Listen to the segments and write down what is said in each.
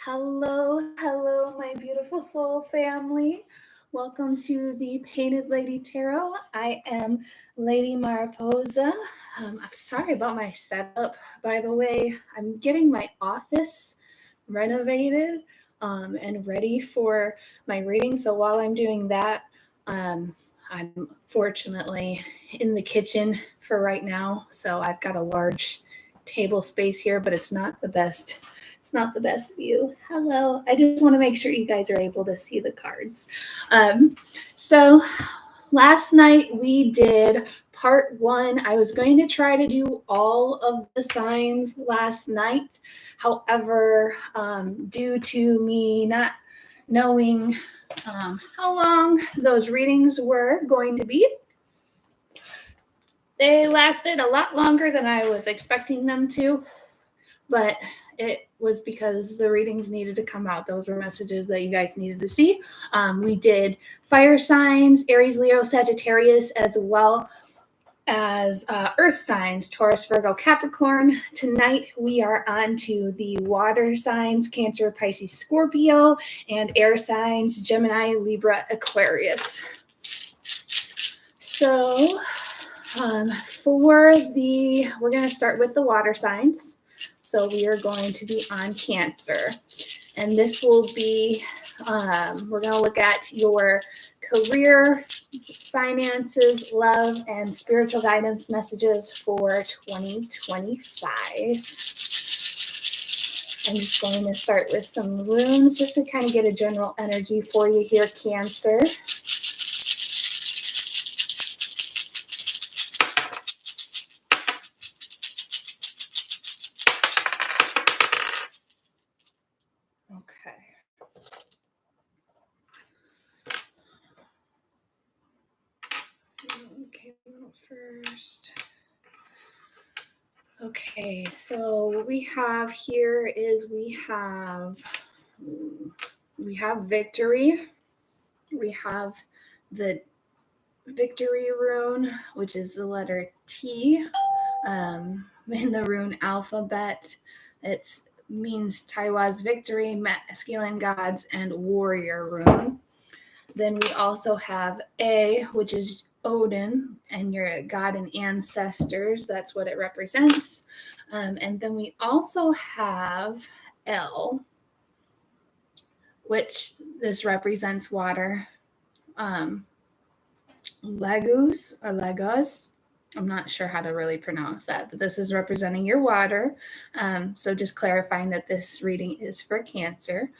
Hello, my beautiful soul family. Welcome to the Painted Lady Tarot. I am Lady Mariposa. I'm sorry about my setup, by the way. I'm getting my office renovated and ready for my reading. So while I'm doing that, I'm fortunately in the kitchen for right now. So I've got a large table space here, but it's not the best view. Hello. I just want to make sure you guys are able to see the cards. So last night we did part 1. I was going to try to do all of the signs last night. However, due to me not knowing how long those readings were going to be, they lasted a lot longer than I was expecting them to. But it was because the readings needed to come out. Those were messages that you guys needed to see. We did fire signs, Aries, Leo, Sagittarius, as well as earth signs, Taurus, Virgo, Capricorn. Tonight we are on to the water signs, Cancer, Pisces, Scorpio, and air signs, Gemini, Libra, Aquarius. So we're going to start with the water signs. So we are going to be on Cancer. And this will be, we're going to look at your career, finances, love, and spiritual guidance messages for 2025. I'm just going to start with some runes just to kind of get a general energy for you here, Cancer. First. Okay, so what we have here is we have victory. We have the victory rune, which is the letter T in the rune alphabet. It means Taiwa's victory, masculine gods, and warrior rune. Then we also have A, which is Odin and your god and ancestors. That's what it represents. And then we also have L, which this represents water. Legos or Legos. I'm not sure how to really pronounce that, but this is representing your water. So just clarifying that this reading is for Cancer,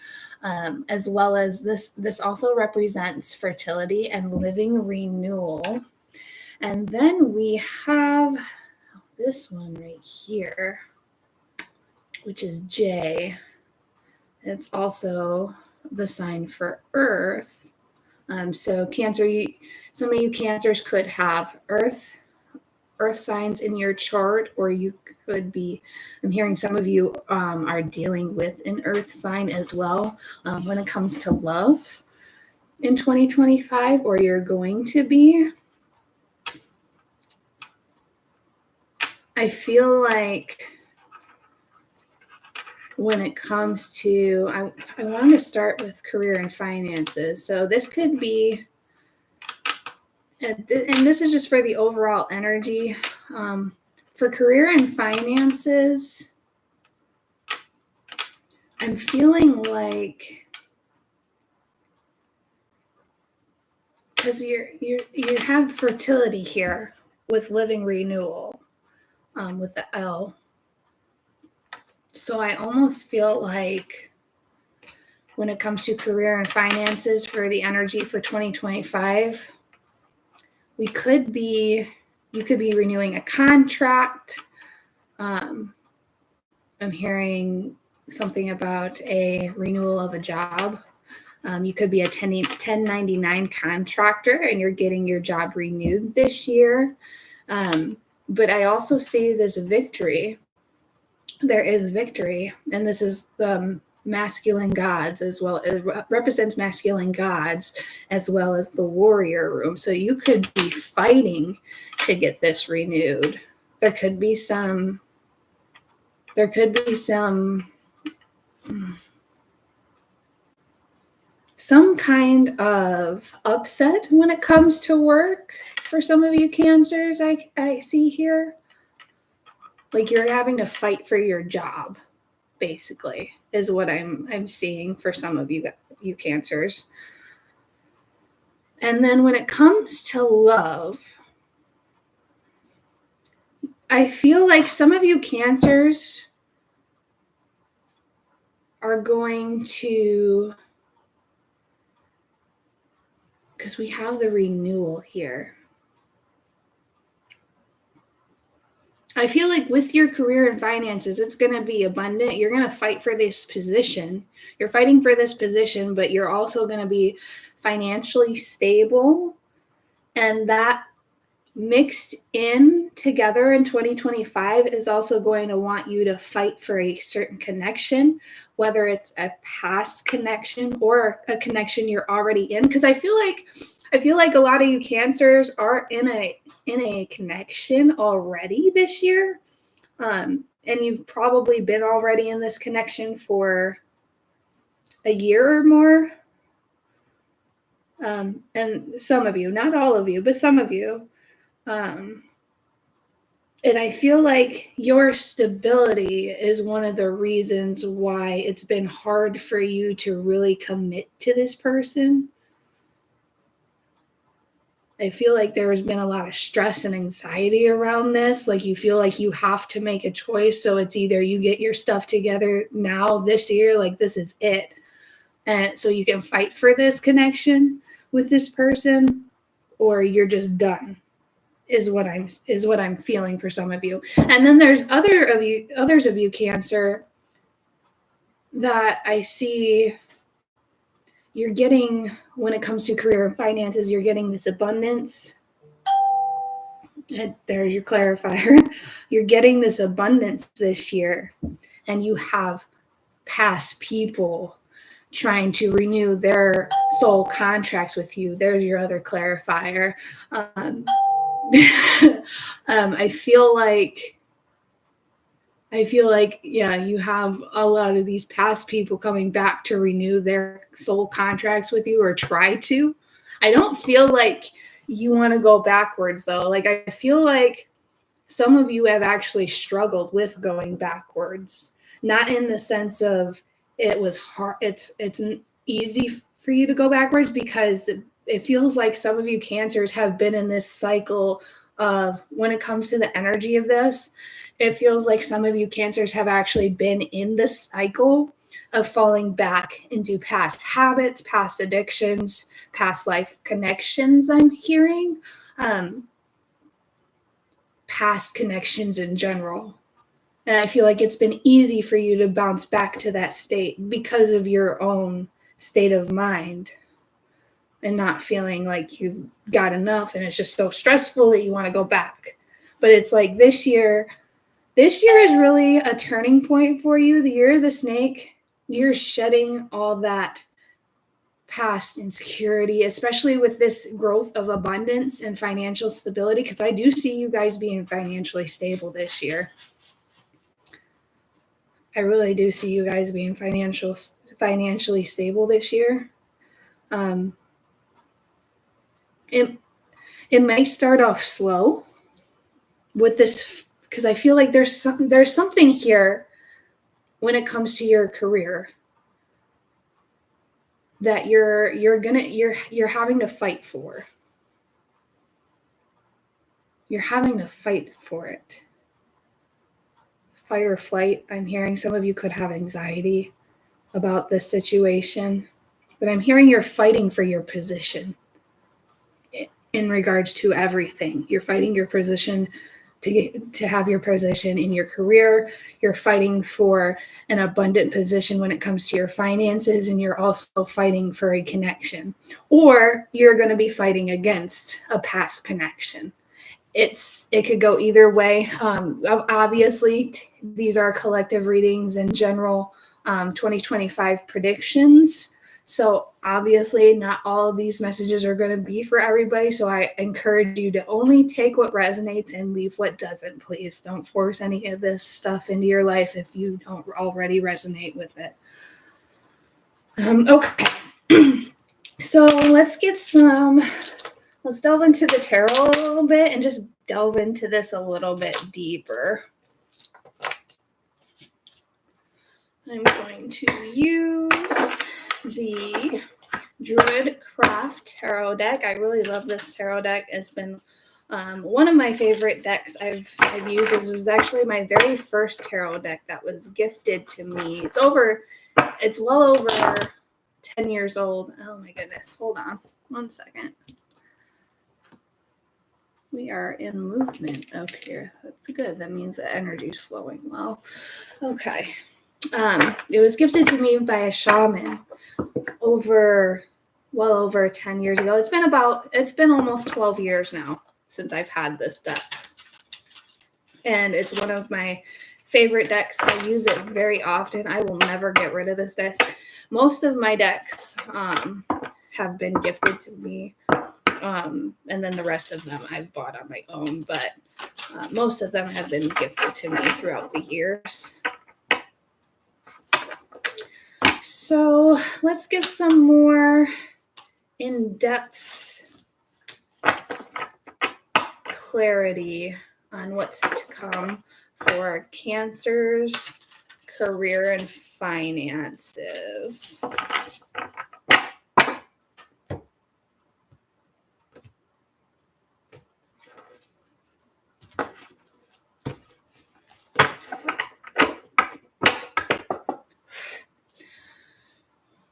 as well as this also represents fertility and living renewal. And then we have this one right here, which is J. It's also the sign for Earth. So Cancer, some of you Cancers could have Earth signs in your chart, or you could be, I'm hearing some of you are dealing with an earth sign as well when it comes to love in 2025, or you're going to be. I feel like when it comes to, I want to start with career and finances. So this could be, and this is just for the overall energy. For career and finances, I'm feeling like, because you have fertility here with living renewal, with the L. So I almost feel like when it comes to career and finances for the energy for 2025, you could be renewing a contract. I'm hearing something about a renewal of a job. You could be a 1099 contractor and you're getting your job renewed this year. But I also see this victory. There is victory, and this is the masculine gods as well. It represents masculine gods as well as the warrior room. So you could be fighting to get this renewed. There could be some some kind of upset when it comes to work for some of you Cancers I see here. Like you're having to fight for your job, basically, is what I'm seeing for some of you Cancers. And then when it comes to love, I feel like some of you Cancers are going to, because we have the renewal here. I feel like with your career and finances, it's going to be abundant. You're going to fight for this position. You're fighting for this position, but you're also going to be financially stable. And that mixed in together in 2025 is also going to want you to fight for a certain connection, whether it's a past connection or a connection you're already in. Because I feel like a lot of you Cancers are in a connection already this year. And you've probably been already in this connection for a year or more. And some of you, not all of you, but some of you. And I feel like your stability is one of the reasons why it's been hard for you to really commit to this person. I feel like there has been a lot of stress and anxiety around this. Like you feel like you have to make a choice. So it's either you get your stuff together now this year, like this is it. And so you can fight for this connection with this person, or you're just done. Is what I'm feeling for some of you. And then there's others of you Cancer that I see you're getting, when it comes to career and finances, you're getting this abundance. And there's your clarifier. You're getting this abundance this year, and you have past people trying to renew their soul contracts with you. There's your other clarifier. I feel like, yeah, you have a lot of these past people coming back to renew their soul contracts with you, or try to. I don't feel like you want to go backwards though. Like I feel like some of you have actually struggled with going backwards, not in the sense of it was hard. It's easy for you to go backwards, because it feels like some of you Cancers have been in this cycle of, when it comes to the energy of this, it feels like some of you Cancers have actually been in the cycle of falling back into past habits, past addictions, past life connections. I'm hearing past connections in general. And I feel like it's been easy for you to bounce back to that state because of your own state of mind, and not feeling like you've got enough and it's just so stressful that you want to go back. But it's like this year is really a turning point for you. The year of the snake, you're shedding all that past insecurity, especially with this growth of abundance and financial stability, because I do see you guys being financially stable this year. I really do see you guys being financially stable this year. It might start off slow with this, because I feel like there's something here when it comes to your career that you're having to fight for. You're having to fight for it. Fight or flight. I'm hearing some of you could have anxiety about this situation, but I'm hearing you're fighting for your position in regards to everything. You're fighting your position to have your position in your career. You're fighting for an abundant position when it comes to your finances, and you're also fighting for a connection, or you're going to be fighting against a past connection. It could go either way. Obviously, these are collective readings in general, 2025 predictions. So obviously not all of these messages are going to be for everybody. So I encourage you to only take what resonates and leave what doesn't, please. Don't force any of this stuff into your life if you don't already resonate with it. Okay. So let's delve into the tarot a little bit and just delve into this a little bit deeper. I'm going to use the Druid Craft Tarot deck. I really love this tarot deck. It's been one of my favorite decks I've used. This was actually my very first tarot deck that was gifted to me. It's well over 10 years old. Oh my goodness. Hold on 1 second. We are in movement up here. That's good. That means the energy is flowing well. Okay. It was gifted to me by a shaman well over 10 years ago. It's been almost 12 years now since I've had this deck. And it's one of my favorite decks. I use it very often. I will never get rid of this deck. Most of my decks have been gifted to me. And then the rest of them I've bought on my own, but most of them have been gifted to me throughout the years. So let's get some more in-depth clarity on what's to come for Cancer's career and finances.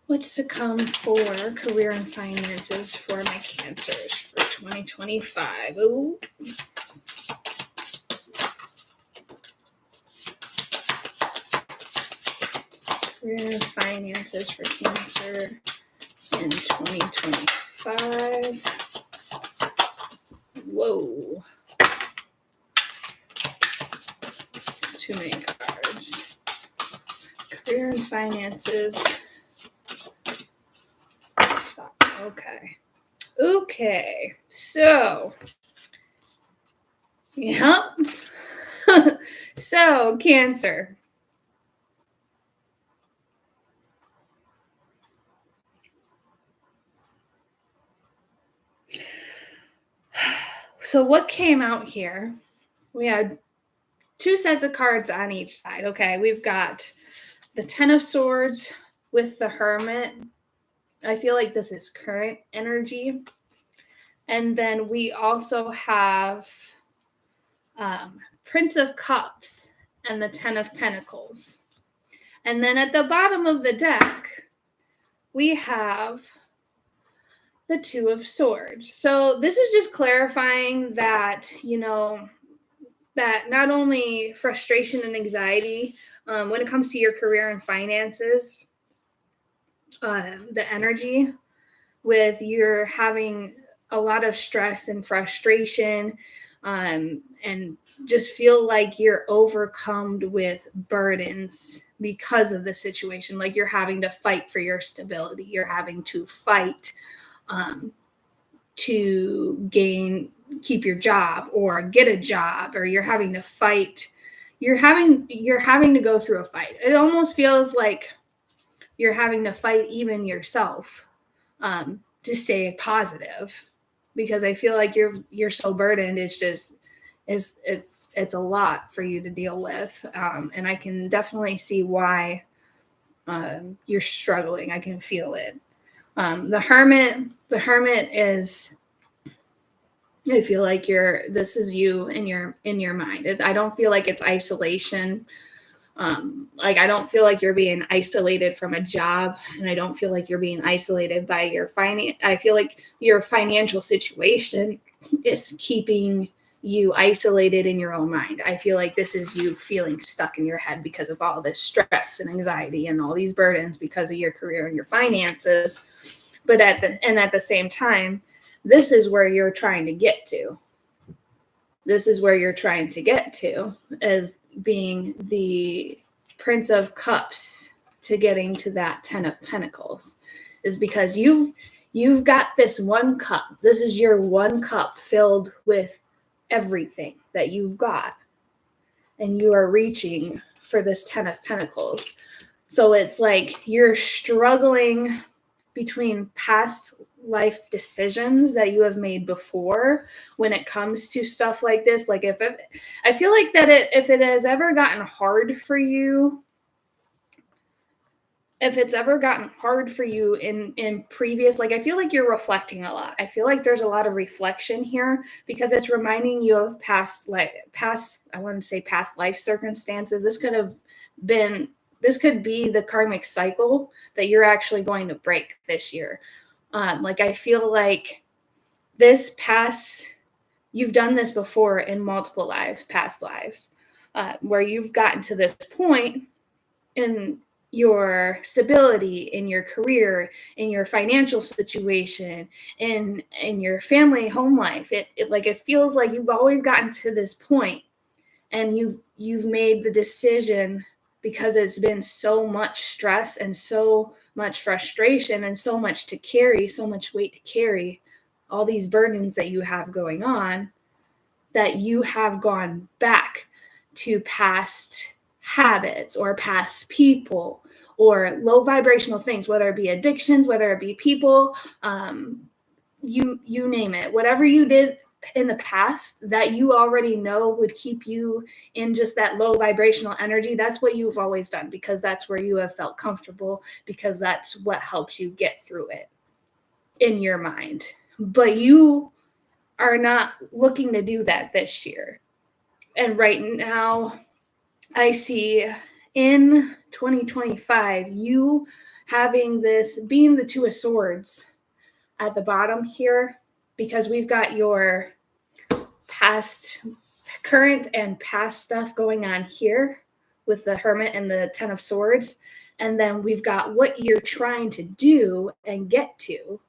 What's to come for career and finances for my Cancers for 2025? Ooh. Career and finances for Cancer in 2025. Whoa. It's too many cards. Career and finances. Stop. Okay. So, yep. So, Cancer. So what came out here? We had 2 sets of cards on each side. Okay, we've got the Ten of Swords with the Hermit. I feel like this is current energy. And then we also have Prince of Cups and the Ten of Pentacles. And then at the bottom of the deck, we have the Two of Swords. So this is just clarifying that, that not only frustration and anxiety when it comes to your career and finances, the energy with you're having a lot of stress and frustration and just feel like you're overcome with burdens because of the situation. Like you're having to fight for your stability. You're having to fight to keep your job or get a job, or you're having to fight. You're having to go through a fight. It almost feels like you're having to fight even yourself to stay positive, because I feel like you're so burdened. It's a lot for you to deal with, and I can definitely see why you're struggling. I can feel it. The hermit is, I feel like this is you in your mind. I don't feel like it's isolation. Like I don't feel like you're being isolated from a job, and I don't feel like you're being isolated by your finance. I feel like your financial situation is keeping you isolated in your own mind. I feel like this is you feeling stuck in your head because of all this stress and anxiety and all these burdens because of your career and your finances. But at the same time, this is where you're trying to get to. This is where you're trying to get to, as being the Prince of Cups to getting to that Ten of Pentacles, is because you've got this one cup. This is your one cup filled with everything that you've got, and you are reaching for this Ten of Pentacles. So it's like you're struggling between past life decisions that you have made before when it comes to stuff like this. Like I feel like that if it has ever gotten hard for you, if it's ever gotten hard for you in previous, like I feel like you're reflecting a lot. I feel like there's a lot of reflection here because it's reminding you of past I wouldn't say past life circumstances. This could be the karmic cycle that you're actually going to break this year. Like I feel like you've done this before in multiple past lives, where you've gotten to this point in your stability, in your career, in your financial situation, in your family home life. It feels like you've always gotten to this point, and you've made the decision because it's been so much stress and so much frustration and so much to carry, so much weight to carry, all these burdens that you have going on, that you have gone back to past habits or past people or low vibrational things, whether it be addictions, whether it be people, you name it, whatever you did in the past that you already know would keep you in just that low vibrational energy. That's what you've always done because that's where you have felt comfortable, because that's what helps you get through it in your mind. But you are not looking to do that this year. And right now, I see in 2025, you having this, being the Two of Swords at the bottom here, because we've got your current and past stuff going on here with the Hermit and the Ten of Swords. And then we've got what you're trying to do and get to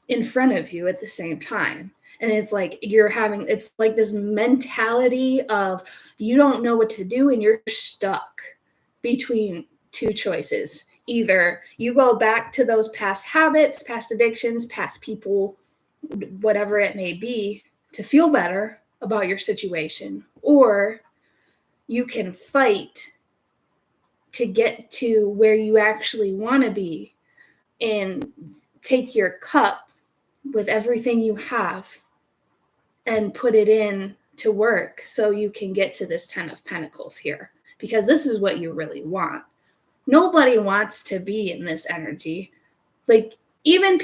in front of you at the same time. And it's like it's like this mentality of you don't know what to do and you're stuck between two choices. Either you go back to those past habits, past addictions, past people, whatever it may be, to feel better about your situation, or you can fight to get to where you actually want to be and take your cup with everything you have and put it in to work so you can get to this 10 of Pentacles here, because this is what you really want. Nobody wants to be in this energy. Like even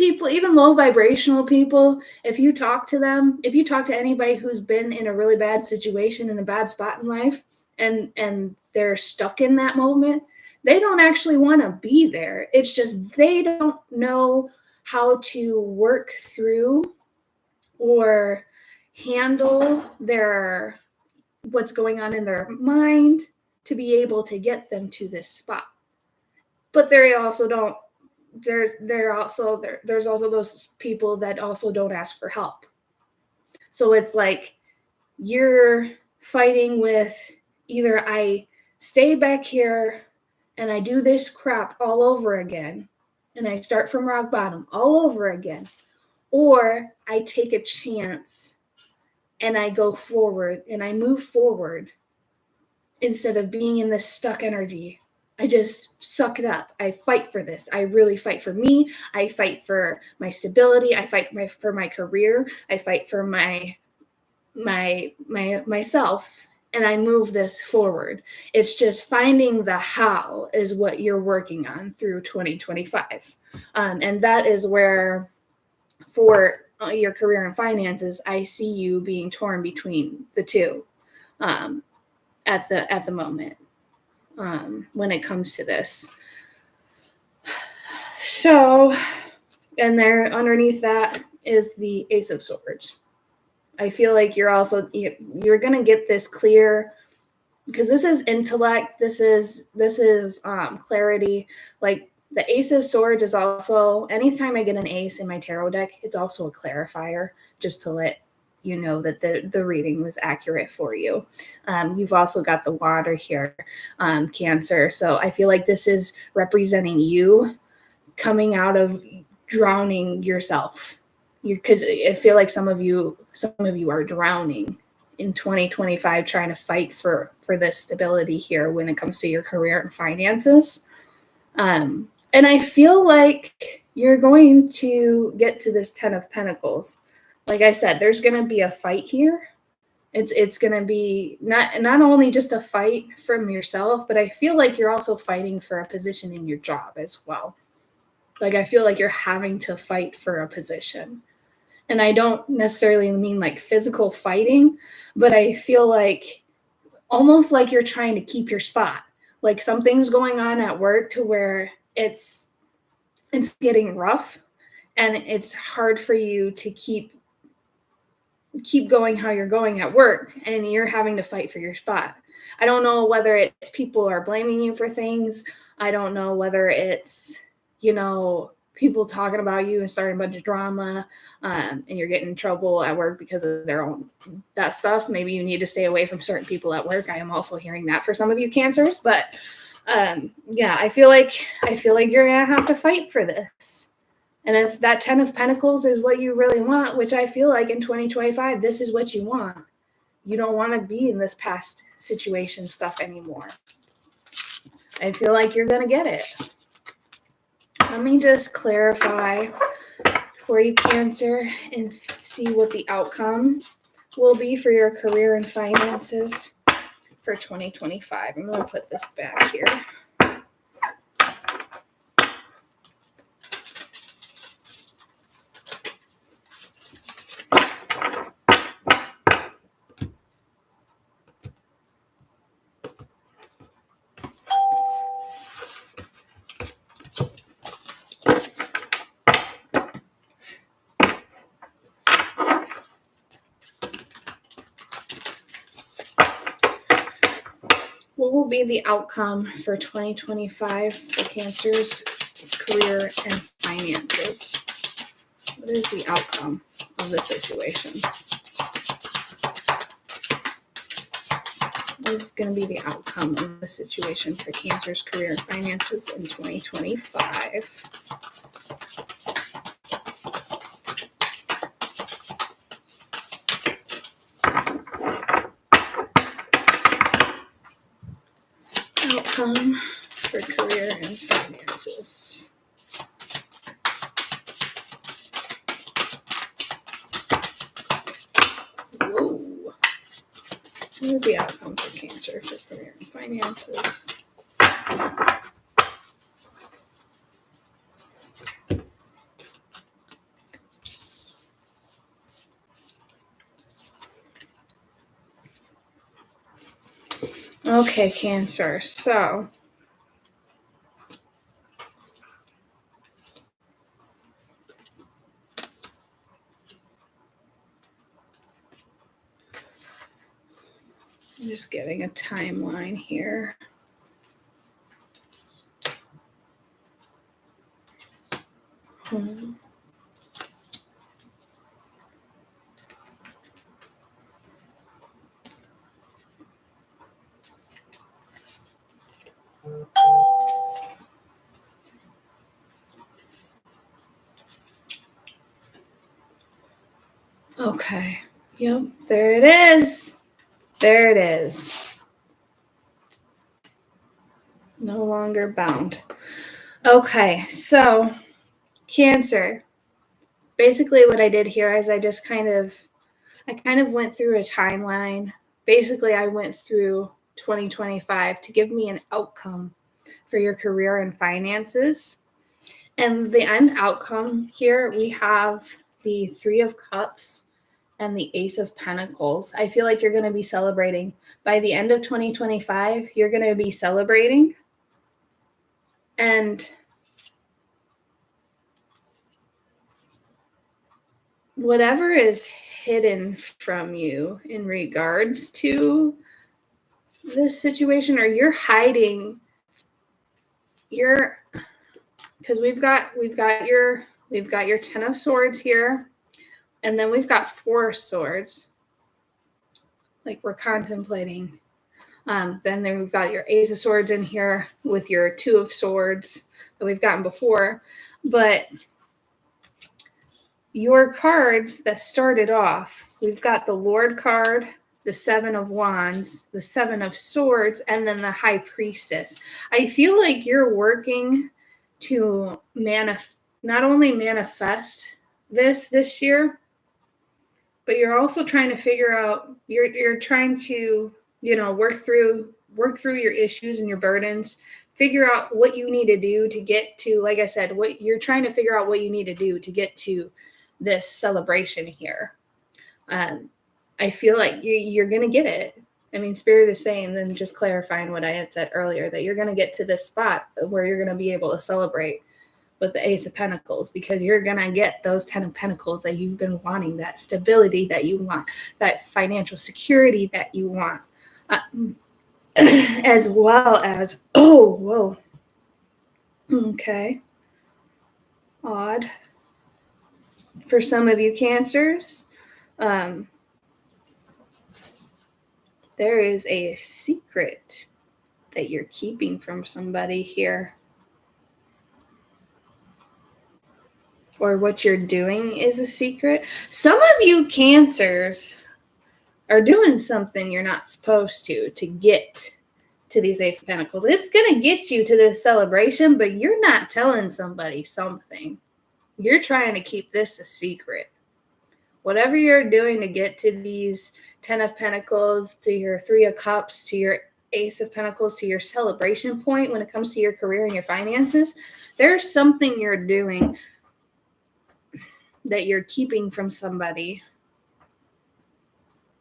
low vibrational people, if you talk to anybody who's been in a really bad situation, in a bad spot in life, and they're stuck in that moment, they don't actually want to be there. It's just they don't know how to work through or handle what's going on in their mind to be able to get them to this spot. But there's also those people that also don't ask for help. So it's like you're fighting with either I stay back here and I do this crap all over again and I start from rock bottom all over again, or I take a chance and I go forward and I move forward instead of being in this stuck energy. I just suck it up. I fight for this. I really fight for me. I fight for my stability. I fight for my career. I fight for myself, and I move this forward. It's just finding the how is what you're working on through 2025. And that is where, for your career and finances, I see you being torn between the two at the moment when it comes to this. So, and there underneath that is the Ace of Swords. I feel like you're going to get this clear, because this is intellect. This is clarity. Like the Ace of Swords is also, anytime I get an ace in my tarot deck, it's also a clarifier, just to let you know that the reading was accurate for you. You've also got the water here, Cancer. So I feel like this is representing you coming out of drowning yourself. Because I feel like some of you are drowning in 2025, trying to fight for this stability here when it comes to your career and finances. And And I feel like you're going to get to this 10 of Pentacles. Like I said, there's going to be a fight here. It's going to be not only just a fight from yourself, but I feel like you're also fighting for a position in your job as well. Like I feel like you're having to fight for a position. And I don't necessarily mean like physical fighting, but I feel like almost like you're trying to keep your spot. Like something's going on at work to where it's getting rough and it's hard for you to keep going how you're going at work, and you're having to fight for your spot. I don't know whether it's people are blaming you for things. I don't know whether it's, people talking about you and starting a bunch of drama, and you're getting in trouble at work because of their own that stuff. Maybe you need to stay away from certain people at work. I am also hearing that for some of you Cancers, but I feel like you're gonna have to fight for this. And if that 10 of Pentacles is what you really want, which I feel like in 2025, this is what you want. You don't want to be in this past situation stuff anymore. I feel like you're going to get it. Let me just clarify for you, Cancer, and see what the outcome will be for your career and finances for 2025. I'm going to put this back here. What will be the outcome for 2025 for Cancer's career and finances? What is the outcome of the situation? What is going to be the outcome of the situation for Cancer's career and finances in 2025? Outcome for career and finances. Whoa. What is the outcome for Cancer for career and finances? Okay, Cancer. So I'm just getting a timeline here. Okay. Yep, there it is. There it is. No longer bound. Okay, so Cancer. Basically what I did here is I kind of went through a timeline. Basically, I went through 2025 to give me an outcome for your career and finances. And the end outcome here, we have the 3 of Cups and the Ace of Pentacles. I feel like you're going to be celebrating. By the end of 2025, you're going to be celebrating. And whatever is hidden from you in regards to this situation, or you're hiding because we've got your 10 of Swords here, and then we've got 4 swords, like we're contemplating. Then we've got your Ace of Swords in here with your 2 of Swords that we've gotten before. But your cards that started off, we've got the Lord card, the 7 of Wands, the 7 of Swords, and then the High Priestess. I feel like you're working to not only manifest this year, but you're also trying to figure out, you're trying to, work through your issues and your burdens, figure out what you need to do to get to, like I said, what you're trying to figure out what you need to do to get to this celebration here. I feel like you're going to get it. I mean, Spirit is saying, then just clarifying what I had said earlier, that you're going to get to this spot where you're going to be able to celebrate with the Ace of Pentacles, because you're going to get those 10 of Pentacles that you've been wanting, that stability that you want, that financial security that you want, as well as, oh, whoa. Okay. Odd. For some of you Cancers, there is a secret that you're keeping from somebody here. Or what you're doing is a secret. Some of you Cancers are doing something you're not supposed to get to these Ace of Pentacles. It's going to get you to this celebration, but you're not telling somebody something. You're trying to keep this a secret. Whatever you're doing to get to these 10 of Pentacles, to your 3 of Cups, to your Ace of Pentacles, to your celebration point when it comes to your career and your finances, there's something you're doing that you're keeping from somebody.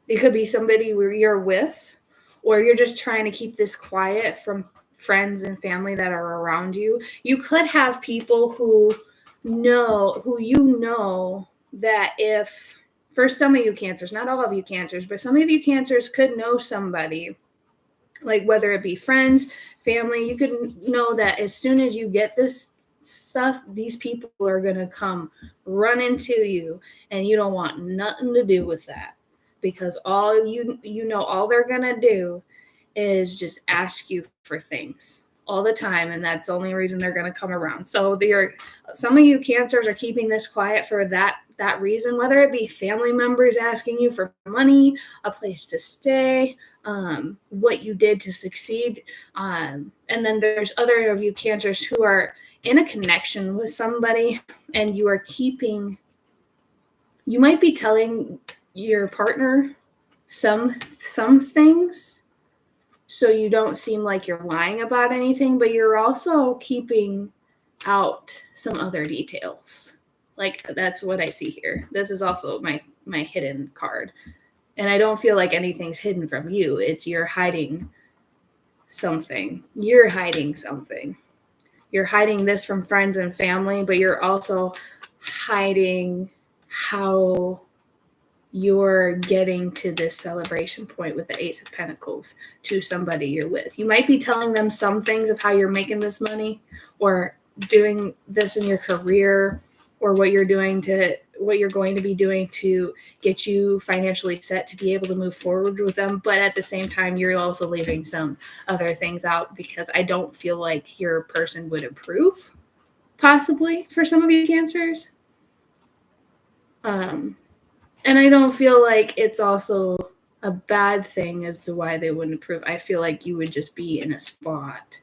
It could be somebody where you're with, or you're just trying to keep this quiet from friends and family that are around you. You could have people who you know that if, for some of you Cancers, not all of you Cancers, but some of you Cancers could know somebody, like whether it be friends, family, you could know that as soon as you get this stuff, these people are going to come run into you, and you don't want nothing to do with that, because all all they're going to do is just ask you for things all the time, and that's the only reason they're going to come around. So some of you Cancers are keeping this quiet for that reason, whether it be family members asking you for money, a place to stay, what you did to succeed, and then there's other of you Cancers who are in a connection with somebody, and you might be telling your partner some things, so you don't seem like you're lying about anything, but you're also keeping out some other details. Like, that's what I see here. This is also my hidden card. And I don't feel like anything's hidden from you. It's you're hiding something. You're hiding something. You're hiding this from friends and family, but you're also hiding how you're getting to this celebration point with the Ace of Pentacles to somebody you're with. You might be telling them some things of how you're making this money, or doing this in your career, or what you're going to be doing to get you financially set to be able to move forward with them. But at the same time, you're also leaving some other things out, because I don't feel like your person would approve, possibly, for some of you Cancers. And I don't feel like it's also a bad thing as to why they wouldn't approve. I feel like you would just be in a spot.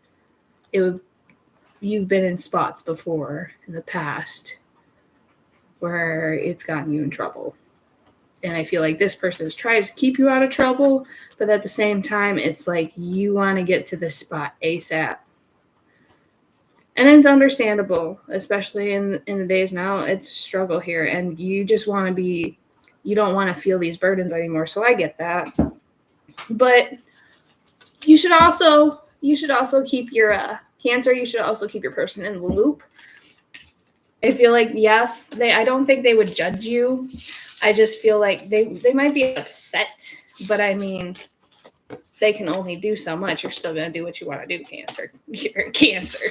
You've been in spots before in the past where it's gotten you in trouble. And I feel like this person tries to keep you out of trouble, but at the same time, it's like you want to get to this spot ASAP. And it's understandable, especially in the days now. It's a struggle here, and you just want to you don't want to feel these burdens anymore. So I get that. But you should also keep your Cancer, you should also keep your person in the loop. I feel like, yes, I don't think they would judge you. I just feel like they might be upset, but I mean, they can only do so much. You're still going to do what you want to do, Cancer. You're a Cancer.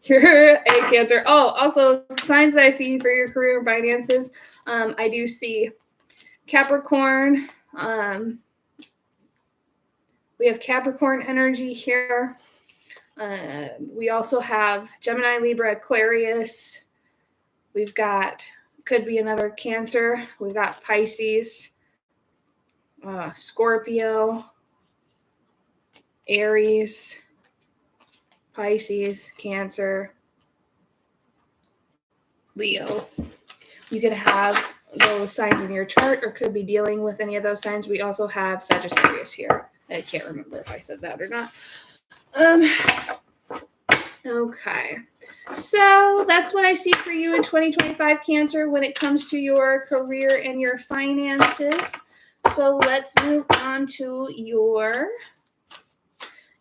You're a Cancer. Oh, also, signs that I see for your career and finances. I do see Capricorn. We have Capricorn energy here. We also have Gemini, Libra, Aquarius. We've got, could be another Cancer. We've got Pisces, Scorpio, Aries, Pisces, Cancer, Leo. You could have those signs in your chart or could be dealing with any of those signs. We also have Sagittarius here. I can't remember if I said that or not. Okay. So that's what I see for you in 2025, Cancer, when it comes to your career and your finances. So let's move on to your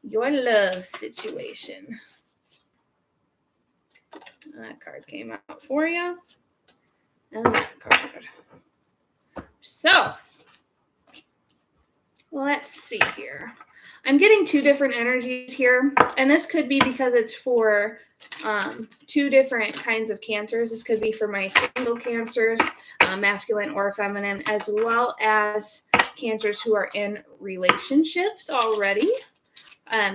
love situation. That card came out for you. And that card. So, let's see here. I'm getting two different energies here. And this could be because it's for two different kinds of cancers. This could be for my single cancers, masculine or feminine, as well as cancers who are in relationships already.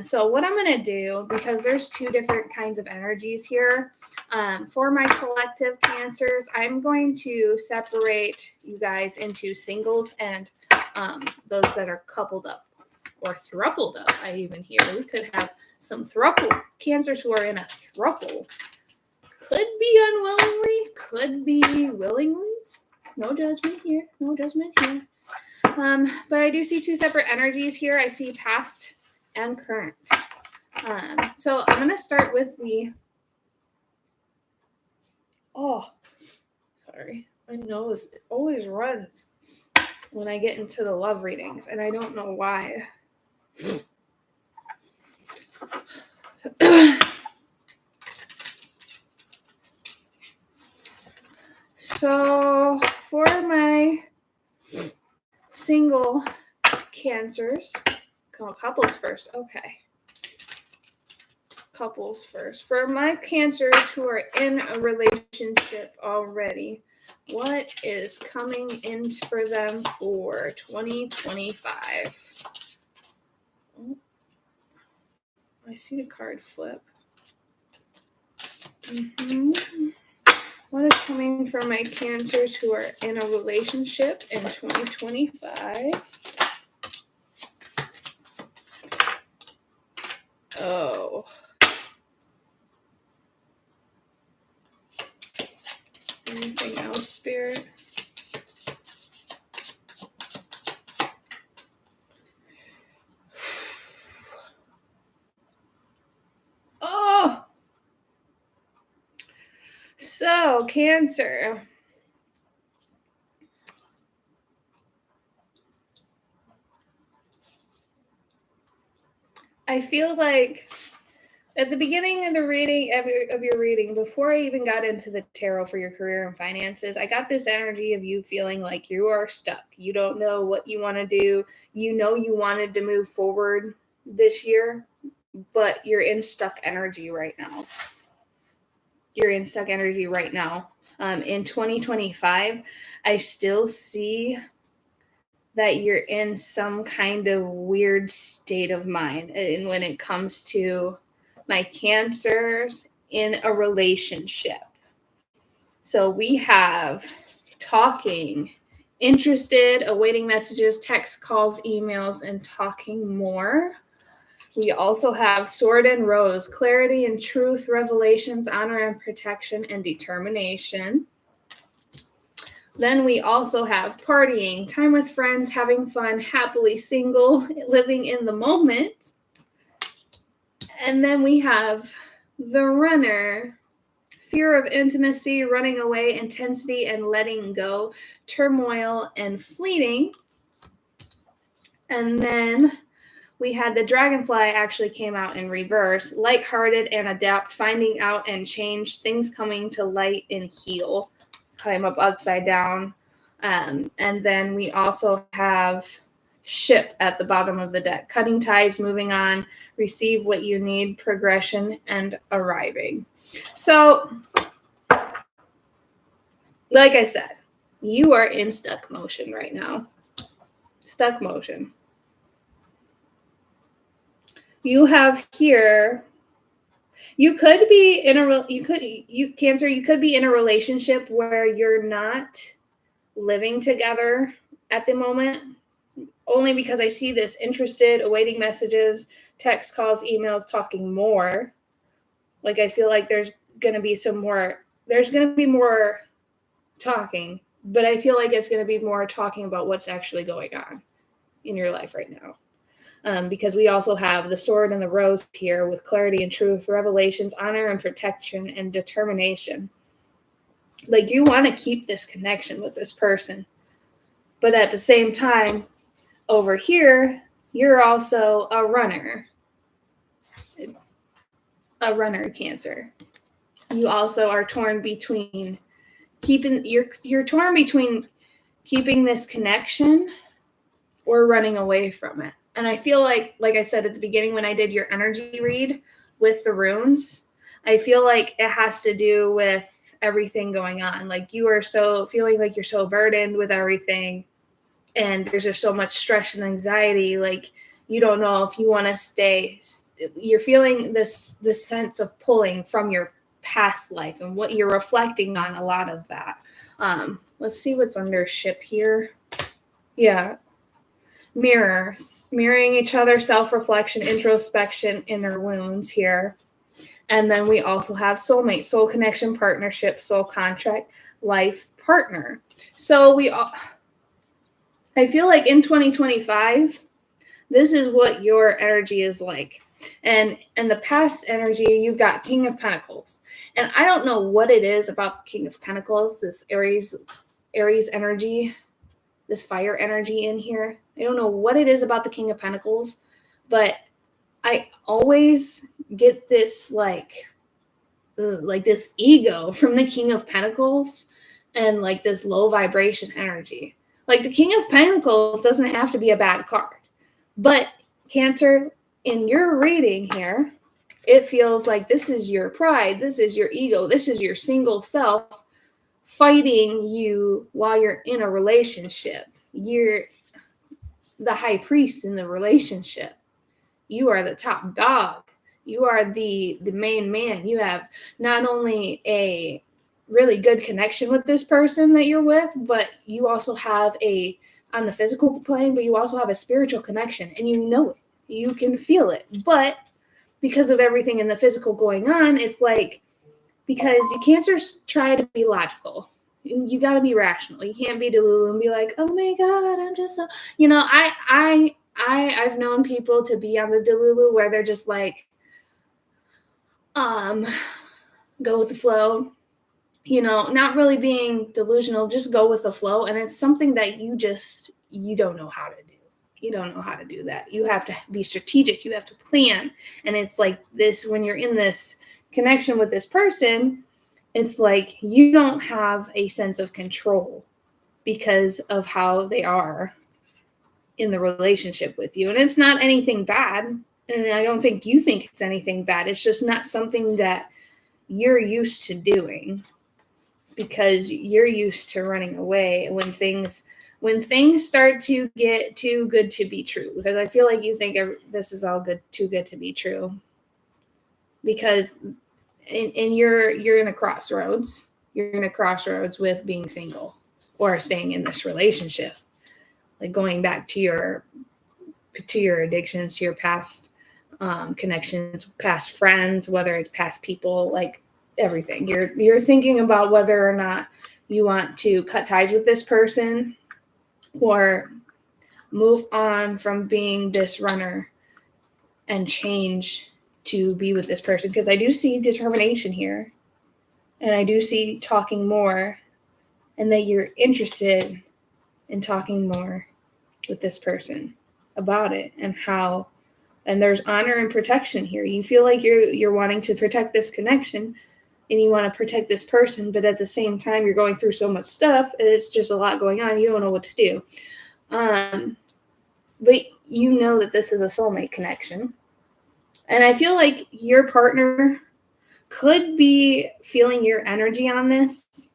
So what I'm going to do, because there's two different kinds of energies here, for my collective cancers, I'm going to separate you guys into singles and those that are coupled up or thrupled up. I even hear we could have some thruple cancers who are in a thruple. Could be unwillingly, could be willingly. No judgment here. No judgment here. But I do see two separate energies here. I see past and current. So I'm going to start with the... Oh, sorry. My nose always runs when I get into the love readings, and I don't know why. So for my single cancers, couples first. Okay. Couples first. For my cancers who are in a relationship already, what is coming in for them for 2025? Oh, I see the card flip. What is coming for my cancers who are in a relationship in 2025? Oh. Anything else, Spirit? Oh! So, Cancer. I feel like at the beginning of the reading of your reading, before I even got into the tarot for your career and finances, I got this energy of you feeling like you are stuck. You don't know what you want to do. You know you wanted to move forward this year, but you're in stuck energy right now. You're in stuck energy right now. In 2025, I still see that you're in some kind of weird state of mind. And when it comes to my cancers in a relationship. So we have talking, interested, awaiting messages, text, calls, emails, and talking more. We also have sword and rose, clarity and truth, revelations, honor and protection, and determination. Then we also have partying, time with friends, having fun, happily single, living in the moment. And then we have the runner, fear of intimacy, running away, intensity and letting go, turmoil and fleeting. And then we had the dragonfly actually came out in reverse, lighthearted and adapt, finding out and change, things coming to light and heal, climb up upside down. And then we also have ship at the bottom of the deck, cutting ties, moving on, receive what you need, progression, and arriving. So, like I said, you are in stuck motion right now. Stuck motion. You have here, you could be in a, Cancer, you could be in a relationship where you're not living together at the moment. Only because I see this interested, awaiting messages, text, calls, emails, talking more. Like I feel like there's going to be some more there's going to be more talking, but I feel like it's going to be more talking about what's actually going on in your life right now. Because we also have the sword and the rose here with clarity and truth, revelations, honor and protection, and determination. Like, you want to keep this connection with this person. But at the same time, over here, you're also a runner, Cancer. You also are torn between you're torn between keeping this connection or running away from it. And I feel like I said at the beginning when I did your energy read with the runes, I feel like it has to do with everything going on. Like, you are so feeling like you're so burdened with everything, and there's just so much stress and anxiety. Like, you don't know if you want to stay. You're feeling this sense of pulling from your past life, and what you're reflecting on a lot of that. Let's see what's under ship here. Yeah. Mirroring each other, self-reflection, introspection, inner wounds here. And then we also have soulmate, soul connection, partnership, soul contract, life partner. So I feel like in 2025, this is what your energy is like. And the past energy, you've got King of Pentacles. And I don't know what it is about the King of Pentacles, this Aries energy, this fire energy in here. I don't know what it is about the King of Pentacles, but I always get this like this ego from the King of Pentacles, and like this low vibration energy. Like, the King of Pentacles doesn't have to be a bad card, but Cancer, in your reading here, it feels like this is your pride, this is your ego, this is your single self fighting you while you're in a relationship. You're the high priest in the relationship. You are the top dog. You are the main man. You have not only a really good connection with this person that you're with, but you also have on the physical plane, but you also have a spiritual connection, and you know it. You can feel it. But because of everything in the physical going on, it's like, because you can't just try to be logical. You got to be rational. You can't be delulu and be like, oh my God, I'm just so, I've known people to be on the delulu where they're just like, go with the flow, not really being delusional, just go with the flow. And it's something that you don't know how to do. You don't know how to do that. You have to be strategic. You have to plan. And it's like this, when you're in this connection with this person, it's like you don't have a sense of control because of how they are in the relationship with you. And it's not anything bad. And I don't think you think it's anything bad. It's just not something that you're used to doing, because you're used to running away when things start to get too good to be true. Because I feel like you think this is all too good to be true. Because you're in a crossroads. You're in a crossroads with being single or staying in this relationship. Like, going back to your addictions, to your past connections, past friends, whether it's past people, like everything. You're thinking about whether or not you want to cut ties with this person or move on from being this runner and change to be with this person. Because I do see determination here, and I do see talking more, and that you're interested in talking more with this person about it and how. And there's honor and protection here. You feel like you're wanting to protect this connection, and you want to protect this person, but at the same time, you're going through so much stuff, and it's just a lot going on. You don't know what to do. But you know that this is a soulmate connection. And I feel like your partner could be feeling your energy on this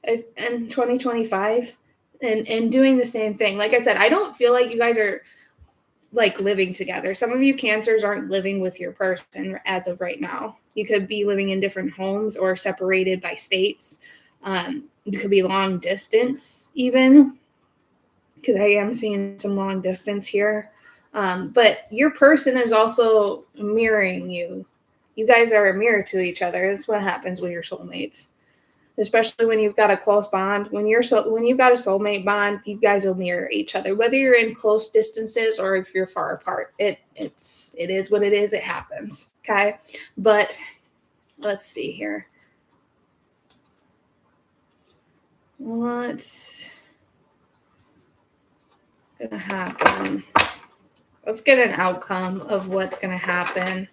in 2025 and doing the same thing. Like I said, I don't feel like you guys are like living together. Some of you Cancers aren't living with your person as of right now. You could be living in different homes or separated by states. You could be long distance even, because I am seeing some long distance here. But your person is also mirroring you. You guys are a mirror to each other. That's what happens when you're soulmates. especially when you've got a close bond. When you've got a soulmate bond, you guys will mirror each other, whether you're in close distances or if you're far apart. It is what it is. It happens. Okay. But let's see here. What's going to happen? Let's get an outcome of what's going to happen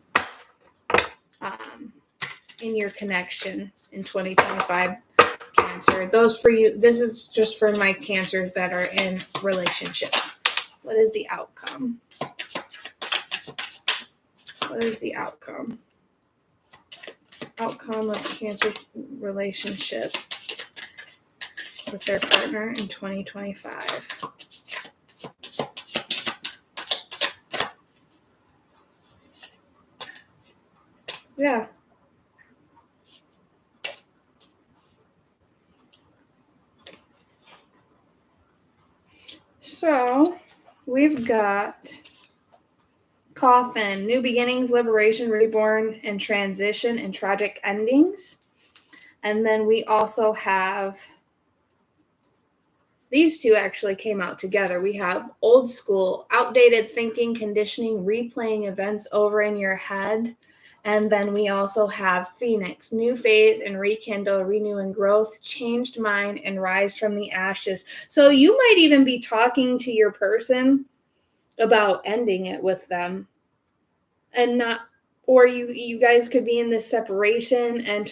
in your connection in 2025, Cancer. Those for you, this is just for my Cancers that are in relationships. What is the outcome? What is the outcome? Outcome of Cancer relationship with their partner in 2025. Yeah. So we've got Coffin, new beginnings, liberation, reborn, and transition, and tragic endings. And then we also have, these two actually came out together. We have old school, outdated thinking, conditioning, replaying events over in your head. And then we also have Phoenix, new phase and rekindle, renew and growth, changed mind, and rise from the ashes. So you might even be talking to your person about ending it with them, and not, or you guys could be in this separation and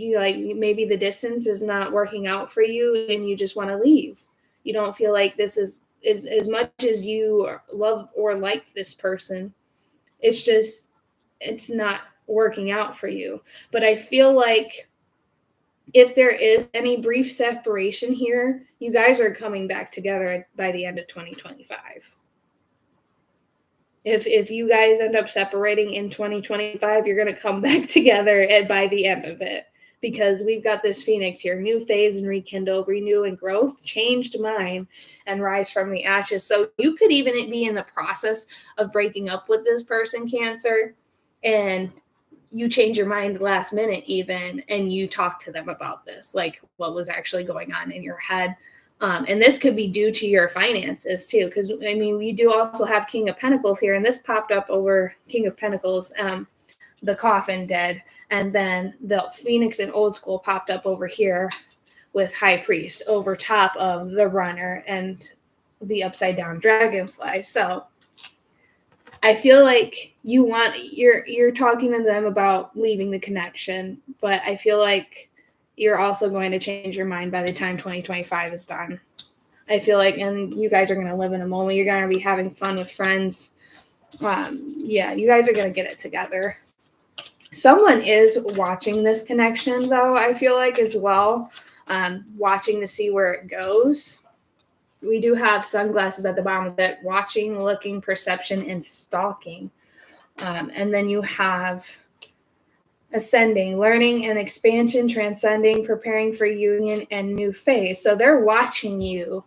you like, maybe the distance is not working out for you and you just want to leave. You don't feel like this is as much as you love or like this person. It's not working out for you. But I feel like if there is any brief separation here, you guys are coming back together by the end of 2025. If you guys end up separating in 2025, you're going to come back together by the end of it, because we've got this Phoenix here, new phase and rekindle, renew and growth, changed mind, and rise from the ashes. So you could even be in the process of breaking up with this person, Cancer, and you change your mind last minute even, and you talk to them about this, like what was actually going on in your head. And this could be due to your finances too, because I mean, we do also have King of Pentacles here, and this popped up over King of Pentacles, the Coffin dead, and then the Phoenix and old school popped up over here with High Priest over top of the Runner and the upside down dragonfly. So I feel like you're talking to them about leaving the connection, but I feel like you're also going to change your mind by the time 2025 is done. I feel like, and you guys are going to live in a moment. You're going to be having fun with friends. Yeah, you guys are going to get it together. Someone is watching this connection, though, I feel like, as well, watching to see where it goes. We do have sunglasses at the bottom of it, watching, looking, perception, and stalking. And then you have ascending, learning and expansion, transcending, preparing for union, and new phase. So they're watching you.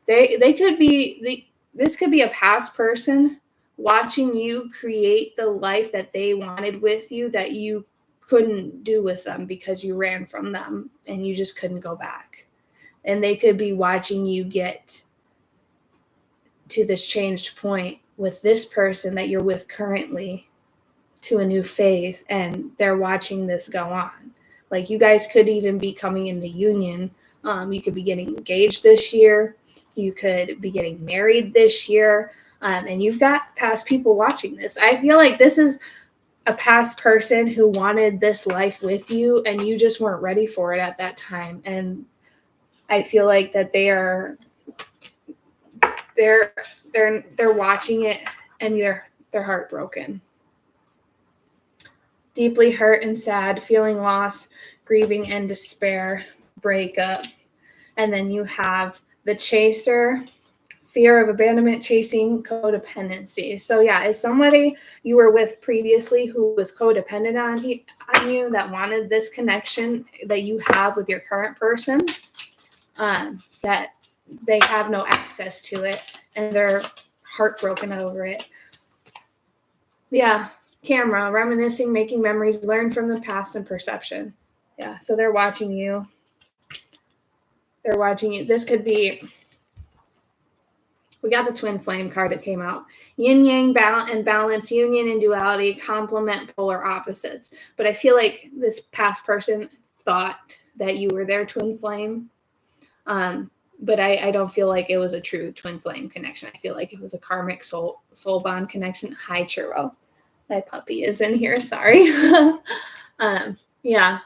They could be, this could be a past person watching you create the life that they wanted with you that you couldn't do with them because you ran from them and you just couldn't go back. And they could be watching you get to this changed point with this person that you're with currently to a new phase, and they're watching this go on. Like, you guys could even be coming into union. You could be getting engaged this year. You could be getting married this year. And you've got past people watching this. I feel like this is a past person who wanted this life with you, and you just weren't ready for it at that time. And I feel like that they're watching it, and they're heartbroken. Deeply hurt and sad, feeling loss, grieving and despair, breakup. And then you have the Chaser, fear of abandonment, chasing, codependency. So yeah, it's somebody you were with previously who was codependent on you, that wanted this connection that you have with your current person, that they have no access to it, and they're heartbroken over it. Yeah. Camera, reminiscing, making memories, learn from the past, and perception. Yeah, so they're watching you. They're watching you. This could be, we got the twin flame card that came out. Yin yang and balance, union and duality complement polar opposites. But I feel like this past person thought that you were their twin flame. But I don't feel like it was a true twin flame connection. I feel like it was a karmic soul bond connection. Hi, Churro. My puppy is in here. Sorry. Yeah.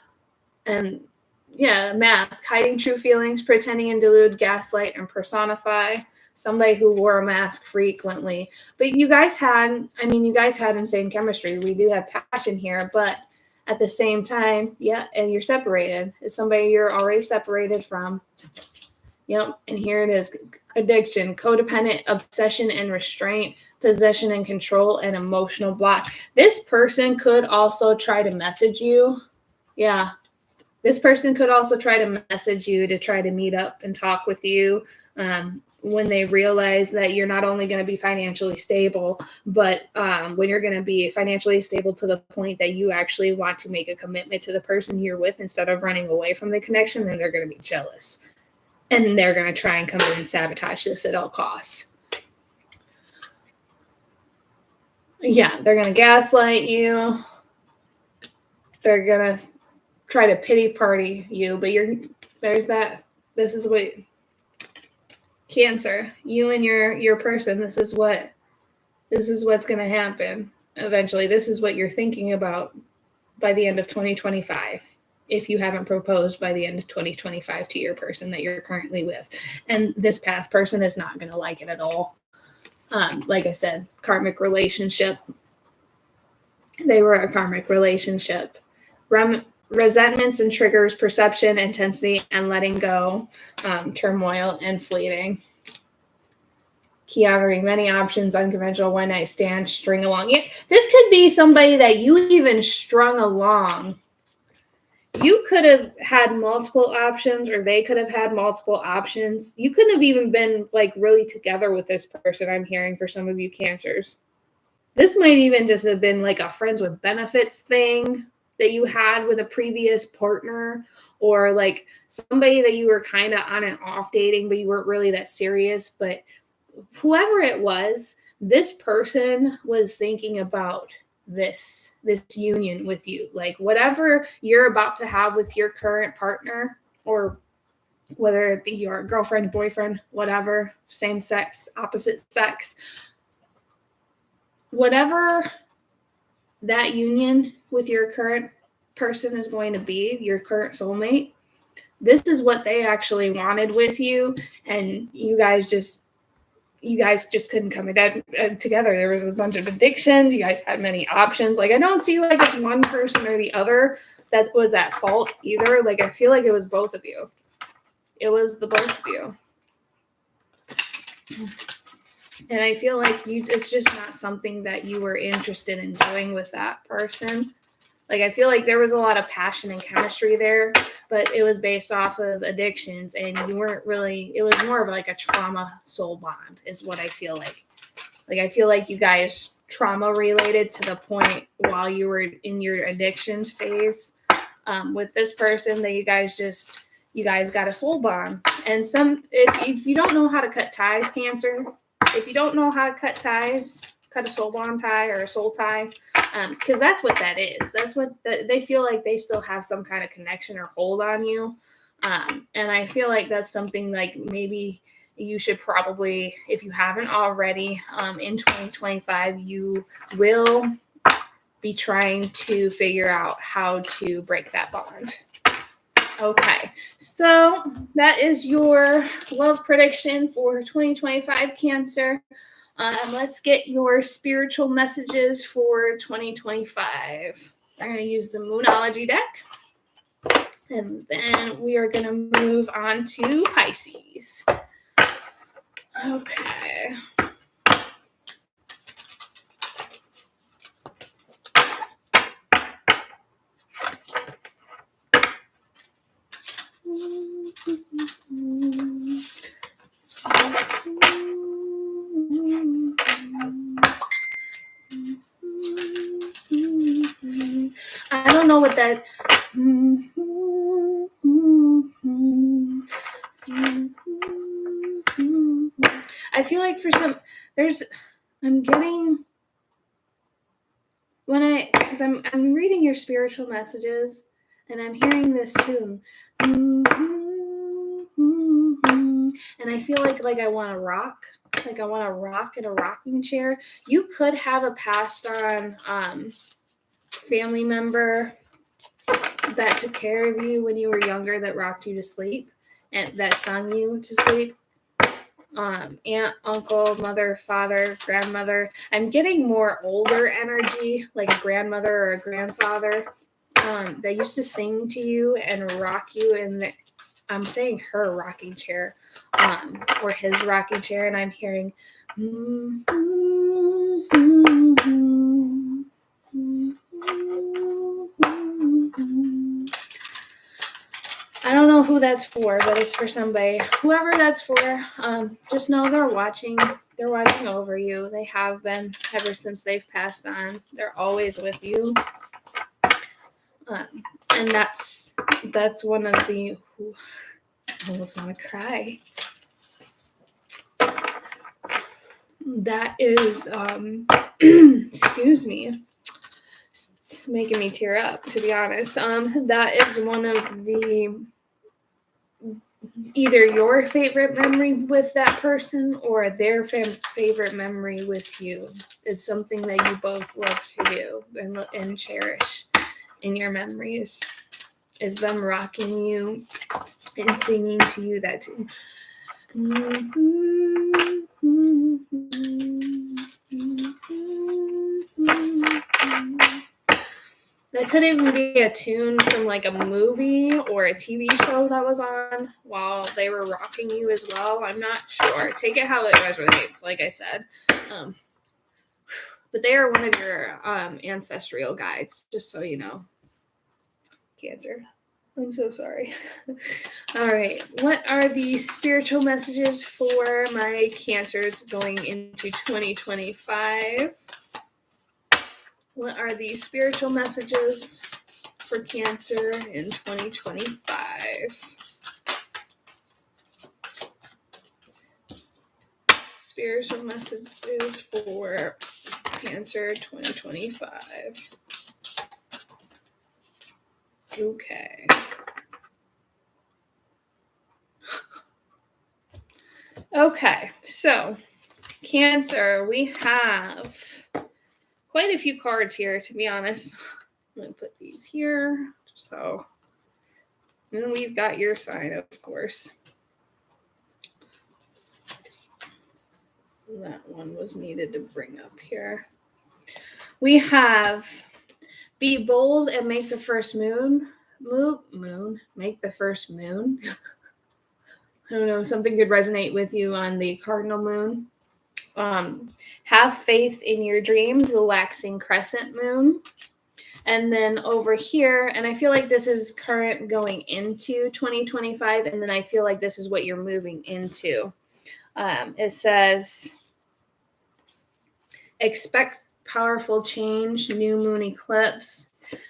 And yeah, mask, hiding true feelings, pretending and delude, gaslight, and personify. Somebody who wore a mask frequently. But you guys had insane chemistry. We do have passion here, but at the same time, yeah, and you're separated. It's somebody you're already separated from. Yep, and here it is. Addiction, codependent, obsession and restraint, possession and control, and emotional block. This person could also try to message you. Yeah. This person could also try to message you to try to meet up and talk with you when they realize that you're not only going to be financially stable, but when you're going to be financially stable to the point that you actually want to make a commitment to the person you're with instead of running away from the connection, then they're going to be jealous. And they're going to try and come in and sabotage this at all costs. Yeah, they're going to gaslight you. They're going to try to pity party you, but this is what Cancer, you and your person, this is what's going to happen eventually. This is what you're thinking about by the end of 2025. If you haven't proposed by the end of 2025 to your person that you're currently with. And this past person is not going to like it at all. Like I said, karmic relationship. They were a karmic relationship. Resentments and triggers, perception, intensity, and letting go, turmoil, and fleeting. Key honoring, many options, unconventional, one night stand, string along. Yeah, this could be somebody that you even strung along. You could have had multiple options, or they could have had multiple options. You couldn't have even been like really together with this person, I'm hearing, for some of you Cancers. This might even just have been like a friends with benefits thing that you had with a previous partner, or like somebody that you were kind of on and off dating, but you weren't really that serious. But whoever it was, this person was thinking about this union with you, like whatever you're about to have with your current partner, or whether it be your girlfriend, boyfriend, whatever, same sex, opposite sex, whatever that union with your current person is going to be, your current soulmate, this is what they actually wanted with you, and you guys just couldn't come together. There was a bunch of addictions. You guys had many options. Like, I don't see like it's one person or the other that was at fault either. Like, I feel like it was both of you. It was the both of you. And I feel like it's just not something that you were interested in doing with that person. Like, I feel like there was a lot of passion and chemistry there, but it was based off of addictions, and you weren't really, it was more of like a trauma soul bond is what I feel like. Like, I feel like you guys trauma related to the point while you were in your addictions phase with this person that you guys got a soul bond. And if you don't know how to cut ties, Cancer, if you don't know how to cut ties, cut a soul bond tie or a soul tie, because that's what that is. That's what they feel like they still have some kind of connection or hold on you. And I feel like that's something like maybe you should probably, if you haven't already, in 2025, you will be trying to figure out how to break that bond. Okay, so that is your love prediction for 2025, Cancer. Let's get your spiritual messages for 2025. I'm going to use the Moonology deck. And then we are going to move on to Pisces. Okay. I don't know what that like I'm getting because I'm reading your spiritual messages and I'm hearing this tune. And I feel like I want to rock. Like I want to rock in a rocking chair. You could have a passed on family member that took care of you when you were younger, that rocked you to sleep and that sung you to sleep. Aunt, uncle, mother, father, grandmother. I'm getting more older energy, like a grandmother or a grandfather that used to sing to you and rock you in the, I'm saying her rocking chair, or his rocking chair, and I'm hearing I don't know who that's for, but it's for somebody. Whoever that's for, just know they're watching. They're watching over you. They have been ever since they've passed on. They're always with you. And that's one of the, I almost want to cry. That is, excuse me, it's making me tear up, to be honest. That is one of the, either your favorite memory with that person or their favorite memory with you. It's something that you both love to do and cherish in your memories, is them rocking you and singing to you that tune. That could even be a tune from like a movie or a TV show that was on while they were rocking you as well. I'm not sure. Take it how it resonates, like I said. But they are one of your ancestral guides, just so you know. Cancer. I'm so sorry. All right. What are the spiritual messages for my Cancers going into 2025? What are the spiritual messages for Cancer in 2025? Spiritual messages for Cancer 2025. Okay. Okay, so Cancer, we have quite a few cards here, to be honest. I'm going to put these here. So, and we've got your sign, of course. That one was needed to bring up here. We have be bold and make the first moon. Make the first moon. I don't know, something could resonate with you on the cardinal moon. Have faith in your dreams, the waxing crescent moon. And then over here, and I feel like this is current going into 2025, and then I feel like this is what you're moving into. It says, expect powerful change, new moon eclipse,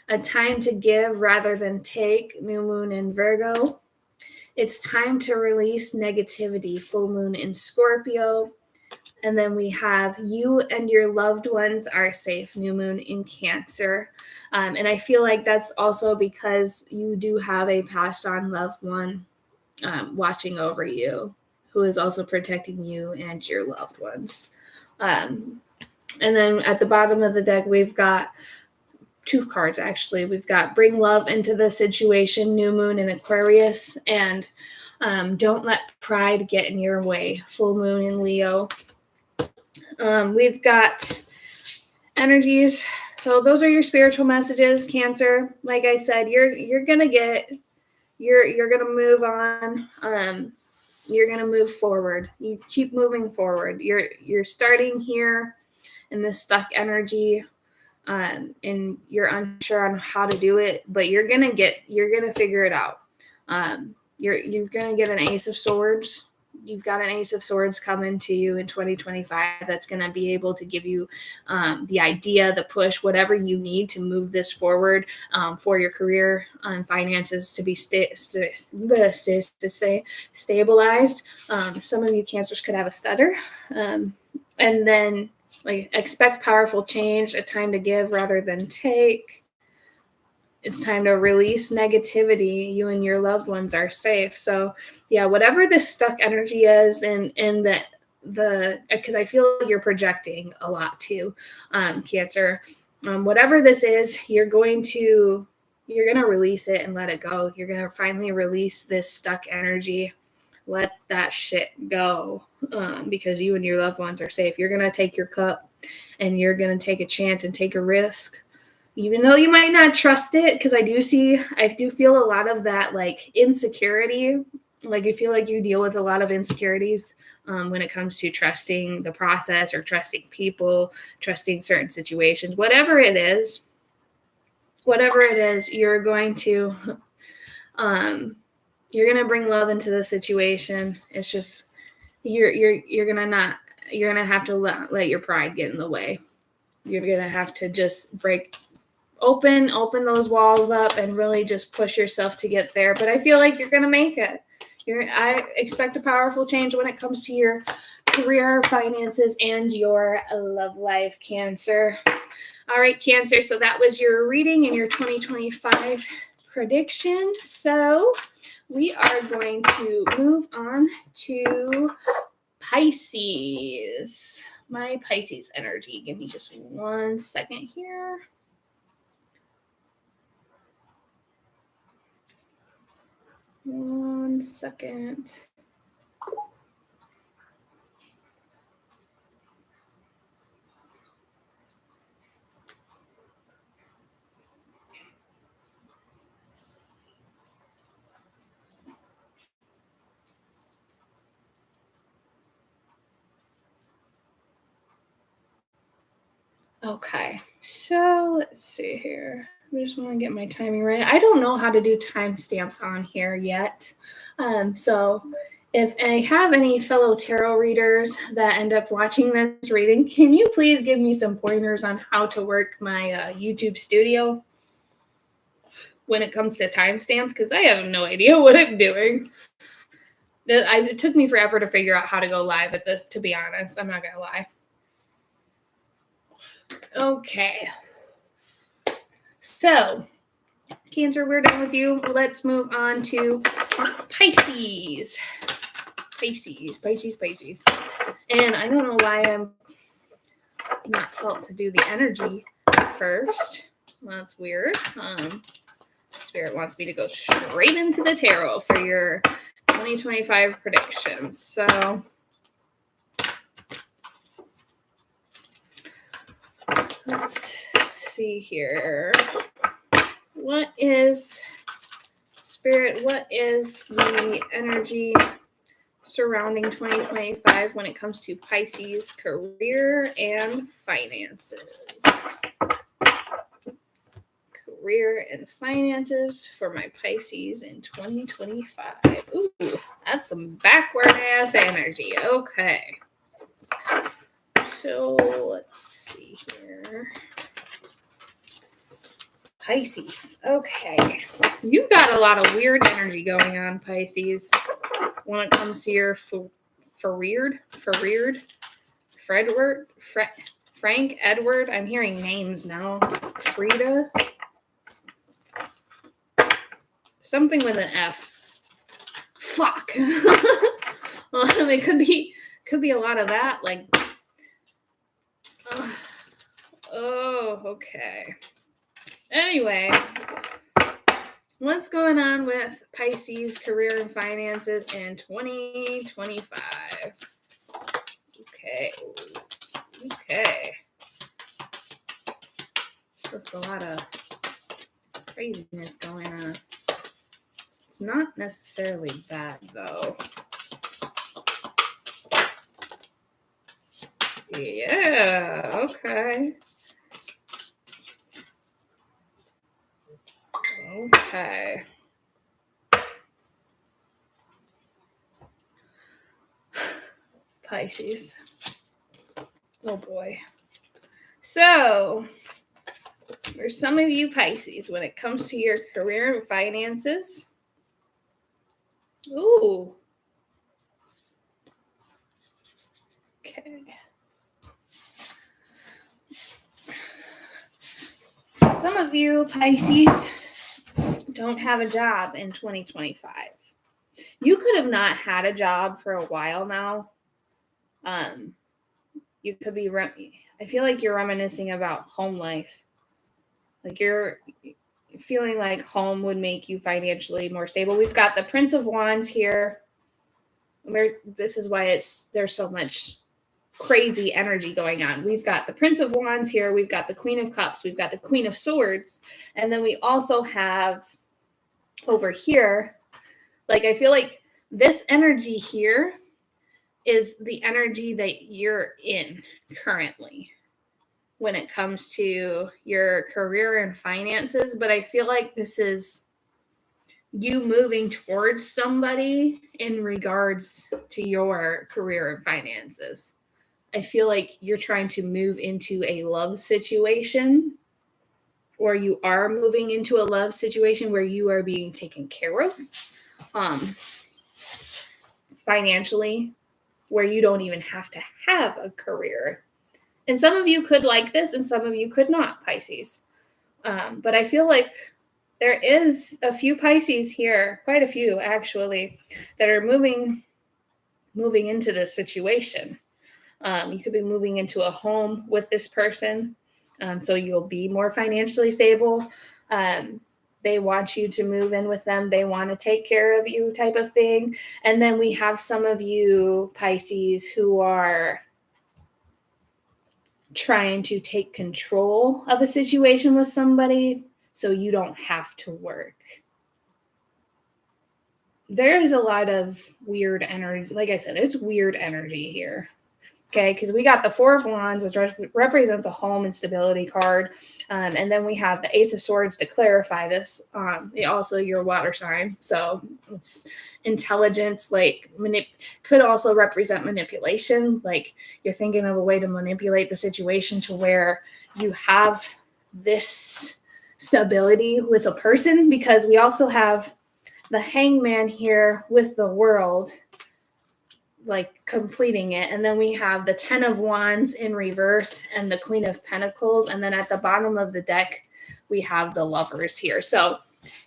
a time to give rather than take, new moon in Virgo. It's time to release negativity, full moon in Scorpio. And then we have you and your loved ones are safe, new moon in Cancer. And I feel like that's also because you do have a passed on loved one watching over you, who is also protecting you and your loved ones. And then at the bottom of the deck, we've got two cards, actually. We've got bring love into the situation, new moon in Aquarius, and don't let pride get in your way, full moon in Leo. We've got energies. So those are your spiritual messages, Cancer. Like I said, you're gonna move on. You're gonna move forward. You keep moving forward. You're starting here in this stuck energy, and you're unsure on how to do it, but you're gonna figure it out. You're gonna get an Ace of Swords. you've got an Ace of Swords coming to you in 2025 that's going to be able to give you the idea, the push, whatever you need to move this forward for your career and finances to be stabilized. Some of you Cancers could have a stutter. And then like expect powerful change, a time to give rather than take. It's time to release negativity. You and your loved ones are safe. So yeah, whatever this stuck energy is and the because I feel like you're projecting a lot too, Cancer. Whatever this is, you're gonna release it and let it go. You're gonna finally release this stuck energy. Let that shit go, because you and your loved ones are safe. You're gonna take your cup and you're gonna take a chance and take a risk. Even though you might not trust it, because I do feel a lot of that like insecurity. Like you feel like you deal with a lot of insecurities when it comes to trusting the process or trusting people, trusting certain situations, whatever it is, you're going to bring love into the situation. It's just, you're going to have to let your pride get in the way. You're going to have to just open those walls up and really just push yourself to get there. But I feel like you're going to make it. I expect a powerful change when it comes to your career, finances, and your love life, Cancer. All right, Cancer. So that was your reading and your 2025 predictions. So we are going to move on to Pisces. My Pisces energy. Give me just 1 second here. One second. Okay, so let's see here. I just want to get my timing right. I don't know how to do timestamps on here yet. So if I have any fellow tarot readers that end up watching this reading, can you please give me some pointers on how to work my YouTube studio when it comes to timestamps? Because I have no idea what I'm doing. It took me forever to figure out how to go live at this, to be honest. I'm not going to lie. Okay. So, Cancer, we're done with you. Let's move on to Pisces. Pisces. And I don't know why I'm not felt to do the energy first. Well, that's weird. Spirit wants me to go straight into the tarot for your 2025 predictions. So, let's see here. What is the energy surrounding 2025 when it comes to Pisces career and finances? Career and finances for my Pisces in 2025. Ooh, that's some backward ass energy. Okay. So let's see here. Pisces. Okay. You've got a lot of weird energy going on, Pisces, when it comes to your Frank, Edward. I'm hearing names now. Frida. Something with an F. Fuck. It could be a lot of that. Like, oh, okay. Anyway, what's going on with Pisces career and finances in 2025? Okay. That's a lot of craziness going on. It's not necessarily bad, though. Yeah, okay. Okay. Pisces. Oh boy. So, for some of you Pisces, when it comes to your career and finances, ooh. Okay. Some of you Pisces don't have a job in 2025. You could have not had a job for a while now. You could be, I feel like you're reminiscing about home life. Like you're feeling like home would make you financially more stable. We've got the Prince of Wands here. This is why there's so much crazy energy going on. We've got the Prince of Wands here. We've got the Queen of Cups. We've got the Queen of Swords. And then we also have over here, like I feel like this energy here is the energy that you're in currently when it comes to your career and finances. But I feel like this is you moving towards somebody in regards to your career and finances. I feel like you're trying to move into a love situation, or you are moving into a love situation where you are being taken care of financially, where you don't even have to have a career. And some of you could like this and some of you could not, Pisces. But I feel like there is a few Pisces here, quite a few actually, that are moving into this situation. You could be moving into a home with this person, so you'll be more financially stable. They want you to move in with them. They want to take care of you type of thing. And then we have some of you Pisces who are trying to take control of a situation with somebody so you don't have to work. There's a lot of weird energy. Like I said, it's weird energy here. Okay, because we got the Four of Wands, which represents a home and stability card. And then we have the Ace of Swords to clarify this. Also your water sign. So it's intelligence, like could also represent manipulation. Like you're thinking of a way to manipulate the situation to where you have this stability with a person, because we also have the Hangman here with the World, like completing it. And then we have the 10 of Wands in reverse and the Queen of Pentacles. And then at the bottom of the deck, we have the Lovers here. So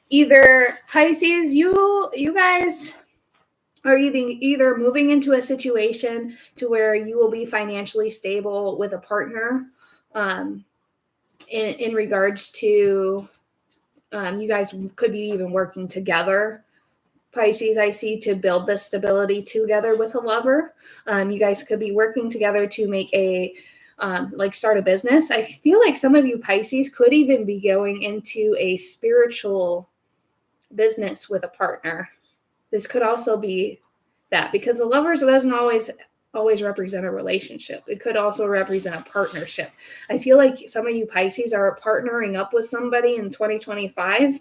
either Pisces, you guys are either moving into a situation to where you will be financially stable with a partner, in regards to, you guys could be even working together, Pisces, I see, to build this stability together with a lover. You guys could be working together to make start a business. I feel like some of you Pisces could even be going into a spiritual business with a partner. This could also be that, because the Lovers doesn't always represent a relationship. It could also represent a partnership. I feel like some of you Pisces are partnering up with somebody in 2025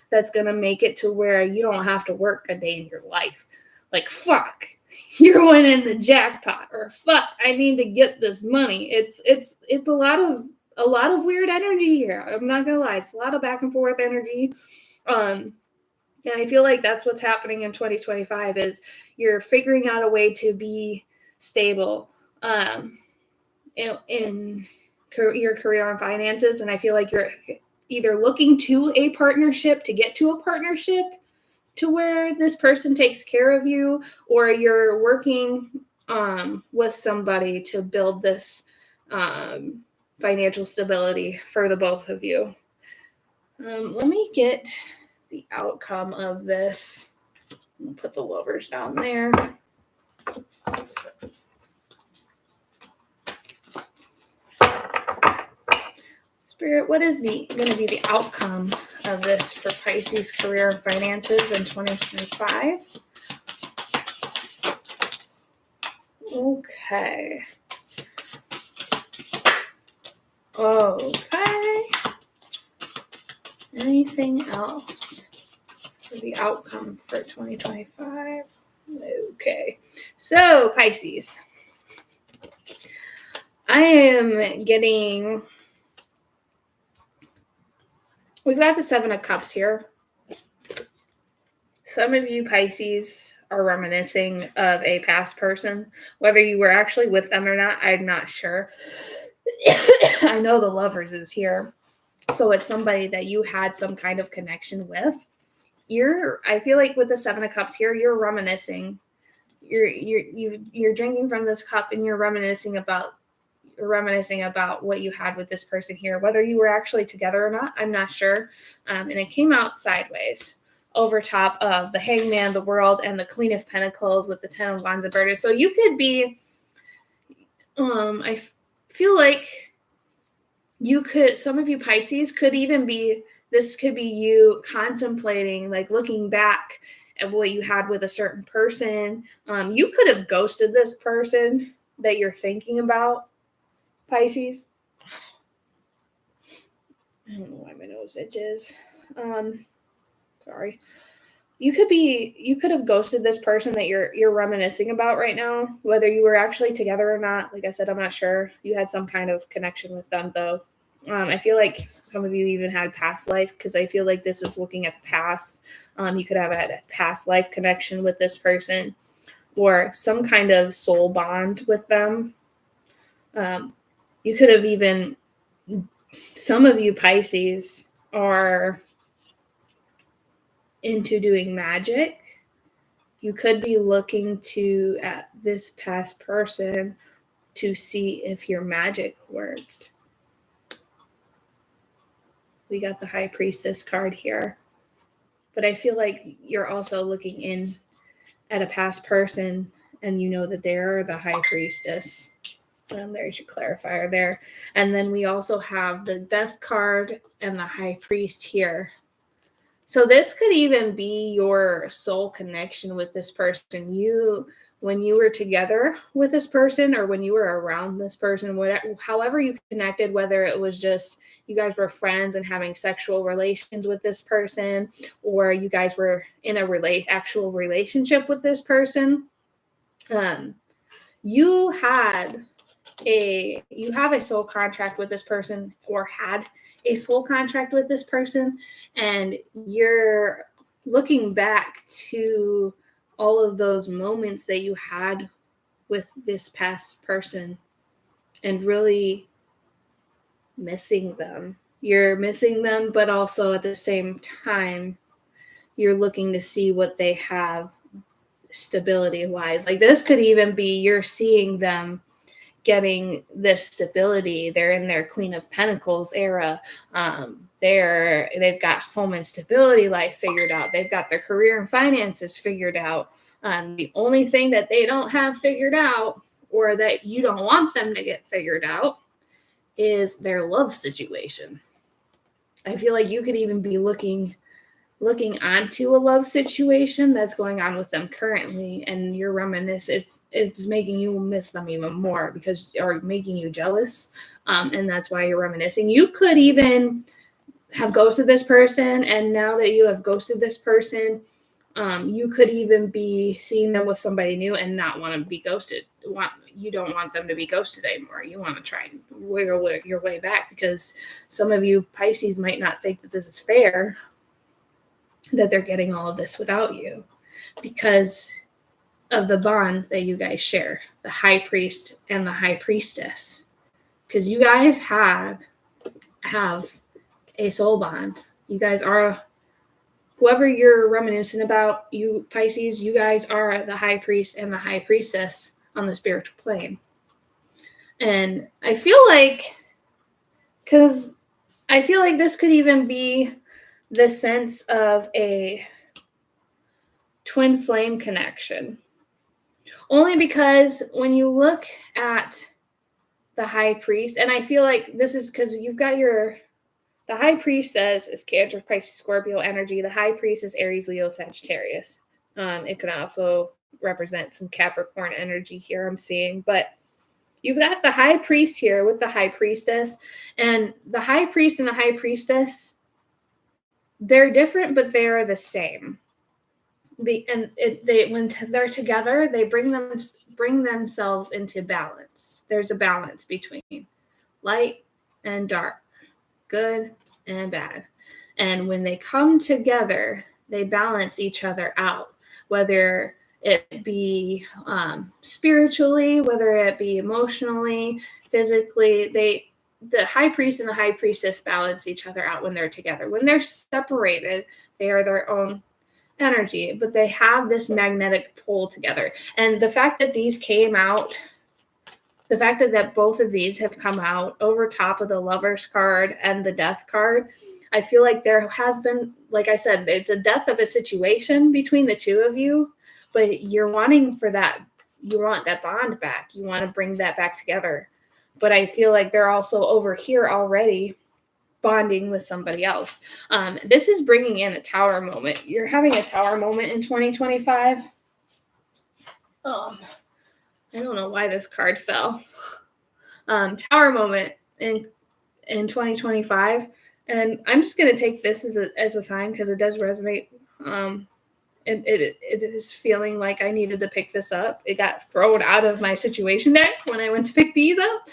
that's going to make it to where you don't have to work a day in your life. Like, fuck, you're winning the jackpot, or fuck, I need to get this money. It's a lot of weird energy here. I'm not going to lie. It's a lot of back and forth energy. And I feel like that's what's happening in 2025 is you're figuring out a way to be stable in your career and finances. And I feel like you're either looking to a partnership to get to a partnership to where this person takes care of you, or you're working with somebody to build this financial stability for the both of you. Let me get the outcome of this. I'll put the Lovers down there. Spirit, what is going to be the outcome of this for Pisces career and finances in 2025? Okay. Anything else for the outcome for 2025? Okay. So, Pisces, I am getting, we've got the Seven of Cups here. Some of you Pisces are reminiscing of a past person. Whether you were actually with them or not, I'm not sure. I know the Lovers is here. So it's somebody that you had some kind of connection with. I feel like with the Seven of Cups here, you're reminiscing. You're drinking from this cup and you're reminiscing about what you had with this person here. Whether you were actually together or not, I'm not sure. And it came out sideways over top of the Hangman, the World, and the Queen of Pentacles with the Ten of Wands inverted. So you could be, I feel like you could, some of you Pisces could even be, this could be you contemplating, like looking back at what you had with a certain person. You could have ghosted this person that you're thinking about, Pisces. I don't know why my nose itches. Sorry. You could have ghosted this person that you're reminiscing about right now, whether you were actually together or not. Like I said, I'm not sure. You had some kind of connection with them, though. I feel like some of you even had past life, because I feel like this is looking at the past. You could have had a past life connection with this person or some kind of soul bond with them. You could have even, some of you Pisces are into doing magic. You could be looking at this past person to see if your magic worked. We got the High Priestess card here. But I feel like you're also looking in at a past person and you know that they're the High Priestess. There's your clarifier there. And then we also have the Death card and the High Priest here. So this could even be your soul connection with this person. When you were together with this person or when you were around this person, however you connected, whether it was just you guys were friends and having sexual relations with this person, or you guys were in a actual relationship with this person, you have a soul contract with this person or had a soul contract with this person, and you're looking back to all of those moments that you had with this past person and really missing them. You're missing them, but also at the same time, you're looking to see what they have stability-wise. Like this could even be you're seeing them getting this stability. They're in their Queen of Pentacles era. They've got home and stability life figured out. They've got their career and finances figured out. The only thing that they don't have figured out, or that you don't want them to get figured out, is their love situation. I feel like you could even be looking onto a love situation that's going on with them currently, and you're reminiscing. It's making you miss them even more or making you jealous, and that's why you're reminiscing. You could even have ghosted this person, and now that you have ghosted this person, you could even be seeing them with somebody new and not want to be ghosted. You don't want them to be ghosted anymore. You want to try and wiggle your way back, because some of you Pisces might not think that this is fair, that they're getting all of this without you, because of the bond that you guys share, the High Priest and the High Priestess, because you guys have a soul bond. You guys are, whoever you're reminiscing about, you Pisces, you guys are the High Priest and the High Priestess on the spiritual plane. And I feel like this could even be the sense of a twin flame connection. Only because when you look at the High Priest, and I feel like this is because you've got the High Priestess is Cancer, Pisces, Scorpio energy. The High Priest is Aries, Leo, Sagittarius. It could also represent some Capricorn energy here I'm seeing, but you've got the High Priest here with the High Priestess, and the High Priest and the High Priestess, they're different, but they are the same. when they're together, they bring themselves into balance. There's a balance between light and dark, good and bad. And when they come together, they balance each other out, whether it be spiritually, whether it be emotionally, physically. The high priest and the high priestess balance each other out when they're together. When they're separated, they are their own energy, but they have this magnetic pull together. And the fact that these came out, the fact that both of these have come out over top of the Lover's card and the Death card, I feel like there has been, like I said, it's a death of a situation between the two of you, but you're wanting for that, you want that bond back. You want to bring that back together. But I feel like they're also over here already bonding with somebody else. This is bringing in a tower moment. You're having a tower moment in 2025. I don't know why this card fell. Tower moment in 2025. And I'm just going to take this as a sign because it does resonate. It is feeling like I needed to pick this up. It got thrown out of my situation deck when I went to pick these up.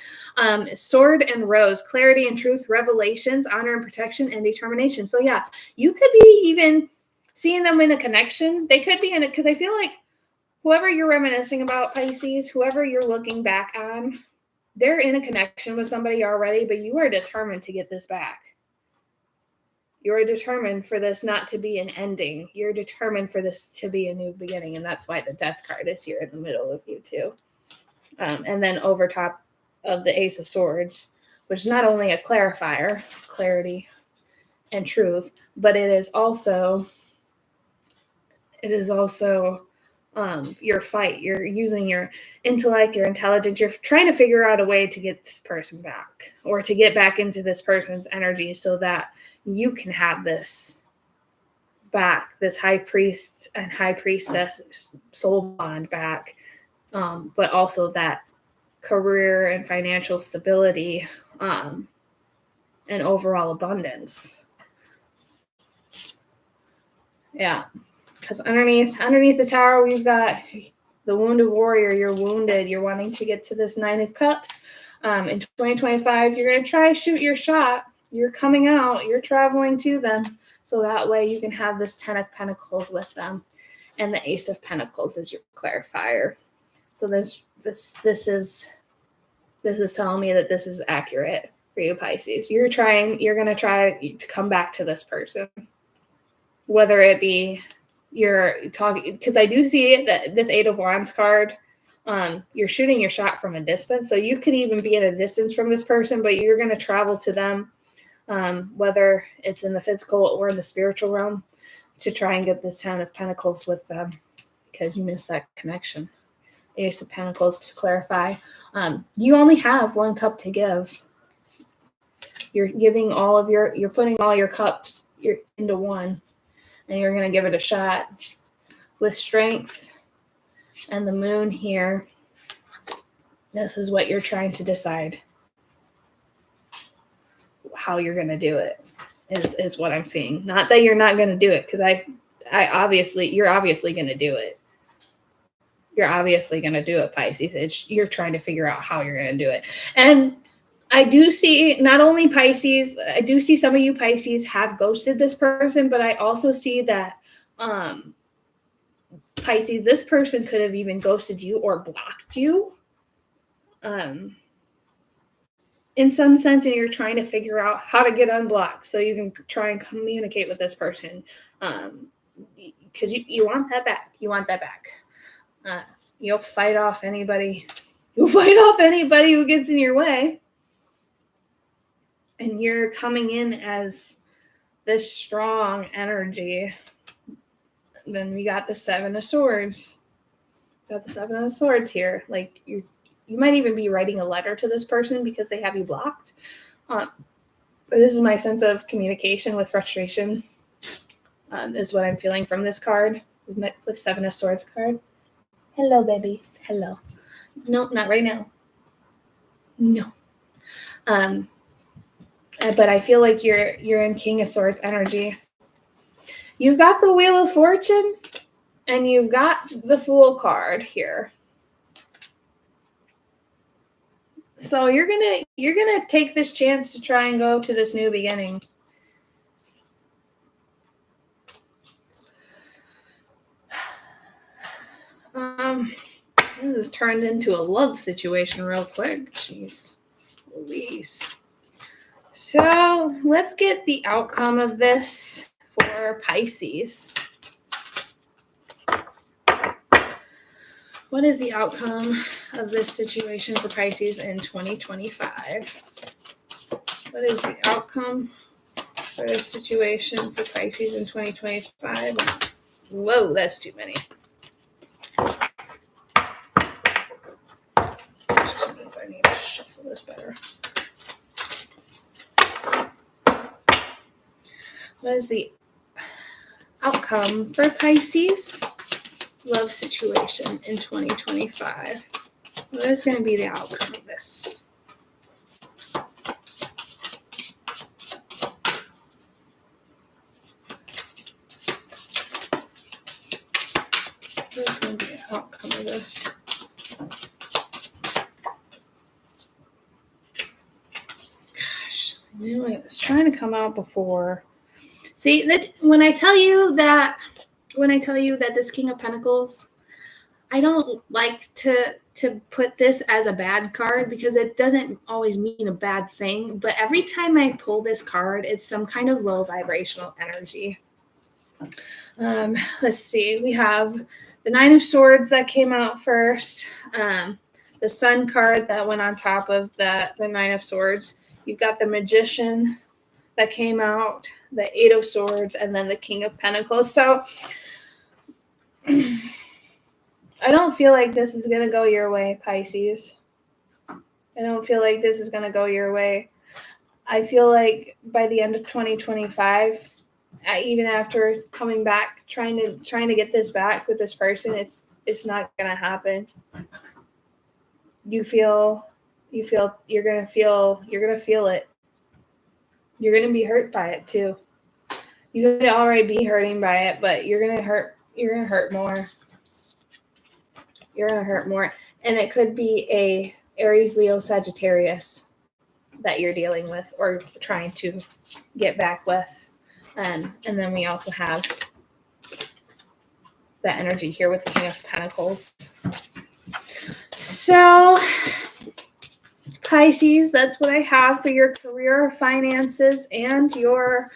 Sword and Rose, clarity and truth, revelations, honor and protection, and determination. So yeah, you could be even seeing them in a connection. They could be in it because I feel like whoever you're reminiscing about, Pisces, whoever you're looking back on, they're in a connection with somebody already, but you are determined to get this back. You are determined for this not to be an ending. You're determined for this to be a new beginning, and that's why the Death card is here in the middle of you too. And then over top of the Ace of Swords, which is not only a clarifier, clarity and truth, but it is also your fight. You're using your intellect, your intelligence. You're trying to figure out a way to get this person back or to get back into this person's energy so that you can have this back, this high priest and high priestess soul bond back, but also that career and financial stability and overall abundance. Yeah. Because underneath the tower, we've got the wounded warrior. You're wounded. You're wanting to get to this Nine of Cups. In 2025, you're going to try to shoot your shot. You're coming out. You're traveling to them. So that way you can have this 10 of Pentacles with them. And the Ace of Pentacles is your clarifier. So this is telling me that this is accurate for you, Pisces. You're going to try to come back to this person. Whether it be you're talking, because I do see that this Eight of Wands card, you're shooting your shot from a distance. So you could even be at a distance from this person, but you're going to travel to them, whether it's in the physical or in the spiritual realm, to try and get the 10 of Pentacles with them because you missed that connection. Ace of Pentacles to clarify. You only have one cup to give. You're giving you're putting all your cups into one. And you're going to give it a shot with strength and the moon here. This is what you're trying to decide how you're going to do it is what I'm seeing. Not that you're not going to do it, because you're obviously going to do it. You're obviously going to do it, Pisces. You're trying to figure out how you're going to do it. And I do see not only Pisces, I do see some of you Pisces have ghosted this person, but I also see that Pisces, this person could have even ghosted you or blocked you in some sense, and you're trying to figure out how to get unblocked so you can try and communicate with this person because you want that back. You want that back. You'll fight off anybody. You'll fight off anybody who gets in your way. And you're coming in as this strong energy. Then we got the Seven of Swords. Got the Seven of Swords here. Like you might even be writing a letter to this person because they have you blocked. This is my sense of communication with frustration. Is what I'm feeling from this card. We've met with Seven of Swords card. Hello, baby. Hello. No, not right now. No. But I feel like you're in King of Swords energy. You've got the Wheel of Fortune. And you've got the Fool card here. So you're gonna take this chance to try and go to this new beginning. This has turned into a love situation real quick. Jeez Louise. So let's get the outcome of this for Pisces. What is the outcome of this situation for Pisces in 2025? What is the outcome for this situation for Pisces in 2025? Whoa, that's too many. Just means I need to shuffle this better. What is the outcome for Pisces love situation in 2025? What is going to be the outcome of this? What is going to be the outcome of this? Gosh, I knew it was trying to come out before. See, that when I tell you that this King of Pentacles, I don't like to put this as a bad card because it doesn't always mean a bad thing. But every time I pull this card, it's some kind of low vibrational energy. Let's see. We have the Nine of Swords that came out first. The Sun card that went on top of the Nine of Swords. You've got the Magician that came out, the Eight of Swords, and then the King of Pentacles. So I don't feel like this is going to go your way, Pisces. I don't feel like this is going to go your way. I feel like by the end of 2025, even after coming back, trying to get this back with this person, it's not going to happen. You're going to feel it. You're going to be hurt by it too. You could already be hurting by it, but you're going to hurt more. You're going to hurt more. And it could be a Aries, Leo, Sagittarius that you're dealing with or trying to get back with. And then we also have that energy here with the King of Pentacles. So, Pisces, that's what I have for your career, finances, and your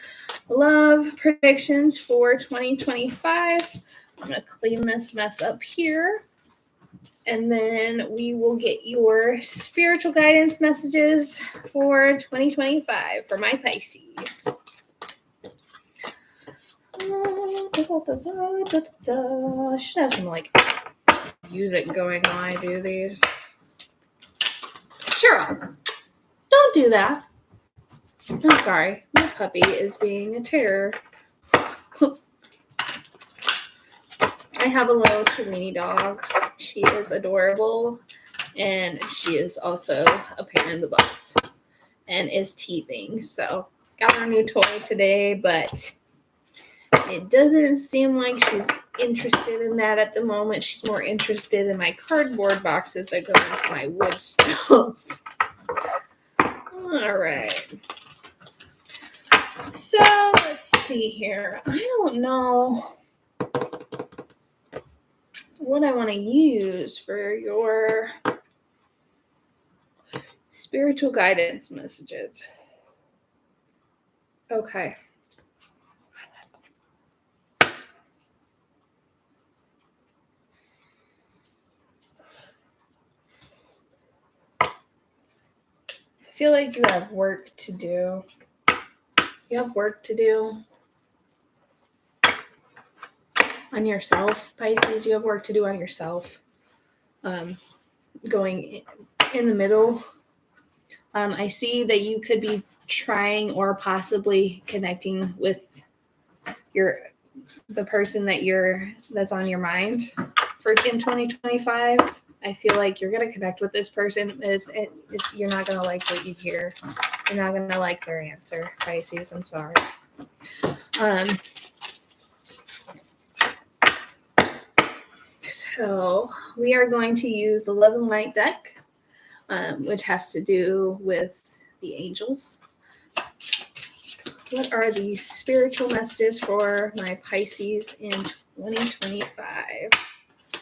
love predictions for 2025. I'm going to clean this mess up here. And then we will get your spiritual guidance messages for 2025 for my Pisces. I should have some music going while I do these. Sure. Don't do that. I'm sorry. My puppy is being a terror. I have a little Chiweenie dog. She is adorable, and she is also a pain in the butt and is teething. So, got her new toy today, but it doesn't seem like she's interested in that at the moment. She's more interested in my cardboard boxes that go into my wood stove. All right. So, let's see here. I don't know what I want to use for your spiritual guidance messages. Okay. I feel like you have work to do. You have work to do on yourself, Pisces. You have work to do on yourself. Going in the middle. I see that you could be trying or possibly connecting with the person that's on your mind for in 2025. I feel like you're going to connect with this person. You're not going to like what you hear. You're not going to like their answer, Pisces. I'm sorry. So we are going to use the Love and Light deck, which has to do with the angels. What are the spiritual messages for my Pisces in 2025?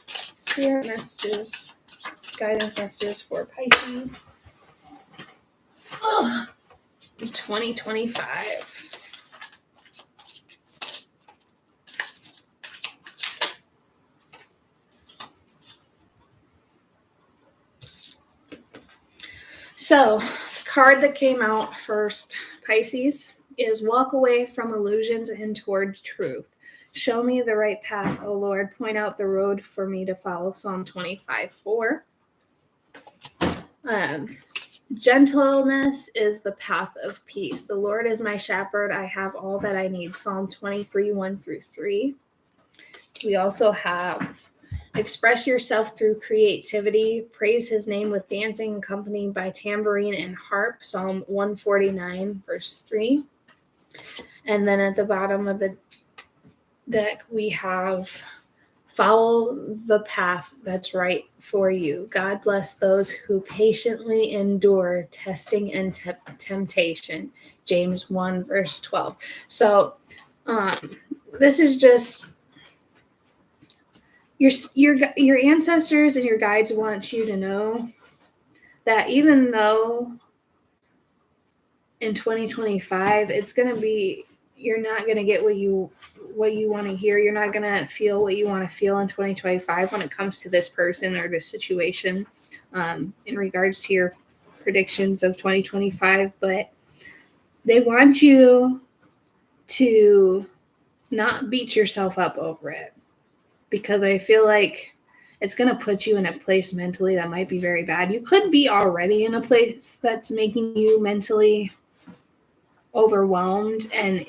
Spirit messages, guidance messages for Pisces. 2025. So, the card that came out first, Pisces, is walk away from illusions and toward truth. Show me the right path, O Lord. Point out the road for me to follow. Psalm 25:4. Gentleness is the path of peace. The Lord is my shepherd. I have all that I need. Psalm 23:1-3. We also have express yourself through creativity. Praise his name with dancing accompanied by tambourine and harp. Psalm 149:3. And then at the bottom of the deck, we have follow the path that's right for you. God bless those who patiently endure testing and temptation. James 1:12. So this is just your ancestors and your guides want you to know that even though in 2025 it's going to be, you're not going to get what you want to hear. You're not going to feel what you want to feel in 2025 when it comes to this person or this situation in regards to your predictions of 2025. But they want you to not beat yourself up over it, because I feel like it's going to put you in a place mentally that might be very bad. You could be already in a place that's making you mentally overwhelmed, and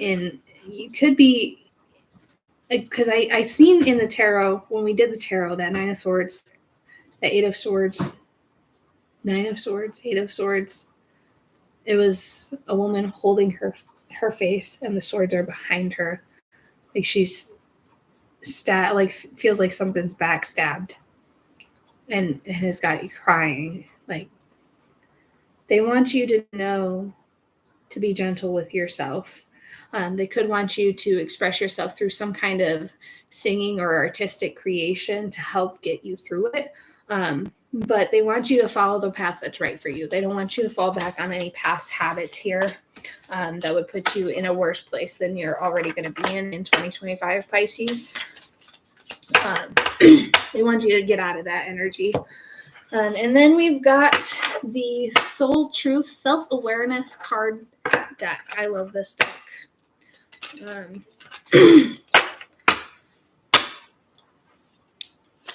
you could be, because I seen in the tarot, when we did the tarot, that Nine of Swords, the Eight of Swords, Nine of Swords, Eight of Swords, it was a woman holding her face and the swords are behind her, like she's feels like something's backstabbed and has got you crying. Like, they want you to know to be gentle with yourself. They could want you to express yourself through some kind of singing or artistic creation to help get you through it. But they want you to follow the path that's right for you. They don't want you to fall back on any past habits here that would put you in a worse place than you're already going to be in 2025, Pisces. They want you to get out of that energy. And then we've got the Soul Truth Self-Awareness card deck. I love this deck.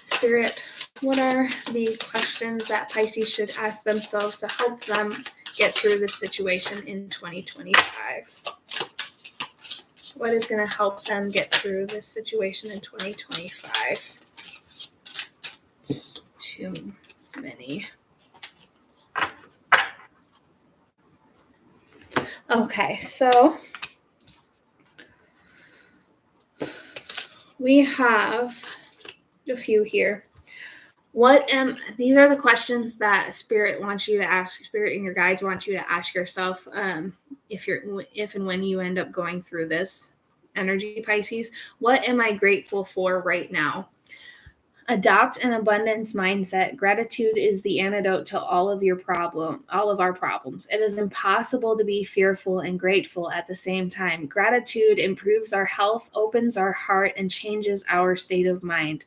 Spirit, what are the questions that Pisces should ask themselves to help them get through this situation in 2025? What is going to help them get through this situation in 2025? It's too many. Okay, so we have a few here. These are the questions that Spirit wants you to ask. Spirit and your guides want you to ask yourself if and when you end up going through this energy, Pisces. What am I grateful for right now? Adopt an abundance mindset. Gratitude is the antidote to all of our problems. It is impossible to be fearful and grateful at the same time. Gratitude improves our health, opens our heart, and changes our state of mind.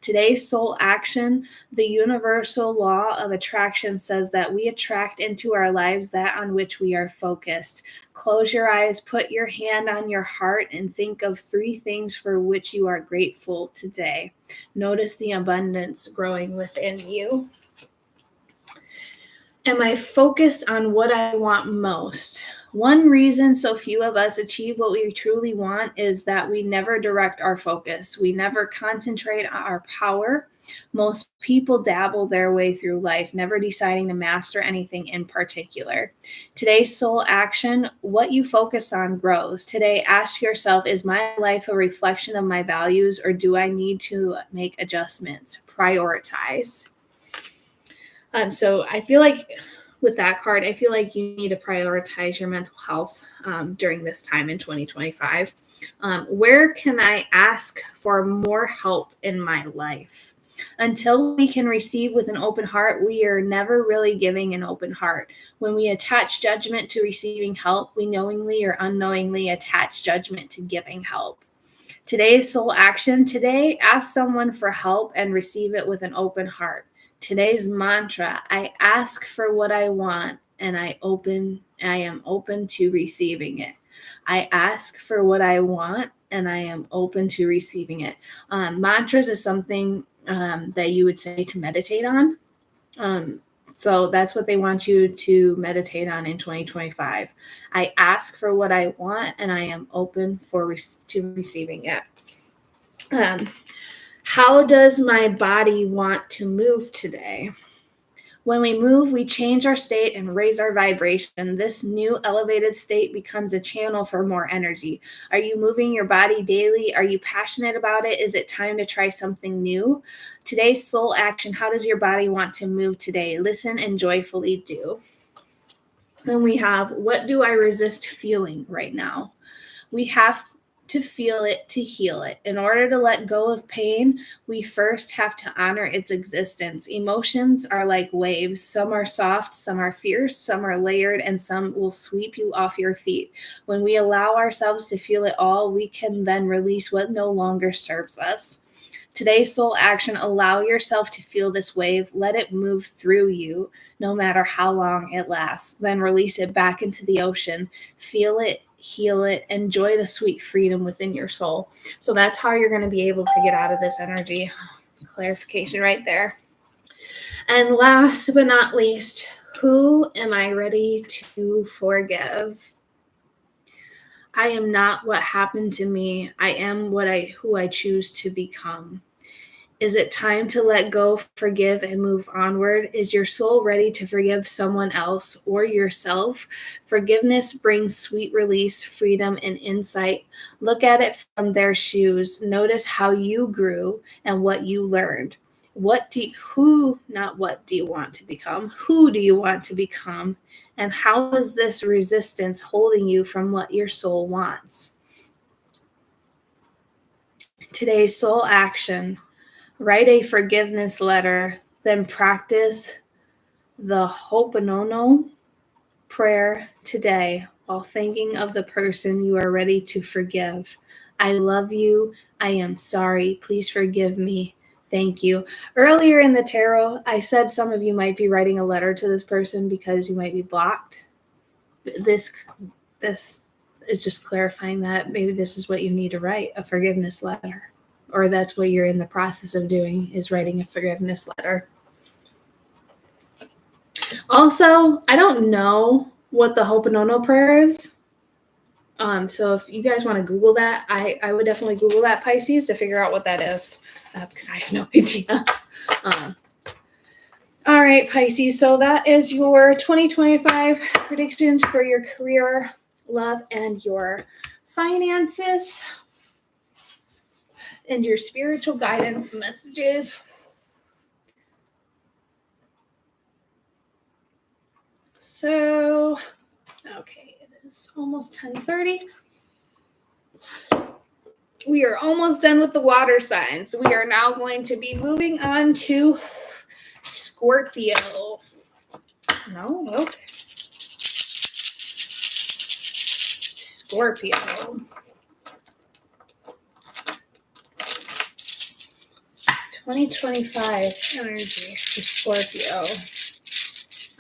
Today's soul action, the universal law of attraction, says that we attract into our lives that on which we are focused. Close your eyes, put your hand on your heart, and think of 3 things for which you are grateful today. Notice the abundance growing within you. Am I focused on what I want most? One reason so few of us achieve what we truly want is that we never direct our focus. We never concentrate on our power. Most people dabble their way through life, never deciding to master anything in particular. Today's soul action, what you focus on grows. Today, ask yourself, is my life a reflection of my values, or do I need to make adjustments? Prioritize. So I feel like with that card, I feel like you need to prioritize your mental health during this time in 2025. Where can I ask for more help in my life? Until we can receive with an open heart, we are never really giving an open heart. When we attach judgment to receiving help, we knowingly or unknowingly attach judgment to giving help. Today's soul action, today, ask someone for help and receive it with an open heart. Today's mantra, I ask for what I want and I am open to receiving it. I ask for what I want and I am open to receiving it. Mantras is something that you would say to meditate on. So that's what they want you to meditate on in 2025. I ask for what I want and I am open to receiving it. How does my body want to move today? When we move, we change our state and raise our vibration. This new elevated state becomes a channel for more energy. Are you moving your body daily? Are you passionate about it? Is it time to try something new? Today's soul action, how does your body want to move today? Listen and joyfully do. Then we have, what do I resist feeling right now? We have to feel it to heal it. In order to let go of pain, we first have to honor its existence. Emotions are like waves. Some are soft, some are fierce, some are layered, and some will sweep you off your feet. When we allow ourselves to feel it all, we can then release what no longer serves us. Today's soul action, allow yourself to feel this wave. Let it move through you, no matter how long it lasts. Then release it back into the ocean. Feel it, heal it, enjoy the sweet freedom within your soul. So that's how you're going to be able to get out of this energy. Clarification right there. And last but not least, who am I ready to forgive? I am not what happened to me. I am who I choose to become. Is it time to let go, forgive, and move onward? Is your soul ready to forgive someone else or yourself? Forgiveness brings sweet release, freedom, and insight. Look at it from their shoes. Notice how you grew and what you learned. What do you want to become? Who do you want to become? And how is this resistance holding you from what your soul wants? Today's soul action. Write a forgiveness letter, then practice the Ho'oponopono prayer today while thinking of the person you are ready to forgive. I love you. I am sorry. Please forgive me. Thank you. Earlier in the tarot, I said some of you might be writing a letter to this person because you might be blocked. This is just clarifying that maybe this is what you need to write, a forgiveness letter. Or that's what you're in the process of doing, is writing a forgiveness letter. Also, I don't know what the Ho'oponopono prayer is. So if you guys want to Google that, I would definitely Google that, Pisces, to figure out what that is, because I have no idea. All right, Pisces. So that is your 2025 predictions for your career, love, and your finances, and your spiritual guidance messages. So, okay, it is almost 10:30. We are almost done with the water signs. We are now going to be moving on to Scorpio. No, okay. Scorpio. (2025) energy for Scorpio.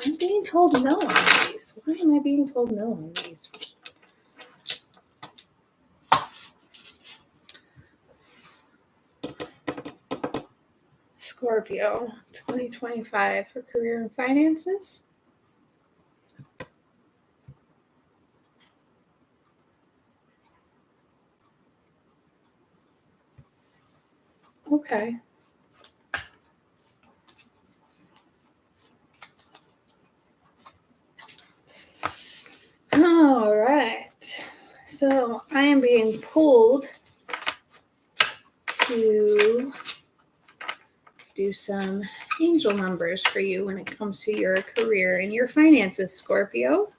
I'm being told no on these. Why am I being told no on these? Scorpio, 2025 for career and finances. Okay. All right. So I am being pulled to do some angel numbers for you when it comes to your career and your finances, Scorpio.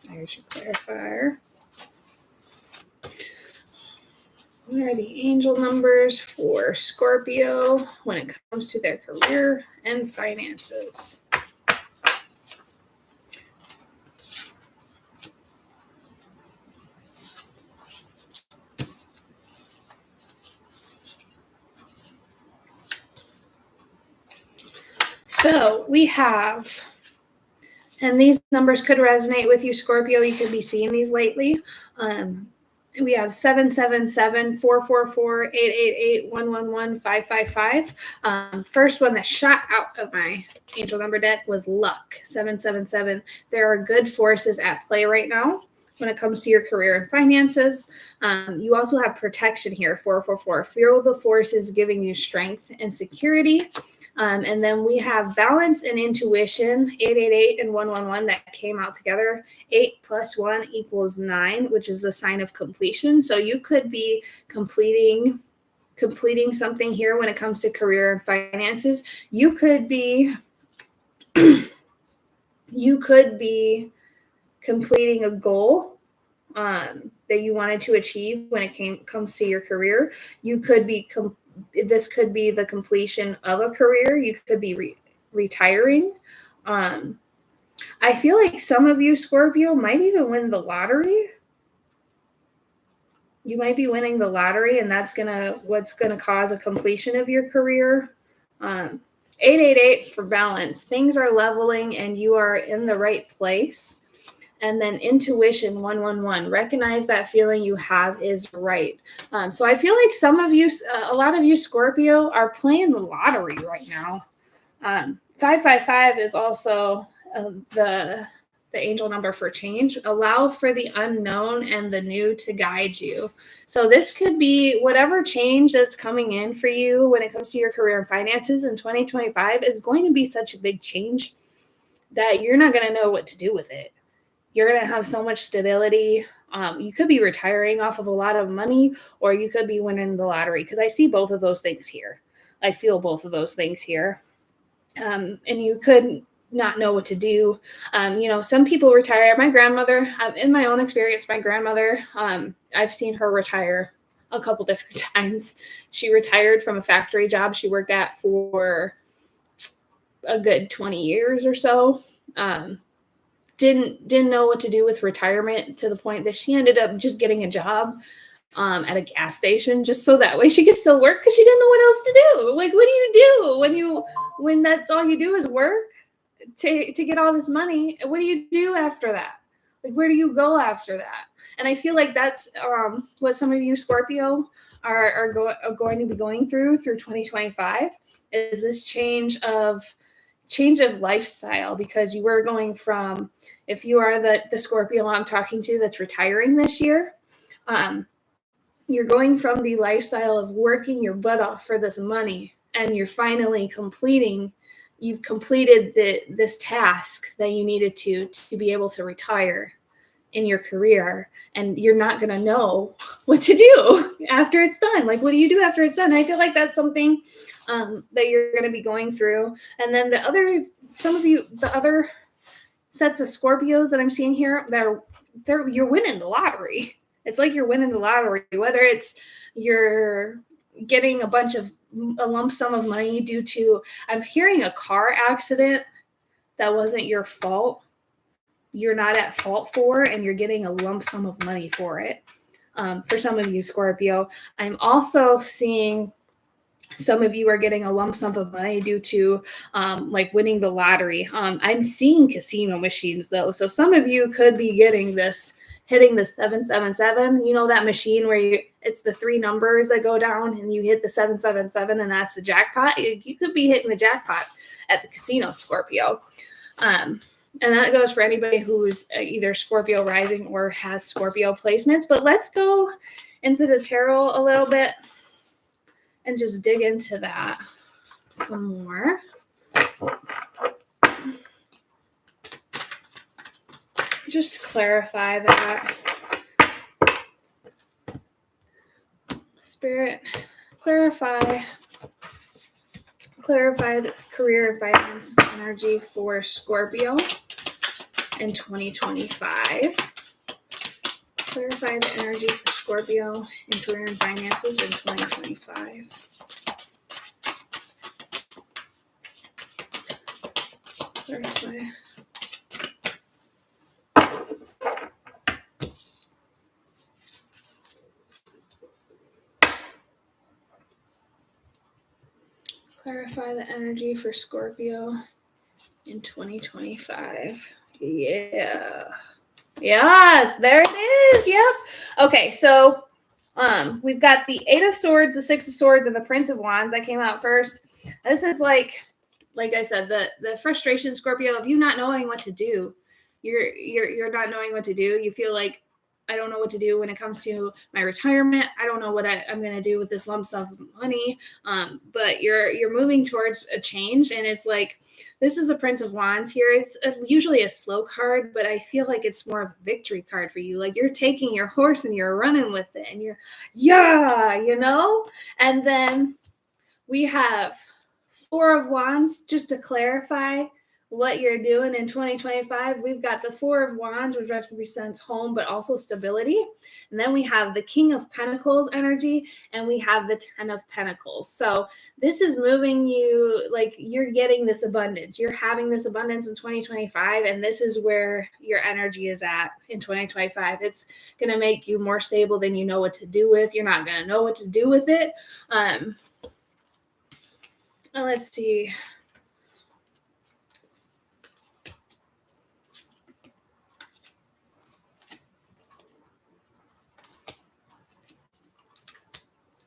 There's your clarifier. What are the angel numbers for Scorpio when it comes to their career and finances? So we have, and these numbers could resonate with you, Scorpio. You could be seeing these lately. We have 777, 444, 888, 111, 555. First one that shot out of my angel number deck was luck, 777. There are good forces at play right now when it comes to your career and finances. You also have protection here, 444. Feel the forces giving you strength and security. And then we have balance and intuition, 888 and 111 that came out together. 8 plus 1 equals 9, which is the sign of completion. So you could be completing something here when it comes to career and finances. You could be completing a goal that you wanted to achieve when it comes to your career. You could be this could be the completion of a career. You could be retiring. I feel like some of you, Scorpio, might even win the lottery. You might be winning the lottery, and that's what's gonna cause a completion of your career. 888 for balance. Things are leveling, and you are in the right place. And then intuition, 111. Recognize that feeling you have is right. So I feel like some of you, a lot of you Scorpio, are playing the lottery right now. 555 is also the angel number for change. Allow for the unknown and the new to guide you. So this could be whatever change that's coming in for you when it comes to your career and finances in 2025 is going to be such a big change that you're not going to know what to do with it. You're going to have so much stability. You could be retiring off of a lot of money, or you could be winning the lottery, because I see both of those things here. I feel both of those things here. And you could not know what to do. Some people retire. My grandmother, in my own experience, my grandmother, I've seen her retire a couple different times. She retired from a factory job she worked at for a good 20 years or so. Didn't know what to do with retirement, to the point that she ended up just getting a job at a gas station, just so that way she could still work, because she didn't know what else to do. Like, what do you do when that's all you do is work to get all this money? What do you do after that? Like, where do you go after that? And I feel like that's what some of you Scorpio are going to be going through 2025, is this change of lifestyle, because you were going from, if you are the Scorpio I'm talking to that's retiring this year, you're going from the lifestyle of working your butt off for this money, and you're finally you've completed this task that you needed to be able to retire in your career, and you're not going to know what to do after it's done. Like, what do you do after it's done? I feel like that's something that you're going to be going through. And then the other sets of Scorpios that I'm seeing here, you're winning the lottery. It's like you're winning the lottery, whether it's you're getting a lump sum of money due to, I'm hearing, a car accident that wasn't your fault. You're not at fault for, and you're getting a lump sum of money for it. For some of you Scorpio, I'm also seeing some of you are getting a lump sum of money due to like winning the lottery. I'm seeing casino machines though. So some of you could be hitting the 777, that machine where it's the 3 numbers that go down and you hit the 777 and that's the jackpot. You could be hitting the jackpot at the casino, Scorpio. And that goes for anybody who's either Scorpio rising or has Scorpio placements. But let's go into the tarot a little bit and just dig into that some more. Just clarify that. Spirit, clarify the career and finances energy for Scorpio in 2025. Clarify the energy for Scorpio in career and finances in 2025. Clarify. Clarify the energy for Scorpio in 2025. Yeah. Yes, there it is. Yep. Okay, so we've got the Eight of Swords, the Six of Swords, and the Prince of Wands that came out first. This is like I said, the frustration, Scorpio, of you not knowing what to do. You're not knowing what to do. You feel like, I don't know what to do when it comes to my retirement. I don't know what I'm going to do with this lump sum of money. But you're moving towards a change, and it's like, this is the Prince of Wands here. It's usually a slow card, but I feel like it's more of a victory card for you. Like, you're taking your horse and you're running with it, and And then we have Four of Wands, just to clarify what you're doing in 2025. We've got the Four of Wands, which represents home, but also stability. And then we have the King of Pentacles energy, and we have the Ten of Pentacles. So this is moving you, like, you're getting this abundance. You're having this abundance in 2025, and this is where your energy is at in 2025. It's going to make you more stable than you know what to do with. You're not going to know what to do with it. Let's see.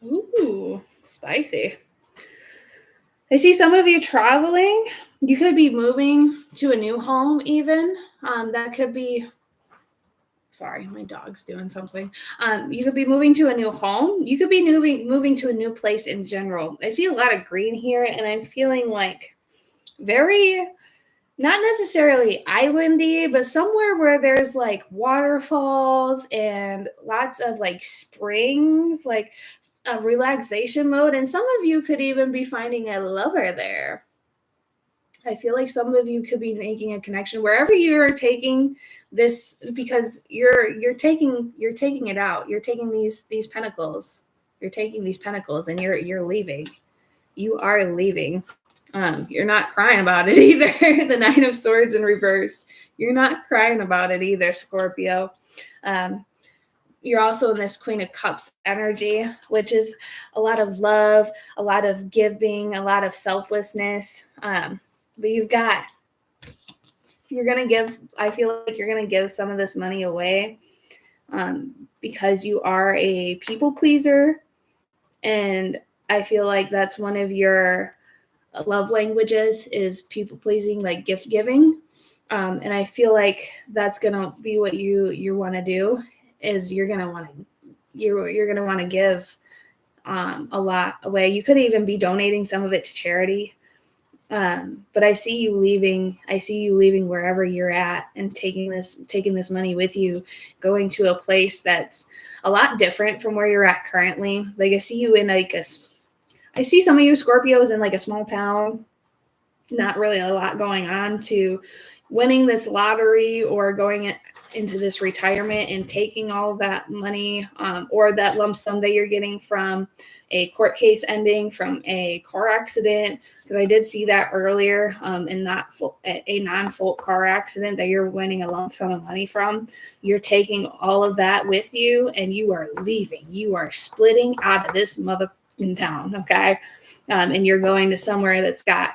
Ooh, spicy. I see some of you traveling. You could be moving to a new home even. That could be, sorry, my dog's doing something. You could be moving to a new home. You could be moving to a new place in general. I see a lot of green here, and I'm feeling like very, not necessarily islandy, but somewhere where there's like waterfalls and lots of like springs, like a relaxation mode. And some of you could even be finding a lover there. I feel like some of you could be making a connection wherever you're taking this, because you're taking it out. You're taking these pentacles. You're taking these pentacles, and you're leaving. You are leaving. You're not crying about it either. The Nine of Swords in reverse. You're not crying about it either, Scorpio. You're also in this Queen of Cups energy, which is a lot of love, a lot of giving, a lot of selflessness. But you're going to give, I feel like you're going to give some of this money away because you are a people pleaser. And I feel like that's one of your love languages is people pleasing, like gift giving. And I feel like that's going to be what you want to do, is you're going to want to give a lot away. You could even be donating some of it to charity. But I see you leaving wherever you're at and taking this money with you, going to a place that's a lot different from where you're at currently. Like, I see you in I see some of you Scorpios in like a small town, not really a lot going on, to winning this lottery or going into this retirement and taking all of that money or that lump sum that you're getting from a court case ending, from a car accident, because I did see that earlier, and not a non-fault car accident that you're winning a lump sum of money from. You're taking all of that with you, and you are leaving. You are splitting out of this motherfucking town, okay? And you're going to somewhere that's got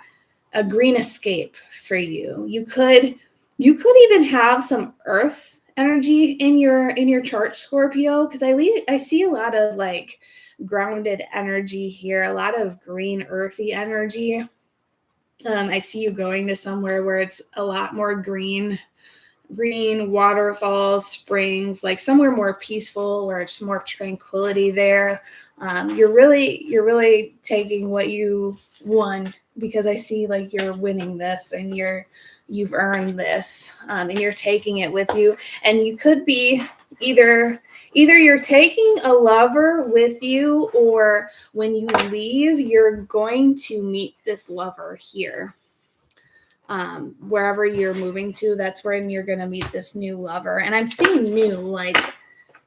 a green escape for you. You could even have some earth energy in your chart, Scorpio, because I see a lot of like grounded energy here, a lot of green earthy energy. I see you going to somewhere where it's a lot more green green, waterfalls, springs, like somewhere more peaceful where it's more tranquility there. You're really taking what you won, because I see like you're winning this and you've earned this, and you're taking it with you. And you could be either you're taking a lover with you, or when you leave, you're going to meet this lover here. Wherever you're moving to, that's when you're going to meet this new lover. And I'm seeing new, like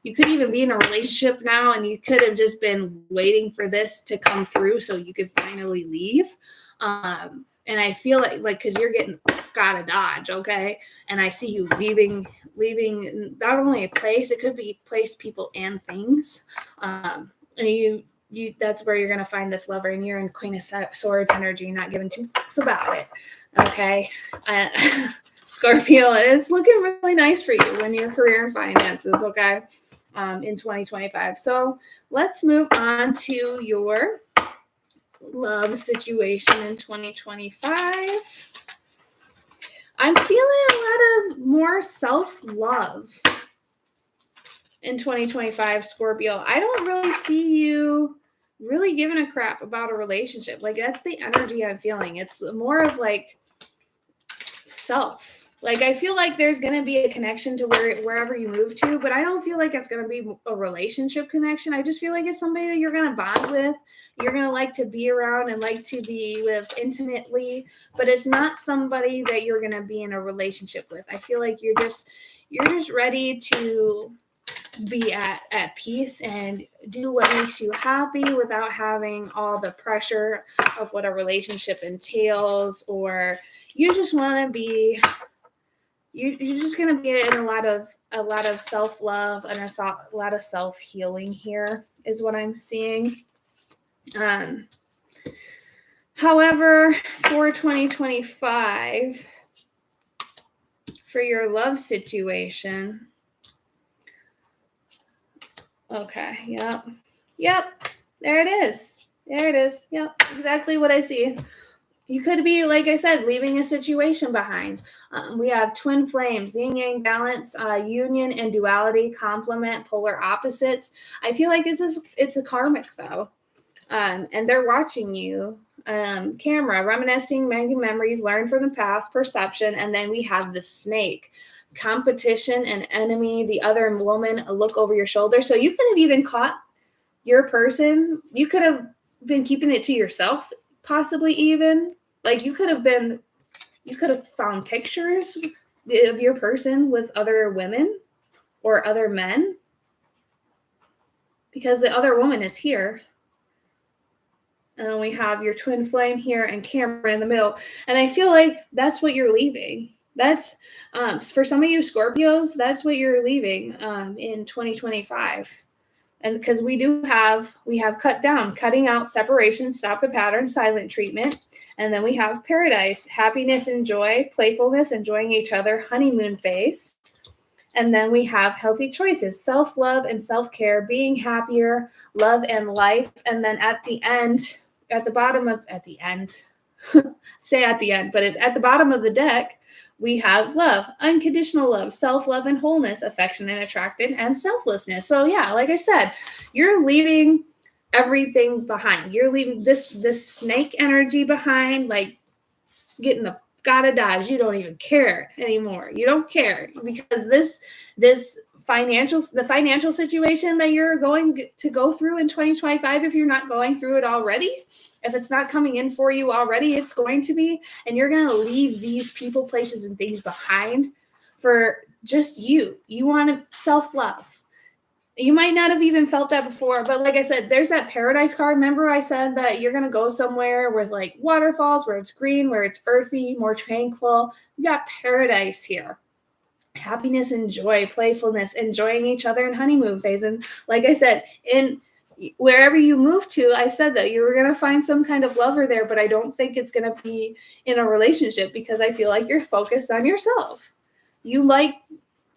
you could even be in a relationship now and you could have just been waiting for this to come through so you could finally leave. And I feel like because you're getting gotta dodge, okay? And I see you leaving not only a place, it could be place, people, and things. And you that's where you're gonna find this lover, and you're in Queen of Swords energy, not giving two fucks about it. Okay. Scorpio, it's looking really nice for you in your career and finances, okay? In 2025. So let's move on to your love situation in 2025. I'm feeling a lot of more self-love in 2025, Scorpio. I don't really see you really giving a crap about a relationship. Like, that's the energy I'm feeling. It's more of like self. Like, I feel like there's going to be a connection to wherever you move to, but I don't feel like it's going to be a relationship connection. I just feel like it's somebody that you're going to bond with, you're going to like to be around and like to be with intimately, but it's not somebody that you're going to be in a relationship with. I feel like you're just ready to be at peace and do what makes you happy without having all the pressure of what a relationship entails, or you just want to be, you're just going to be in a lot of self-love and a lot of self-healing here is what I'm seeing. However, for 2025, for your love situation, okay, yep, there it is. Yep, exactly what I see. You could be, like I said, leaving a situation behind. We have twin flames, yin-yang balance, union and duality, complement, polar opposites. I feel like it's a karmic, though. And they're watching you. Camera, reminiscing, making memories, learn from the past, perception. And then we have the snake, competition and enemy, the other woman, a look over your shoulder. So you could have even caught your person. You could have been keeping it to yourself, possibly even. Like you could have found pictures of your person with other women or other men, because the other woman is here. And we have your twin flame here and camera in the middle. And I feel like that's what you're leaving. That's for some of you Scorpios, that's what you're leaving in 2025. And because we have cut down, cutting out, separation, stop the pattern, silent treatment. And then we have paradise, happiness and joy, playfulness, enjoying each other, honeymoon phase. And then we have healthy choices, self-love and self-care, being happier, love and life. And then at the end, at the bottom of the deck, we have love, unconditional love, self-love and wholeness, affection and attraction, and selflessness. So yeah, like I said, you're leaving everything behind. You're leaving this snake energy behind, like getting the gotta dodge. You don't even care anymore. You don't care, because the financial situation that you're going to go through in 2025, if you're not going through it already, if it's not coming in for you already, it's going to be, and you're going to leave these people, places, and things behind for just you. You want to self-love. You might not have even felt that before, but like I said, there's that paradise card. Remember I said that you're going to go somewhere with like waterfalls, where it's green, where it's earthy, more tranquil. You got paradise here. Happiness and joy, playfulness, enjoying each other in honeymoon phase. And like I said, in wherever you move to, I said that you were going to find some kind of lover there, but I don't think it's going to be in a relationship, because I feel like you're focused on yourself. You like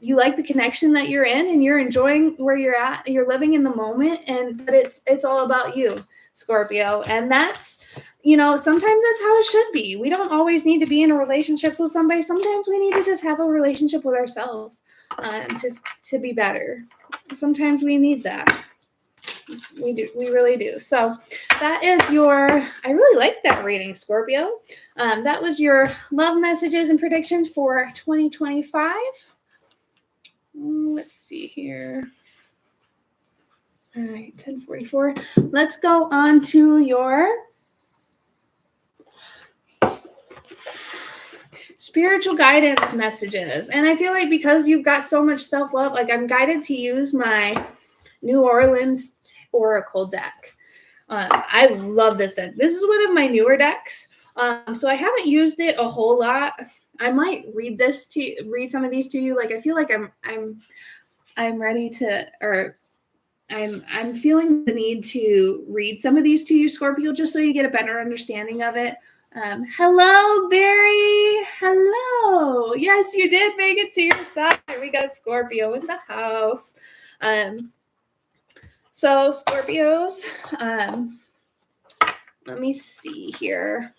the connection that you're in, and you're enjoying where you're at. You're living in the moment, but it's all about you, Scorpio. And that's sometimes that's how it should be. We don't always need to be in a relationship with somebody. Sometimes we need to just have a relationship with ourselves to be better. Sometimes we need that. We do. We really do. So that is I really like that reading, Scorpio. That was your love messages and predictions for 2025. Let's see here. All right, 10:44. Let's go on to your spiritual guidance messages. And I feel like because you've got so much self-love, like I'm guided to use my New Orleans Oracle deck. I love this deck. This is one of my newer decks. So I haven't used it a whole lot. I might read some of these to you. Like I feel like I'm ready to, or I'm feeling the need to read some of these to you, Scorpio, just so you get a better understanding of it. Hello, Barry. Hello. Yes, you did make it to your side. We got Scorpio in the house. So Scorpios, let me see here.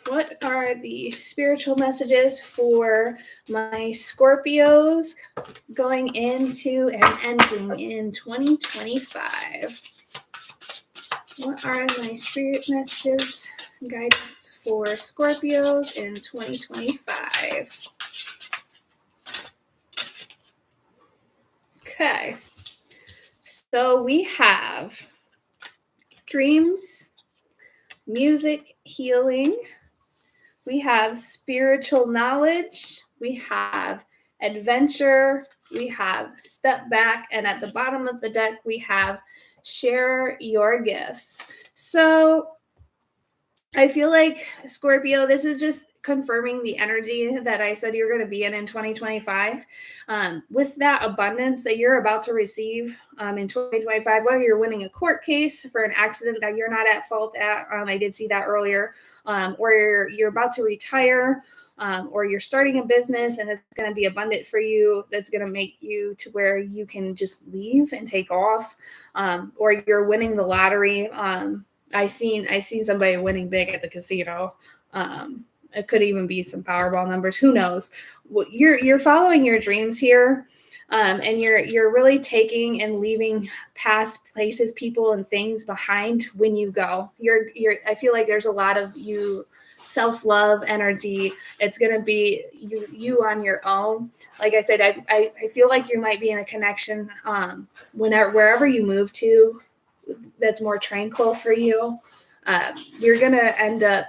What are the spiritual messages for my Scorpios going into and ending in 2025? What are my spirit messages, guidance for Scorpios in 2025? Okay. So we have dreams, music, healing. We have spiritual knowledge. We have adventure. We have step back. And at the bottom of the deck, we have share your gifts. So I feel like, Scorpio, this is just confirming the energy that I said you're going to be in 2025. With that abundance that you're about to receive in 2025, whether you're winning a court case for an accident that you're not at fault at, I did see that earlier, or you're about to retire, or you're starting a business and it's going to be abundant for you, that's going to make you to where you can just leave and take off, or you're winning the lottery. I seen somebody winning big at the casino. It could even be some Powerball numbers. Who knows? Well, you're following your dreams here, and you're really taking and leaving past places, people, and things behind when you go. I feel like there's a lot of you self-love energy. It's gonna be you on your own. Like I said, I feel like you might be in a connection wherever you move to that's more tranquil for you. You're gonna end up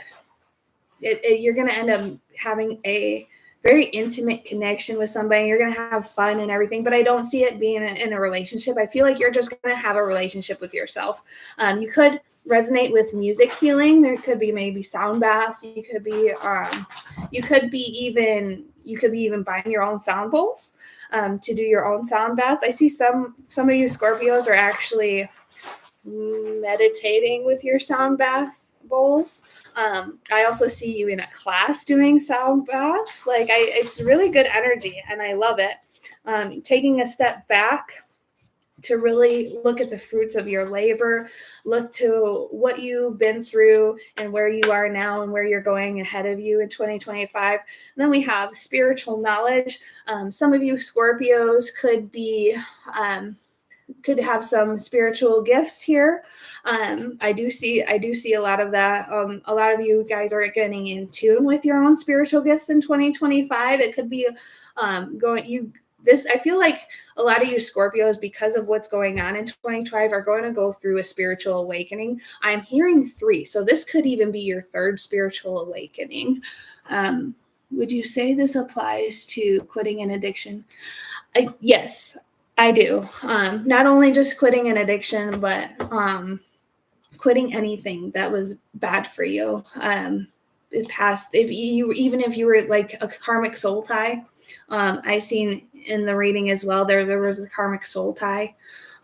having a very intimate connection with somebody. You're going to have fun and everything, but I don't see it being in a relationship. I feel like you're just going to have a relationship with yourself. You could resonate with music healing. There could be maybe sound baths. You could be even buying your own sound bowls to do your own sound baths. I see some of you Scorpios are actually meditating with your sound bath bowls. I also see you in a class doing sound baths. It's really good energy and I love it. Taking a step back to really look at the fruits of your labor, look to what you've been through and where you are now and where you're going ahead of you in 2025. And then we have spiritual knowledge. Some of you Scorpios could have some spiritual gifts here. I do see a lot of that. A lot of you guys are getting in tune with your own spiritual gifts in 2025. It could be I feel like a lot of you Scorpios, because of what's going on in 2025, are going to go through a spiritual awakening. I'm hearing 3. So this could even be your 3rd spiritual awakening. Would you say this applies to quitting an addiction? Yes, I do. Not only just quitting an addiction, but quitting anything that was bad for you. If you were like a karmic soul tie, I seen in the reading as well, there was a karmic soul tie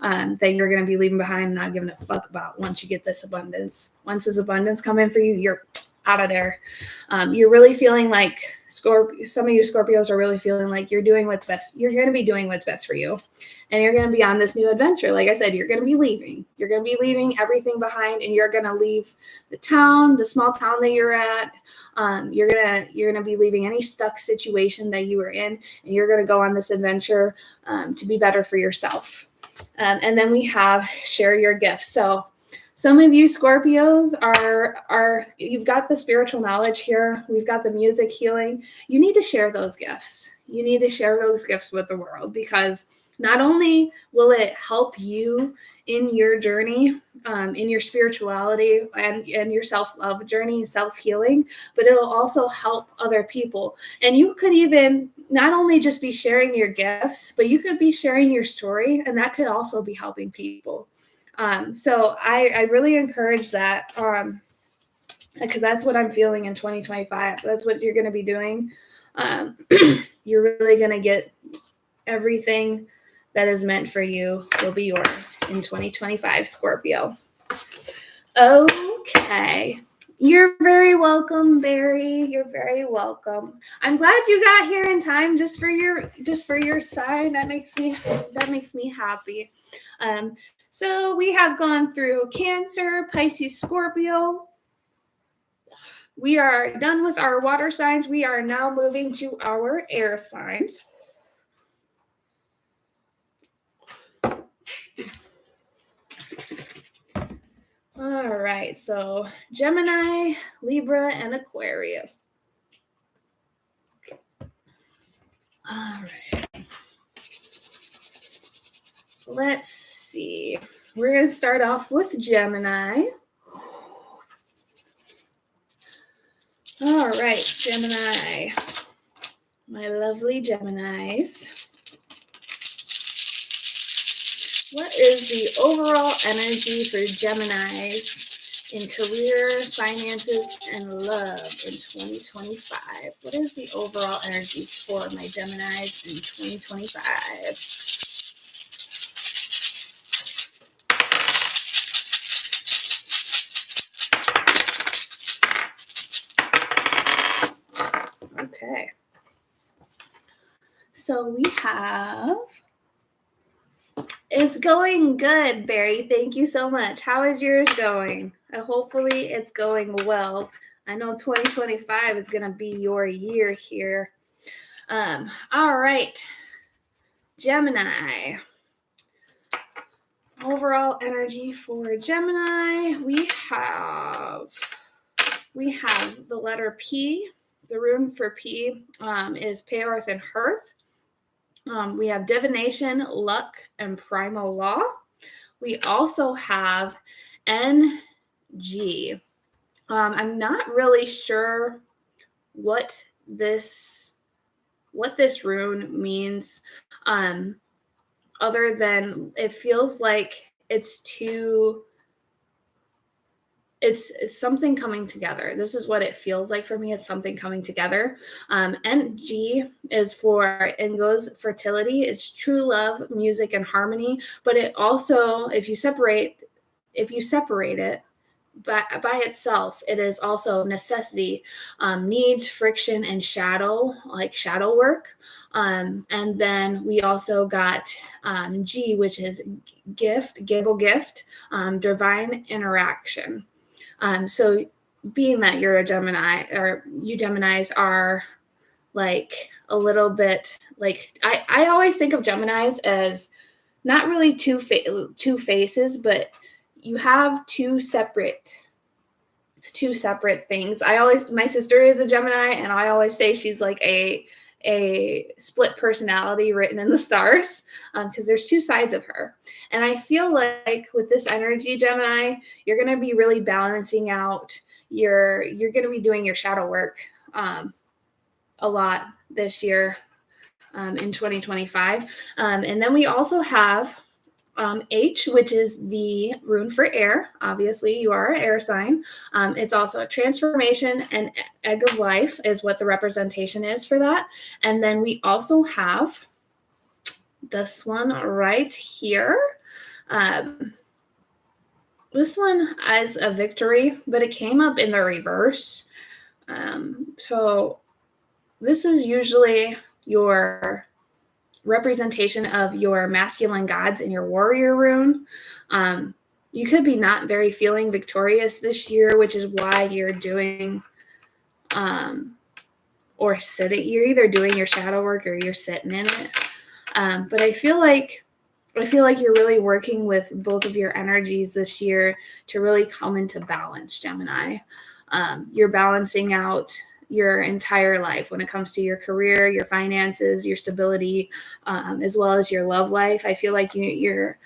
that you're going to be leaving behind and not giving a fuck about once you get this abundance. Once this abundance come in for you, you're out of there. You're really feeling like some of you Scorpios are really feeling like you're doing what's best. You're going to be doing what's best for you. And you're going to be on this new adventure. Like I said, you're going to be leaving. You're going to be leaving everything behind, and you're going to leave the town, the small town that you're at. You're going to be leaving any stuck situation that you were in, and you're going to go on this adventure to be better for yourself. And then we have share your gifts. So some of you Scorpios are you've got the spiritual knowledge here. We've got the music healing. You need to share those gifts. You need to share those gifts with the world, because not only will it help you in your journey, in your spirituality and your self-love journey, self-healing, but it'll also help other people. And you could even not only just be sharing your gifts, but you could be sharing your story, and that could also be helping people. So I really encourage that, because that's what I'm feeling in 2025. That's what you're going to be doing. You're really going to get everything that is meant for you will be yours in 2025, Scorpio. Okay. You're very welcome, Barry. You're very welcome. I'm glad you got here in time just for your sign. That makes me happy. So we have gone through Cancer, Pisces, Scorpio. We are done with our water signs. We are now moving to our air signs. All right, so Gemini, Libra, and Aquarius. All right. Let's see. We're going to start off with Gemini. All right, Gemini. My lovely Geminis. What is the overall energy for Geminis in career, finances, and love in 2025? What is the overall energy for my Geminis in 2025? Okay. So we have... It's going good, Barry. Thank you so much. How is yours going? Hopefully it's going well. I know 2025 is going to be your year here. All right. Gemini. Overall energy for Gemini. We have the letter P. The rune for P is Peorth and Hearth. We have divination, luck, and primal law. We also have NG. I'm not really sure what this rune means, other than it feels like it's something coming together. This is what it feels like for me. It's something coming together. NG is for Ingo's fertility. It's true love, music, and harmony. But it also, if you separate it by itself, it is also necessity, needs, friction, and shadow, like shadow work. And then we also got G, which is gift, divine interaction. So being that you're a Gemini, or you Geminis are like a little bit like, I always think of Geminis as not really two faces, but you have two separate things. My sister is a Gemini, and I always say she's like a split personality written in the stars, because there's two sides of her. And I feel like with this energy, Gemini, you're going to be really balancing out you're going to be doing your shadow work a lot this year, in 2025. And then we also have H, which is the rune for air. Obviously, you are an air sign. It's also a transformation, and egg of life is what the representation is for that. And then we also have this one right here. this one as a victory, but it came up in the reverse. So this is usually your representation of your masculine gods in your warrior rune. You could be not very feeling victorious this year, which is why you're doing or sitting. You're either doing your shadow work or you're sitting in it. But I feel like you're really working with both of your energies this year to really come into balance, Gemini. You're balancing out your entire life when it comes to your career, your finances, your stability, as well as your love life. I feel like you're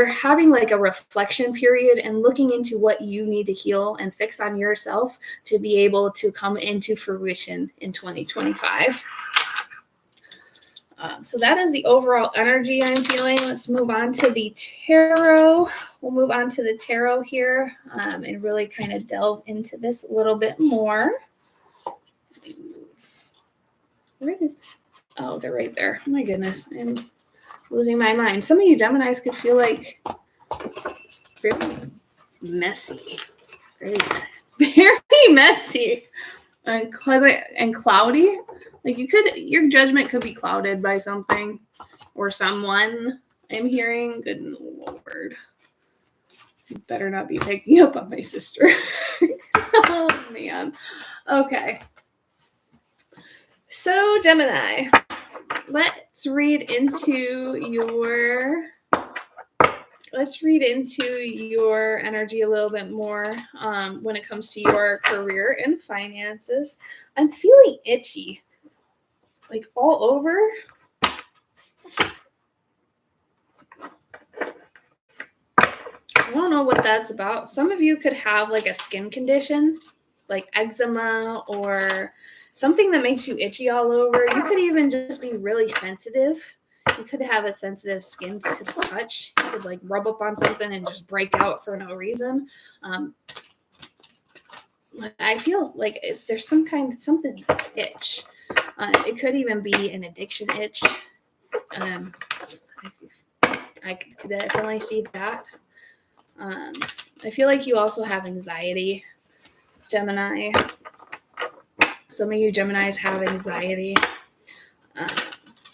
having like a reflection period and looking into what you need to heal and fix on yourself to be able to come into fruition in 2025. So that is the overall energy I'm feeling. Let's move on to the tarot. We'll move on to the tarot here and really kind of delve into this a little bit more. Oh, they're right there. Oh my goodness. I'm losing my mind. Some of you Geminis could feel like very messy. Very messy. And cloudy. Like your judgment could be clouded by something or someone. I'm hearing. Good Lord. You better not be picking up on my sister. Oh, man. Okay. So, Gemini, let's read into your energy a little bit more when it comes to your career and finances. I'm feeling itchy, like all over. I don't know what that's about. Some of you could have like a skin condition, like eczema or something that makes you itchy all over. You could even just be really sensitive. You could have a sensitive skin to the touch. You could like rub up on something and just break out for no reason. I feel like there's something itch. It could even be an addiction itch. I could definitely see that. I feel like you also have anxiety, Gemini. Some of you Geminis have anxiety,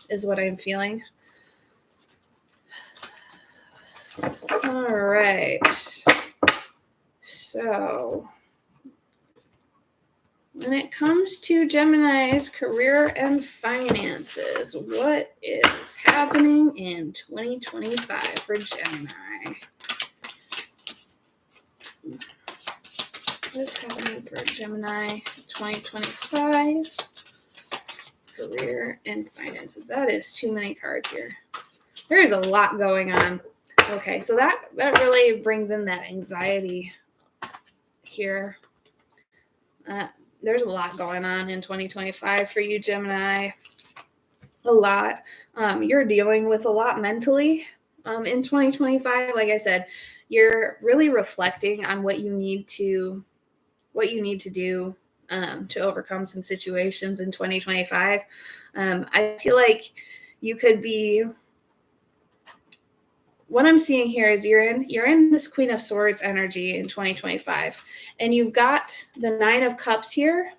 is what I'm feeling. All right. So, when it comes to Gemini's career and finances, what is happening in 2025 for Gemini? What's happening for Gemini 2025? Career and finances. That is too many cards here. There is a lot going on. Okay, so that really brings in that anxiety here. There's a lot going on in 2025 for you, Gemini. A lot. You're dealing with a lot mentally in 2025. Like I said, you're really reflecting on what you need to do to overcome some situations in 2025. I feel like you could be. What I'm seeing here is you're in this Queen of Swords energy in 2025, and you've got the Nine of Cups here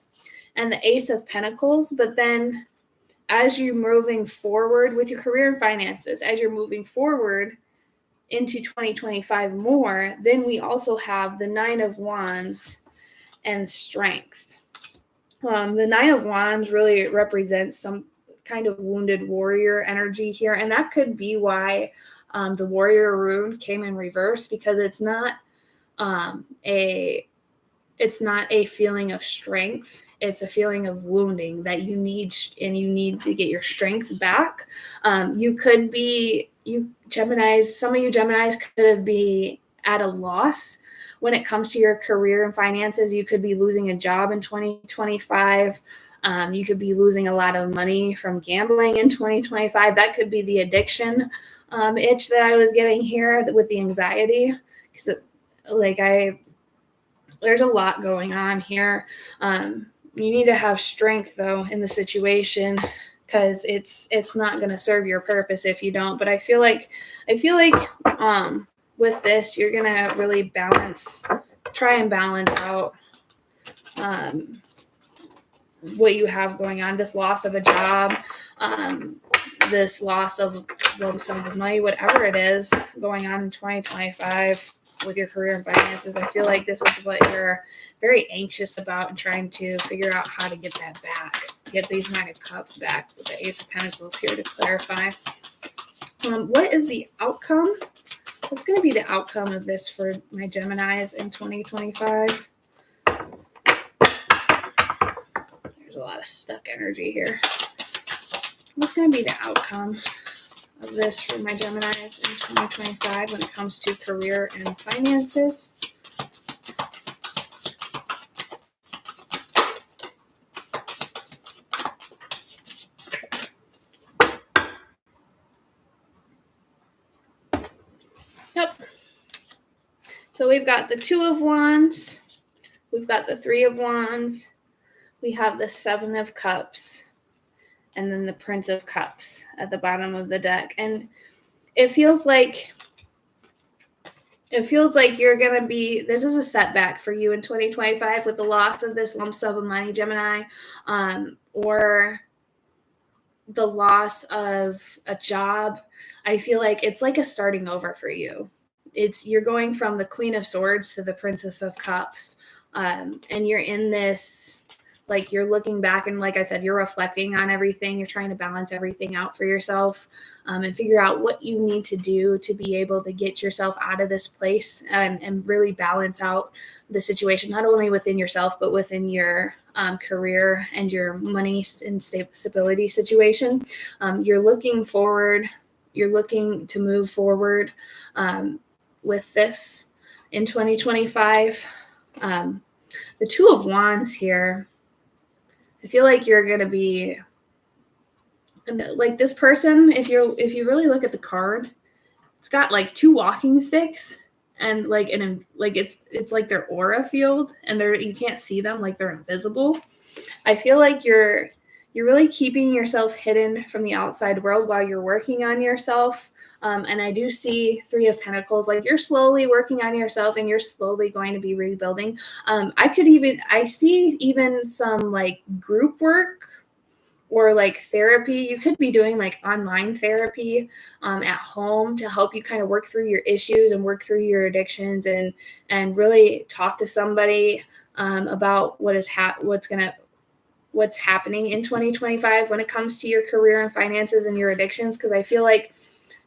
and the Ace of Pentacles. But then as you're moving forward with your career and finances, as you're moving forward into 2025 more, then we also have the Nine of Wands and Strength. The Nine of Wands really represents some kind of wounded warrior energy here, and that could be why the warrior rune came in reverse, because it's not a feeling of strength. It's a feeling of wounding that you need, and you need to get your strength back. You could be, Geminis, some of you Geminis could be at a loss when it comes to your career and finances. You could be losing a job in 2025. You could be losing a lot of money from gambling in 2025. That could be the addiction itch that I was getting here with the anxiety. Because there's a lot going on here. You need to have strength though in the situation, because it's not going to serve your purpose if you don't. But I feel like with with this, you're going to really try and balance out what you have going on, this loss of a job, this loss of lump sum of money, whatever it is going on in 2025 with your career and finances. I feel like this is what you're very anxious about and trying to figure out how to get that back, get these Nine of Cups back with the Ace of Pentacles here to clarify. What is the outcome? What's going to be the outcome of this for my Geminis in 2025? There's a lot of stuck energy here. What's going to be the outcome of this for my Geminis in 2025 when it comes to career and finances? Yep. So we've got the Two of Wands. We've got the Three of Wands. We have the Seven of Cups. And then the Prince of Cups at the bottom of the deck. And it feels like you're going to be, this is a setback for you in 2025 with the loss of this lump sum of money, Gemini, or the loss of a job. I feel like it's like a starting over for you. You're going from the Queen of Swords to the Princess of Cups. And you're in this, like, you're looking back and, like I said, you're reflecting on everything. You're trying to balance everything out for yourself and figure out what you need to do to be able to get yourself out of this place and really balance out the situation, not only within yourself, but within your career and your money and stability situation. You're looking forward. You're looking to move forward with this in 2025. The Two of Wands here, I feel like you're going to be like this person. If you really look at the card, it's got like two walking sticks and it's like their aura field, and you can't see them, like they're invisible. I feel like you're really keeping yourself hidden from the outside world while you're working on yourself. And I do see Three of Pentacles, like you're slowly working on yourself and you're slowly going to be rebuilding. I see even some like group work or like therapy. You could be doing like online therapy at home to help you kind of work through your issues and work through your addictions and really talk to somebody about what's happening in 2025 when it comes to your career and finances and your addictions. Because I feel like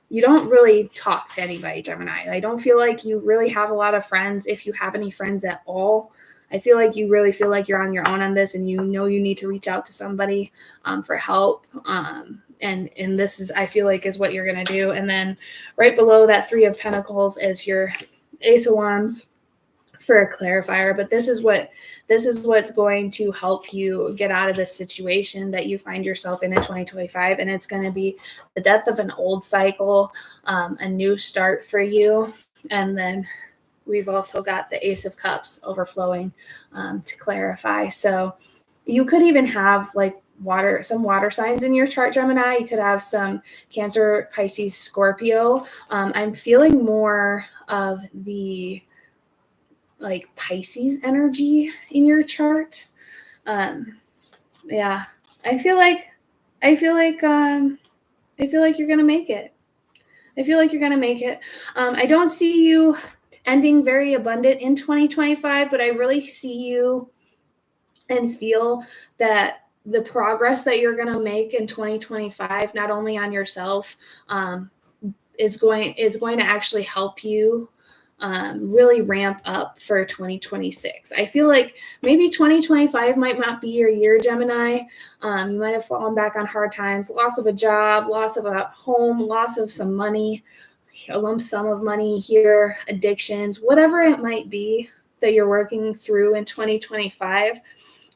you don't really talk to anybody, Gemini. I don't feel like you really have a lot of friends, if you have any friends at all. I feel like you really feel like you're on your own on this, and you know you need to reach out to somebody for help. And this is, I feel like, is what you're going to do. And then right below that Three of Pentacles is your Ace of Wands for a clarifier. But this is what's going to help you get out of this situation that you find yourself in 2025. And it's going to be the death of an old cycle, a new start for you. And then we've also got the Ace of Cups overflowing to clarify. So you could even have like some water signs in your chart, Gemini. You could have some Cancer, Pisces, Scorpio. I'm feeling more of the like Pisces energy in your chart. Yeah, I feel like you're gonna make it. I feel like you're gonna make it. I don't see you ending very abundant in 2025, but I really see you and feel that the progress that you're gonna make in 2025, not only on yourself, is going to actually help you really ramp up for 2026. I feel like maybe 2025 might not be your year, Gemini. You might have fallen back on hard times, loss of a job, loss of a home, loss of some money, a lump sum of money here, addictions, whatever it might be that you're working through in 2025.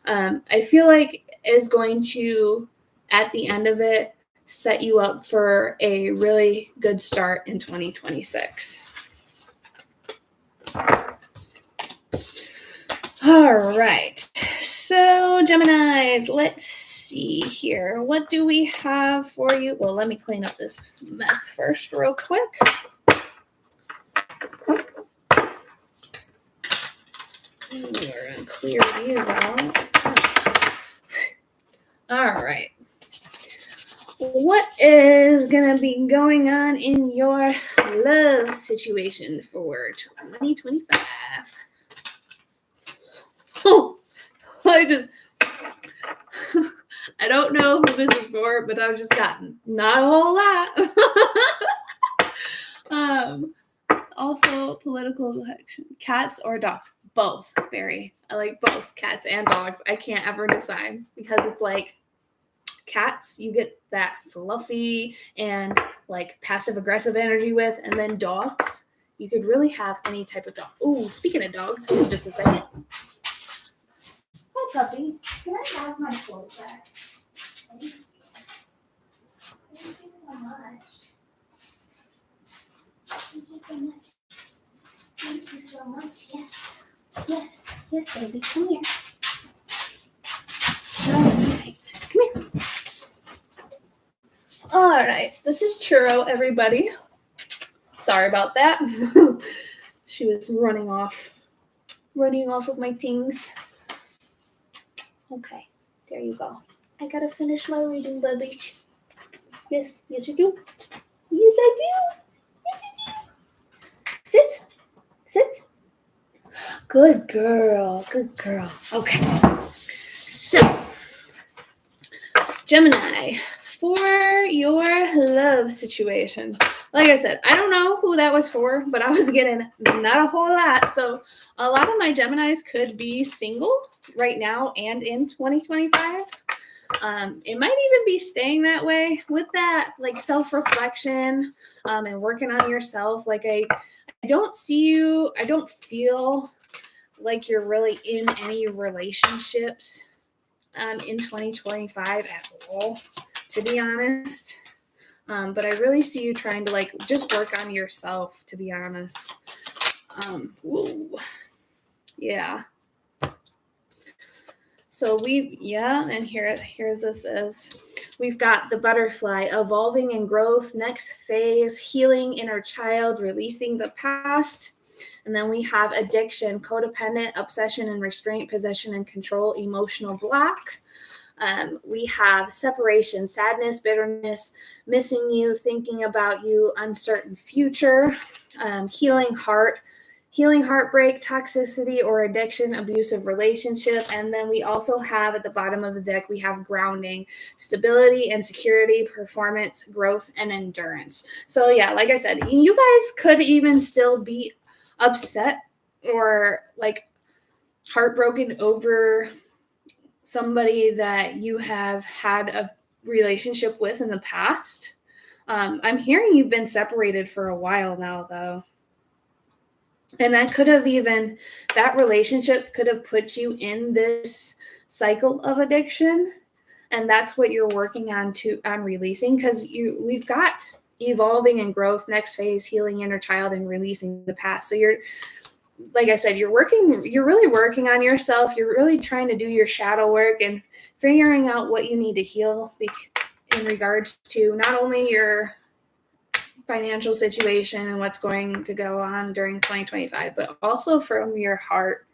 I feel like is going to, at the end of it, set you up for a really good start in 2026. All right, so Geminis, let's see here. What do we have for you? Well, let me clean up this mess first real quick. clear these out. All right. What is going to be going on in your love situation for 2025? Oh, I don't know who this is for, but I've just gotten not a whole lot. Also, political action. Cats or dogs? Both, Barry. I like both cats and dogs. I can't ever decide because it's like cats, you get that fluffy and like passive aggressive energy with, and then dogs, you could really have any type of dog. Oh, speaking of dogs, give me just a second. Hi, puppy. Can I have my clothes back? Thank you. Thank you so much. Thank you so much. Thank you so much. Yes. Yes. Yes, baby. Come here. All right. Come here. All right. This is Churro, everybody. Sorry about that. She was running off with my things. Okay. There you go. I gotta finish my reading, baby. Yes. Yes, you do. Yes, I do. Yes, I do. Sit. Sit. Good girl. Good girl. Okay. So, Gemini, for your love situation. Like I said, I don't know who that was for, but I was getting not a whole lot. So, a lot of my Geminis could be single right now and in 2025. It might even be staying that way with that, like self-reflection and working on yourself. Like I don't feel like you're really in any relationships in 2025 at all, to be honest. But I really see you trying to like just work on yourself, to be honest. Yeah. So and here's this is. We've got the butterfly, evolving and growth, next phase, healing inner child, releasing the past. And then we have addiction, codependent, obsession and restraint, possession and control, emotional block. We have separation, sadness, bitterness, missing you, thinking about you, uncertain future, healing heartbreak, toxicity or addiction, abusive relationship. And then we also have at the bottom of the deck, we have grounding, stability and security, performance, growth, and endurance. So yeah, like I said, you guys could even still be upset or like heartbroken over somebody that you have had a relationship with in the past. I'm hearing you've been separated for a while now, though. And that relationship could have put you in this cycle of addiction. And that's what you're working on releasing, because we've got evolving and growth, next phase, healing inner child, and releasing the past. So you're, like I said, you're really working on yourself. You're really trying to do your shadow work and figuring out what you need to heal in regards to not only your financial situation and what's going to go on during 2025, but also from your heart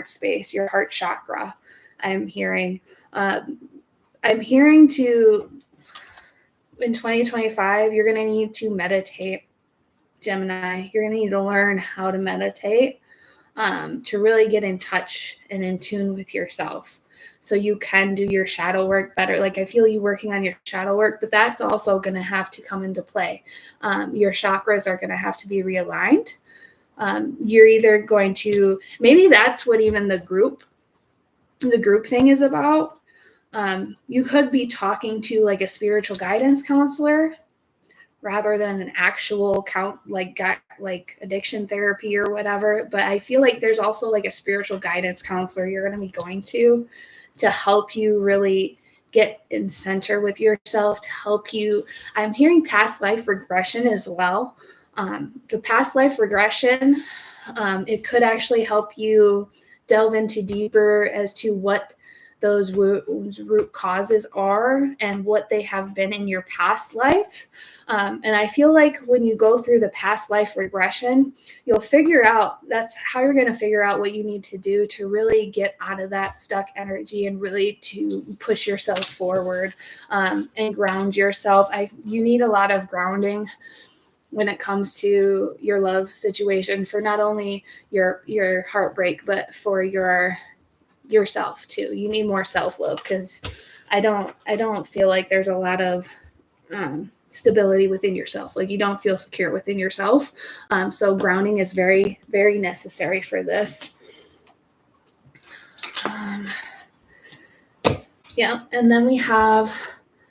space, your heart chakra. I'm hearing in 2025, you're going to need to meditate, Gemini. You're going to need to learn how to meditate to really get in touch and in tune with yourself, so you can do your shadow work better. Like I feel you working on your shadow work, but that's also going to have to come into play. Your chakras are going to have to be realigned. You're either going to, maybe that's what even the group thing is about. You could be talking to like a spiritual guidance counselor rather than an actual like addiction therapy or whatever. But I feel like there's also like a spiritual guidance counselor you're going to be going to help you really get in center with yourself, to help you. I'm hearing past life regression as well. The past life regression, it could actually help you delve into deeper as to what those wounds' root causes are and what they have been in your past life. And I feel like when you go through the past life regression, you'll figure out, that's how you're going to figure out what you need to do to really get out of that stuck energy and really to push yourself forward, and ground yourself. You need a lot of grounding when it comes to your love situation, for not only your heartbreak, but for yourself too. You need more self-love, because I don't feel like there's a lot of stability within yourself. Like, you don't feel secure within yourself. So grounding is very, very necessary for this. Yeah, and then we have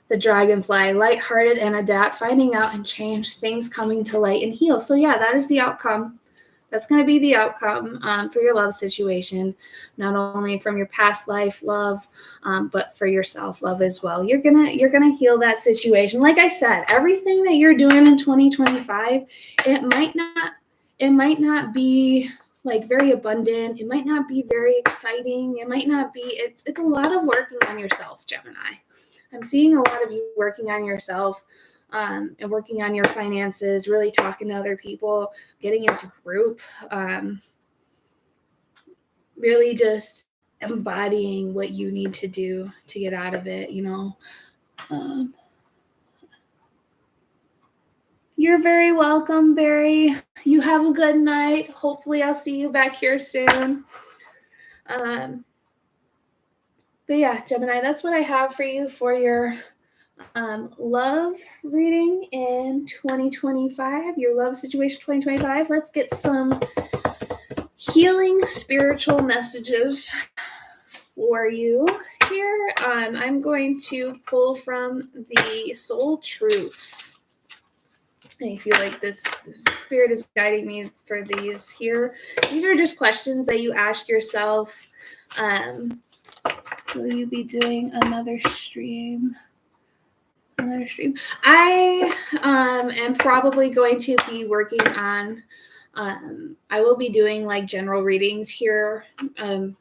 the dragonfly, lighthearted and adapt, finding out and change, things coming to light and heal. So yeah, that is the outcome. That's going to be the outcome for your love situation, not only from your past life love, but for your self-love as well. You're gonna heal that situation. Like I said, everything that you're doing in 2025, it might not be like very abundant. It might not be very exciting. It might not be. It's a lot of working on yourself, Gemini. I'm seeing a lot of you working on yourself. And working on your finances, really talking to other people, getting into group, really just embodying what you need to do to get out of it, You're very welcome, Barry. You have a good night. Hopefully I'll see you back here soon. But yeah, Gemini, that's what I have for you for your love reading in 2025, your love situation 2025. Let's get some healing spiritual messages for you here. I'm going to pull from the Soul Truth. I feel like this spirit is guiding me for these here. These are just questions that you ask yourself. Will you be doing another stream? I am probably going to be working on, I will be doing like general readings here. I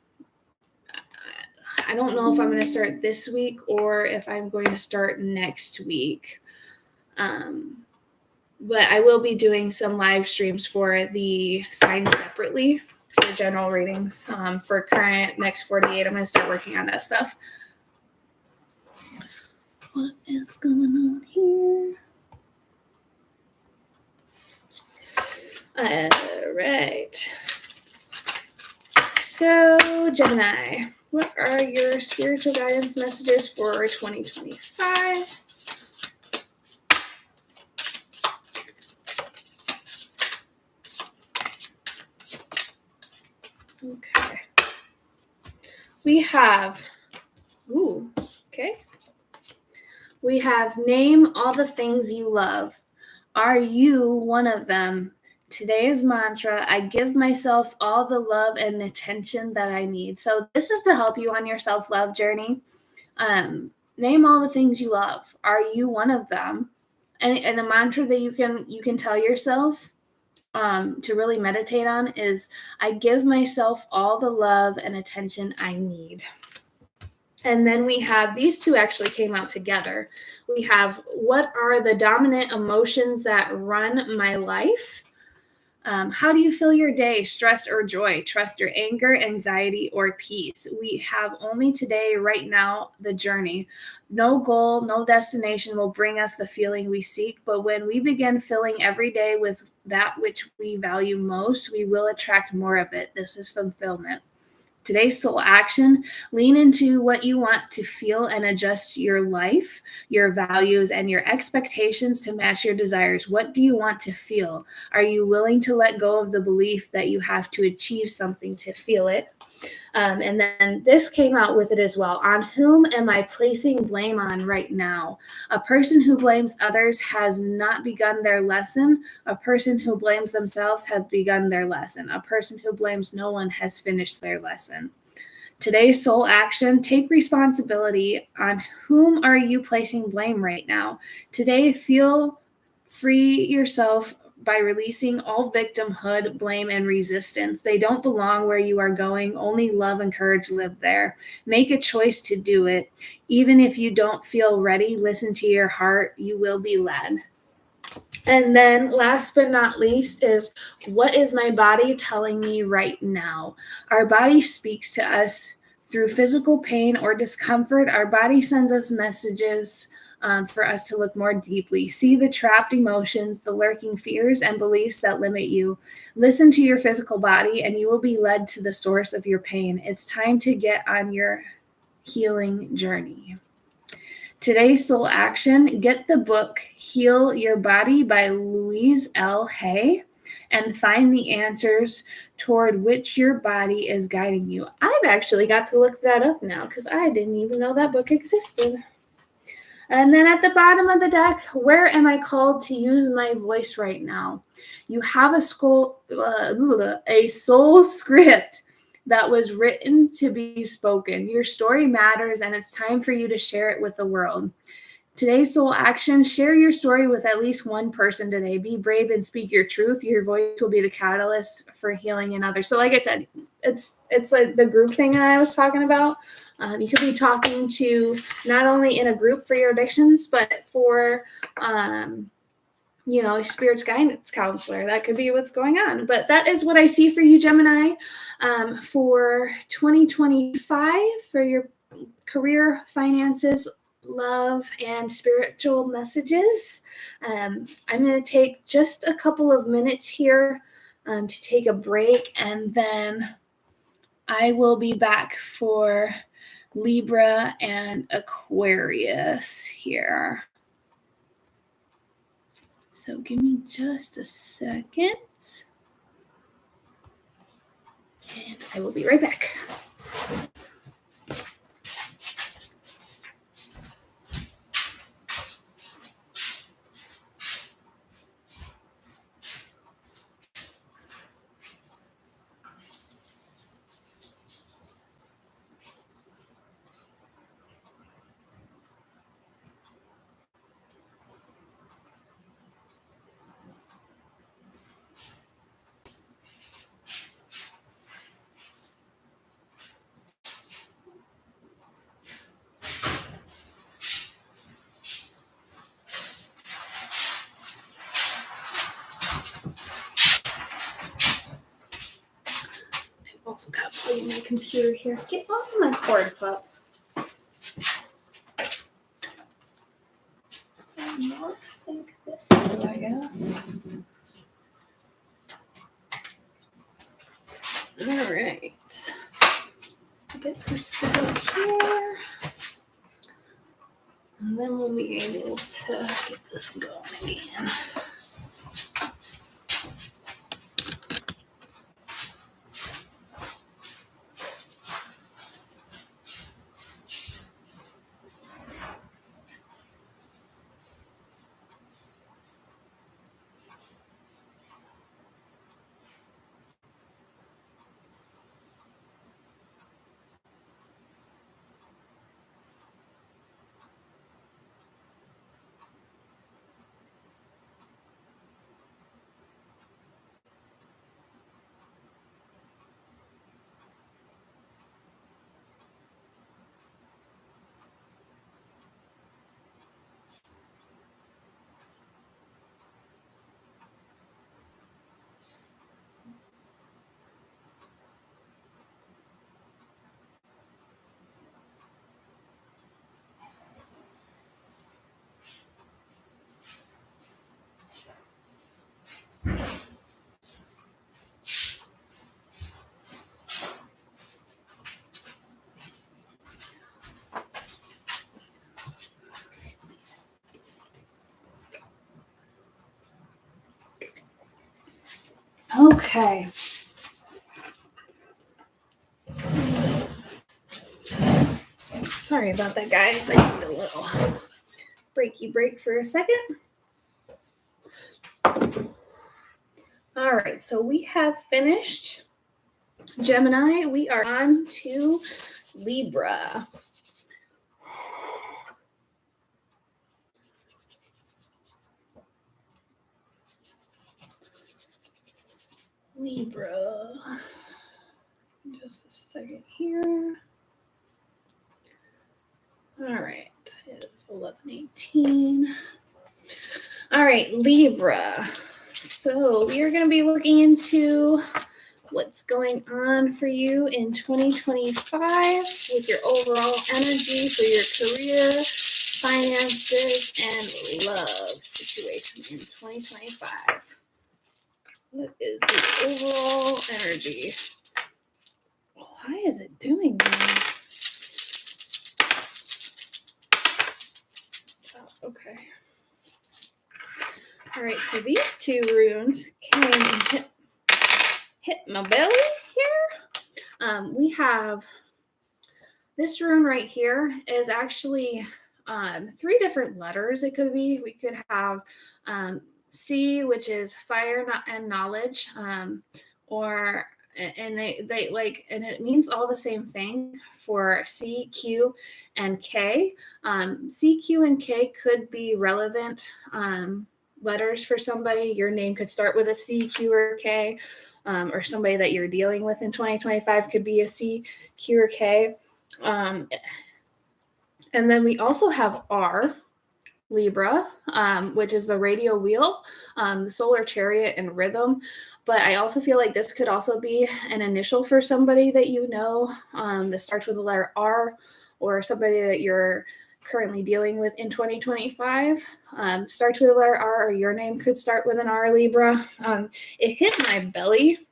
don't know if I'm going to start this week or if I'm going to start next week. But I will be doing some live streams for the signs separately for general readings. For current next 48, I'm going to start working on that stuff. What is going on here? All right. So, Gemini, what are your spiritual guidance messages for 2025? Okay. We have, We have name all the things you love. Are you one of them? Today's mantra, I give myself all the love and attention that I need. So this is to help you on your self-love journey. Name all the things you love. Are you one of them? And a mantra that you can tell yourself to really meditate on is, I give myself all the love and attention I need. And then we have, these two actually came out together. We have, what are the dominant emotions that run my life? How do you feel your day? Stress or joy? Trust or anger, anxiety or peace? We have only today, right now, the journey. No goal, no destination will bring us the feeling we seek. But when we begin filling every day with that which we value most, we will attract more of it. This is fulfillment. Today's soul action, lean into what you want to feel and adjust your life, your values, and your expectations to match your desires. What do you want to feel? Are you willing to let go of the belief that you have to achieve something to feel it? And then this came out with it as well. On whom am I placing blame on right now? A person who blames others has not begun their lesson. A person who blames themselves has begun their lesson. A person who blames no one has finished their lesson. Today's soul action, take responsibility. On whom are you placing blame right now? Today, feel free yourself by releasing all victimhood, blame, and resistance. They don't belong where you are going. Only love and courage live there. Make a choice to do it. Even if you don't feel ready, listen to your heart. You will be led. And then last but not least is, what is my body telling me right now? Our body speaks to us through physical pain or discomfort. Our body sends us messages for us to look more deeply. See the trapped emotions, the lurking fears and beliefs that limit you. Listen to your physical body and you will be led to the source of your pain. It's time to get on your healing journey. Today's soul action: get the book Heal Your Body by Louise L. Hay and find the answers toward which your body is guiding you. I've actually got to look that up now because I didn't even know that book existed. And then at the bottom of the deck, where am I called to use my voice right now? You have a soul script that was written to be spoken. Your story matters, and it's time for you to share it with the world. Today's soul action: share your story with at least one person today. Be brave and speak your truth. Your voice will be the catalyst for healing in others. So like I said, it's like the group thing that I was talking about. You could be talking to not only in a group for your addictions, but for spirits guidance counselor. That could be what's going on. But that is what I see for you, Gemini, for 2025, for your career, finances, love, and spiritual messages. I'm going to take just a couple of minutes here to take a break, and then I will be back for Libra and Aquarius here. So give me just a second, and I will be right back. Also got to plug in my computer here. Get off of my cord, pup. Not think this through, I guess. All right. Get this set up here. And then we'll be able to get this going again. Okay. Sorry about that, guys. I need a little breaky break for a second. All right, so we have finished Gemini. We are on to Libra. Libra. Just a second here. All right, it's 11:18. All right, Libra. So we are going to be looking into what's going on for you in 2025 with your overall energy for your career, finances, and love situation in 2025. What is the overall energy? Why is it doing that? Oh, okay. All right, so these two runes came and hit my belly here. We have this rune right here is actually 3 different letters. It could be. We could have C, which is fire and knowledge, or and they like, and it means all the same thing for C, Q, and K. C, Q, and K could be relevant letters for somebody. Your name could start with a C, Q, or K, or somebody that you're dealing with in 2025 could be a C, Q, or K. And then we also have R, Libra, which is the radio wheel, the solar chariot, and rhythm. But I also feel like this could also be an initial for somebody that you know that starts with the letter R, or somebody that you're currently dealing with in 2025 starts with the letter R, or your name could start with an R, Libra. It hit my belly.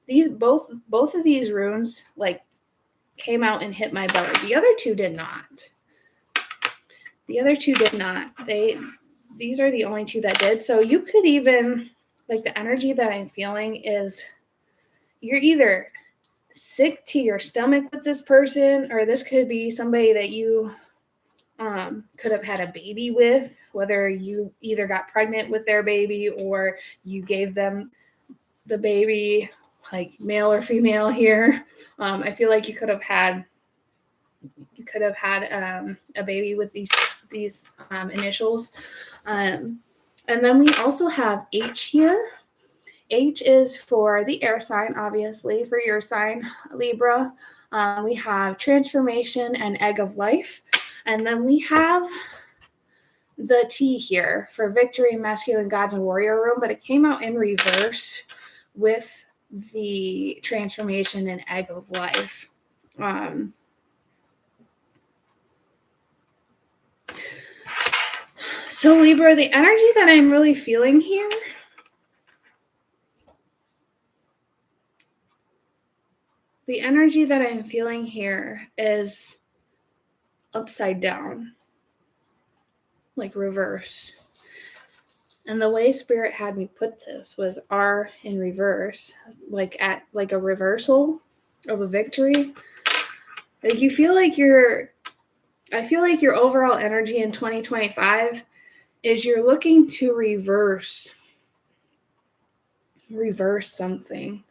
These both of these runes like came out and hit my belly. The other two did not. These are the only 2 that did. So you could even, like, the energy that I'm feeling is you're either sick to your stomach with this person, or this could be somebody that you could have had a baby with, whether you either got pregnant with their baby or you gave them the baby, like male or female here. I feel like you could have had a baby with these initials. And then we also have H here. H is for the air sign, obviously, for your sign, Libra. We have transformation and egg of life. And then we have the T here for victory, masculine gods, and warrior room, but it came out in reverse with the transformation and egg of life. So Libra, the energy that I'm really feeling here is upside down, like reverse. And the way Spirit had me put this was R in reverse, like at like a reversal of a victory. Like I feel like your overall energy in 2025 is you're looking to reverse something.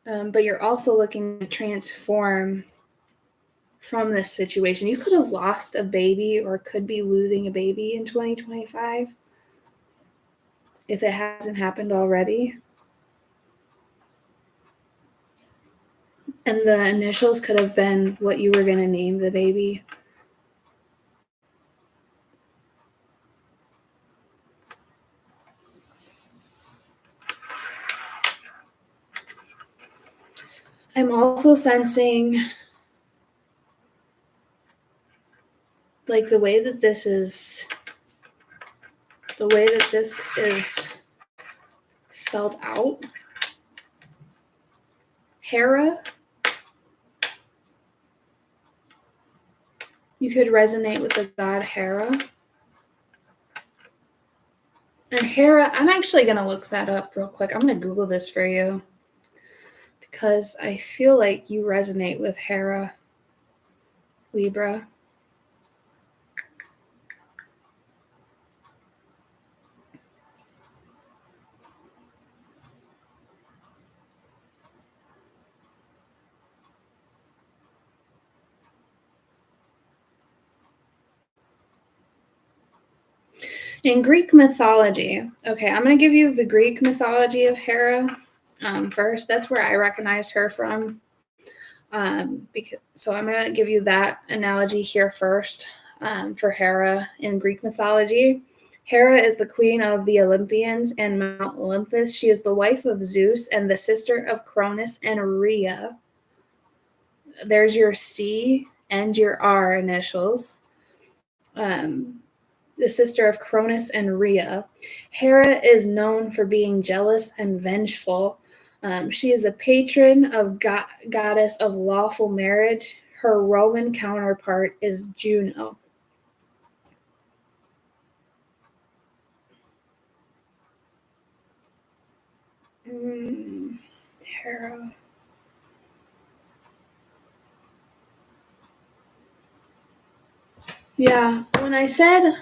But you're also looking to transform from this situation. You could have lost a baby or could be losing a baby in 2025 if it hasn't happened already. And the initials could have been what you were going to name the baby. I'm also sensing like the way that this is spelled out. Hera. You could resonate with the god Hera. And Hera, I'm actually going to look that up real quick. I'm going to Google this for you because I feel like you resonate with Hera, Libra. In Greek mythology, okay, I'm going to give you the Greek mythology of Hera first. That's where I recognized her from. So I'm going to give you that analogy here first for Hera in Greek mythology. Hera is the queen of the Olympians and Mount Olympus. She is the wife of Zeus and the sister of Cronus and Rhea. There's your C and your R initials. The sister of Cronus and Rhea. Hera is known for being jealous and vengeful. She is a patron of goddess of lawful marriage. Her Roman counterpart is Juno. Hera. Yeah, when I said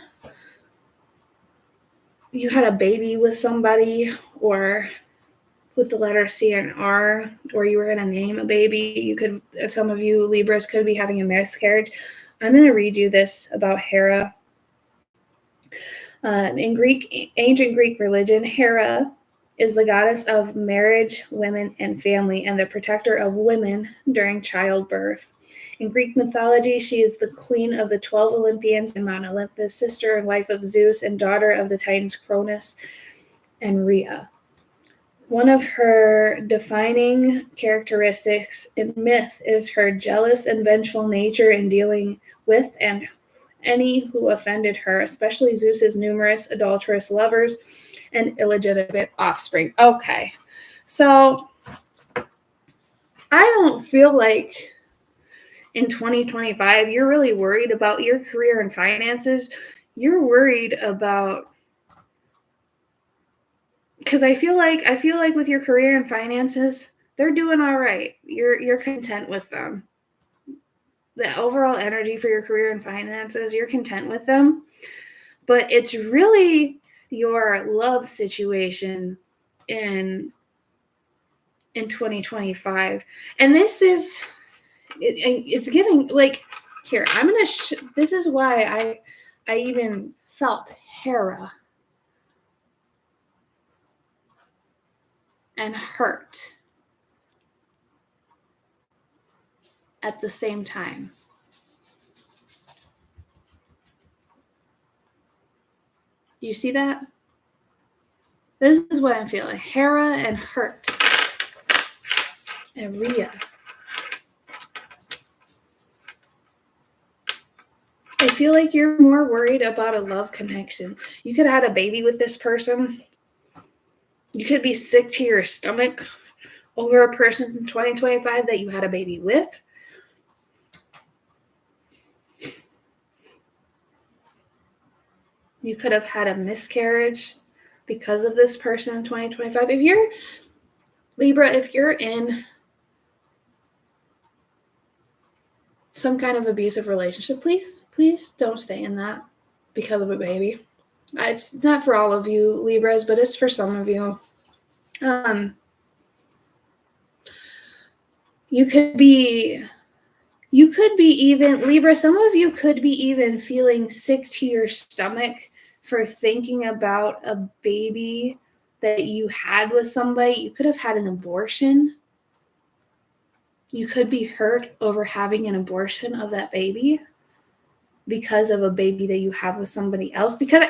you had a baby with somebody, or with the letter C and R, or you were going to name a baby, some of you Libras could be having a miscarriage. I'm going to read you this about Hera. In ancient Greek religion, Hera is the goddess of marriage, women, and family, and the protector of women during childbirth. In Greek mythology, she is the queen of the 12 Olympians and Mount Olympus, sister and wife of Zeus, and daughter of the Titans Cronus and Rhea. One of her defining characteristics in myth is her jealous and vengeful nature in dealing with and any who offended her, especially Zeus's numerous adulterous lovers and illegitimate offspring. Okay, so I don't feel like in 2025 you're really worried about your career and finances. You're worried about, because I feel like with your career and finances, they're doing all right. You're content with them. The overall energy for your career and finances, you're content with them. But it's really your love situation in 2025. And this is, it's giving, like, here, I'm going to, this is why I even felt Hera and hurt at the same time. You see that? This is what I'm feeling. Hera and hurt. And Rhea. I feel like you're more worried about a love connection. You could have had a baby with this person. You could be sick to your stomach over a person in 2025 that you had a baby with. You could have had a miscarriage because of this person in 2025. If you're Libra, if you're in some kind of abusive relationship, please don't stay in that because of a baby. It's not for all of you Libras, but it's for some of you. You could be even, Libra, some of you could be even feeling sick to your stomach for thinking about a baby that you had with somebody. You could have had an abortion. You could be hurt over having an abortion of that baby because of a baby that you have with somebody else. Because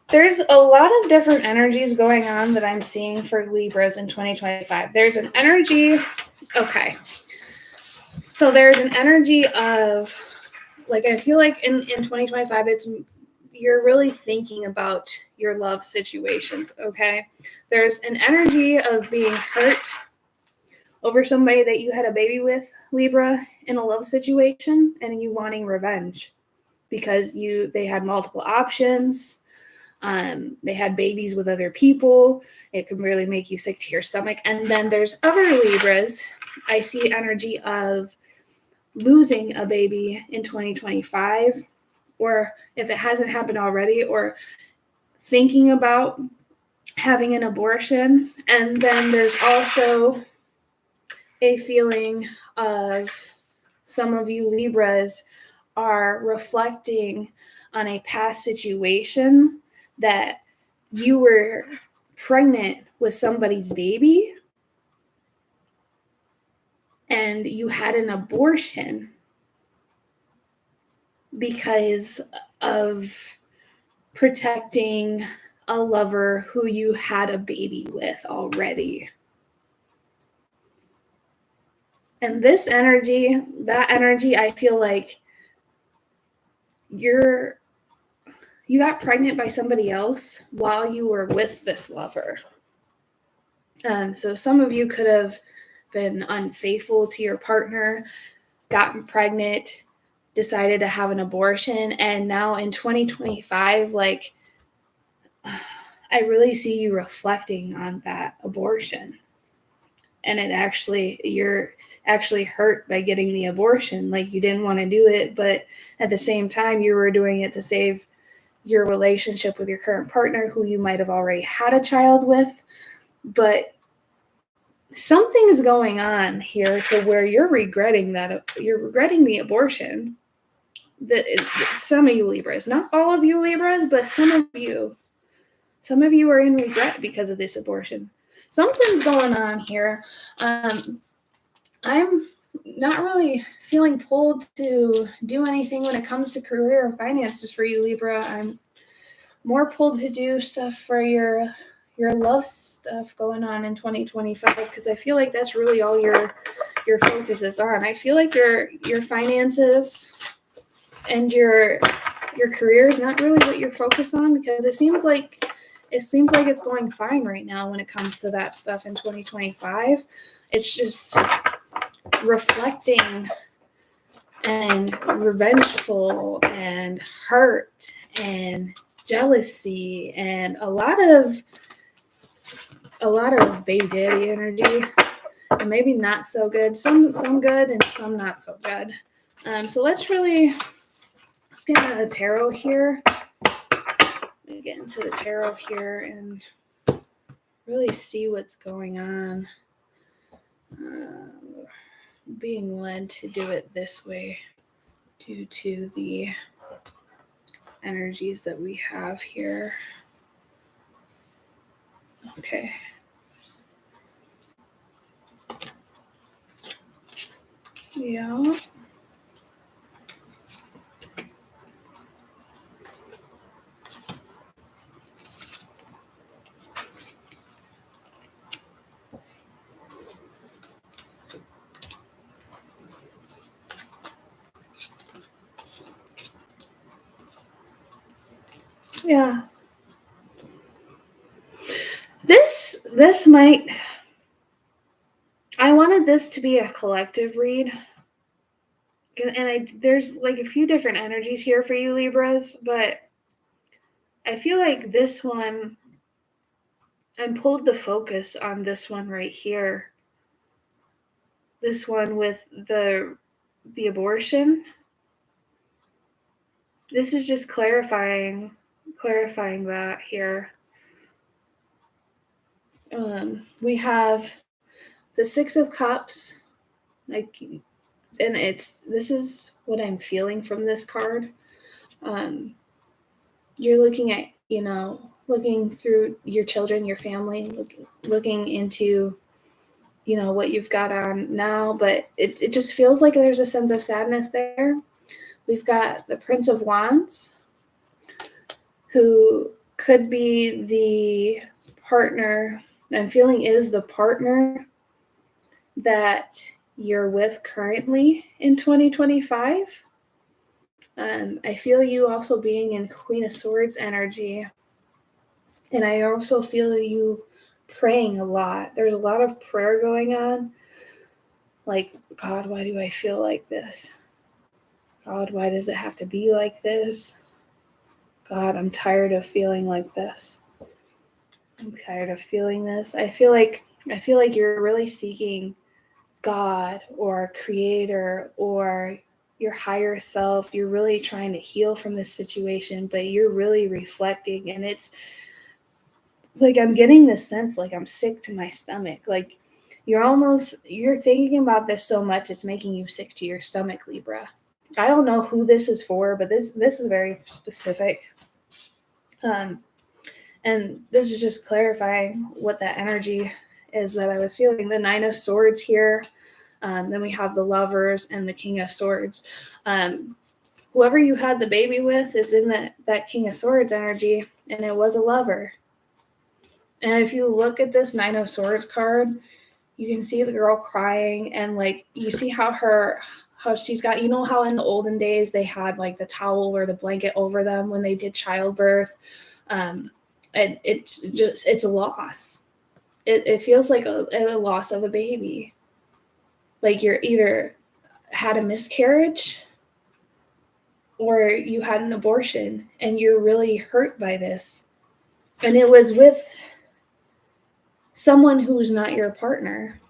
there's a lot of different energies going on that I'm seeing for Libras in 2025. There's an energy, okay. So there's an energy of, like, I feel like in 2025, you're really thinking about your love situations, okay? There's an energy of being hurt over somebody that you had a baby with, Libra, in a love situation, and you wanting revenge because they had multiple options. They had babies with other people. It can really make you sick to your stomach. And then there's other Libras. I see energy of losing a baby in 2025, or if it hasn't happened already, or thinking about having an abortion. And then there's also a feeling of some of you Libras are reflecting on a past situation that you were pregnant with somebody's baby and you had an abortion because of protecting a lover who you had a baby with already. And this energy, that energy, I feel like you got pregnant by somebody else while you were with this lover. So some of you could have been unfaithful to your partner, gotten pregnant, decided to have an abortion, and now in 2025, like, I really see you reflecting on that abortion. And you're actually hurt by getting the abortion. Like, you didn't want to do it, but at the same time, you were doing it to save your relationship with your current partner, who you might have already had a child with. But something's going on here to where you're regretting the abortion. Some of you Libras, not all of you Libras, but some of you are in regret because of this abortion. Something's going on here. I'm not really feeling pulled to do anything when it comes to career or finances for you, Libra. I'm more pulled to do stuff for your love stuff going on in 2025, because I feel like that's really all your focus is on. I feel like your finances and your career is not really what you're focused on, because it seems like it's going fine right now when it comes to that stuff in 2025. It's just reflecting and revengeful and hurt and jealousy and a lot of baby daddy energy, and maybe not so good. Some good and some not so good. So let's get into the tarot here. Get into the tarot here and really see what's going on. Being led to do it this way due to the energies that we have here. Okay. Yeah. Yeah. This might, I wanted this to be a collective read. And there's like a few different energies here for you Libras, but I feel like this one, I'm pulled to focus on this one right here. This one with the abortion. This is just clarifying that here. We have the Six of Cups, like, and this is what I'm feeling from this card. You're looking at, looking through your children, your family, looking into, what you've got on now, but it just feels like there's a sense of sadness there. We've got the Prince of Wands, who could be the partner, I'm feeling is the partner that you're with currently in 2025. I feel you also being in Queen of Swords energy. And I also feel you praying a lot. There's a lot of prayer going on. Like, God, why do I feel like this? God, why does it have to be like this? God, I'm tired of feeling like this. I'm tired of feeling this. I feel like you're really seeking God or Creator or your higher self. You're really trying to heal from this situation, but you're really reflecting, and it's like I'm getting this sense like I'm sick to my stomach. Like you're thinking about this so much it's making you sick to your stomach, Libra. I don't know who this is for, but this is very specific. And this is just clarifying what that energy is that I was feeling. The Nine of Swords here. Then we have the Lovers and the King of Swords. Whoever you had the baby with is in that King of Swords energy, and it was a lover. And if you look at this Nine of Swords card, you can see the girl crying, and like you see how she's got, you know how in the olden days they had like the towel or the blanket over them when they did childbirth. It's a loss. It feels like a loss of a baby. Like you're either had a miscarriage or you had an abortion and you're really hurt by this. And it was with someone who's not your partner.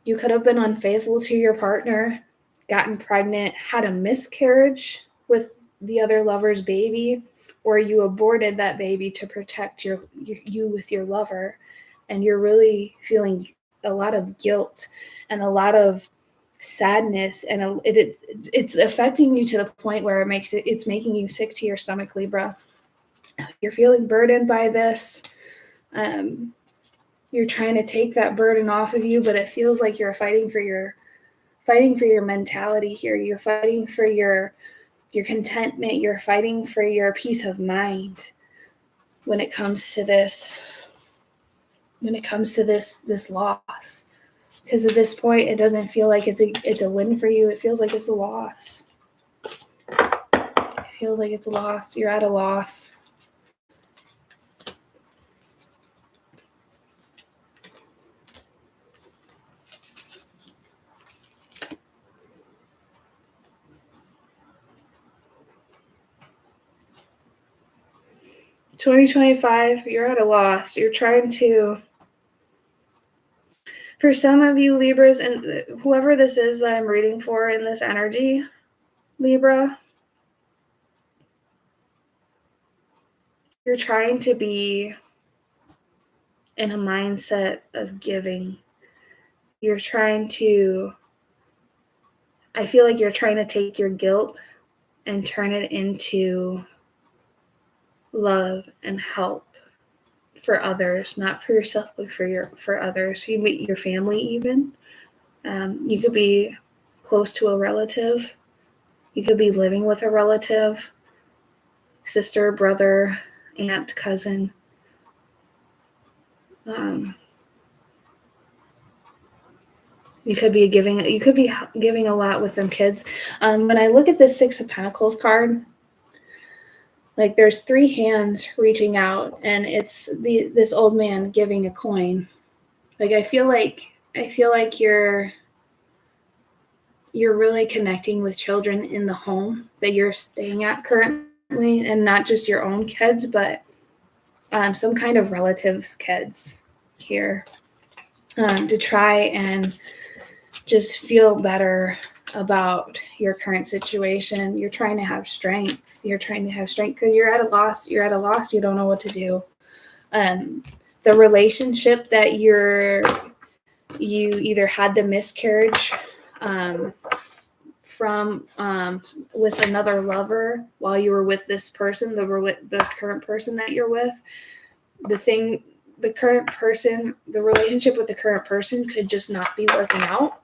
You could have been unfaithful to your partner, gotten pregnant, had a miscarriage with the other lover's baby, or you aborted that baby to protect you with your lover. And you're really feeling a lot of guilt and a lot of sadness, and it's affecting you to the point where it's making you sick to your stomach, Libra. You're feeling burdened by this. You're trying to take that burden off of you, but it feels like you're fighting for your mentality here. You're fighting for your contentment. You're fighting for your peace of mind when it comes to this. When it comes to this loss, because at this point it doesn't feel like it's a win for you. It feels like it's a loss. It feels like it's a loss. You're at a loss. $2025, you're at a loss. You're trying to, for some of you Libras, and whoever this is that I'm reading for in this energy, Libra, you're trying to be in a mindset of giving. You're trying to, I feel like you're trying to take your guilt and turn it into love and help for others, not for yourself, but for others. Your family even. You could be close to a relative. You could be living with a relative, sister, brother, aunt, cousin. You could be giving a lot with them kids. When I look at this Six of Pentacles card, like there's three hands reaching out, and it's this old man giving a coin. Like I feel like you're really connecting with children in the home that you're staying at currently, and not just your own kids, but some kind of relatives' kids here, to try and just feel better about your current situation. You're trying to have strength. Because you're at a loss. You don't know what to do. The relationship that you either had the miscarriage from with another lover while you were with this person, the current person that you're with. The relationship with the current person could just not be working out.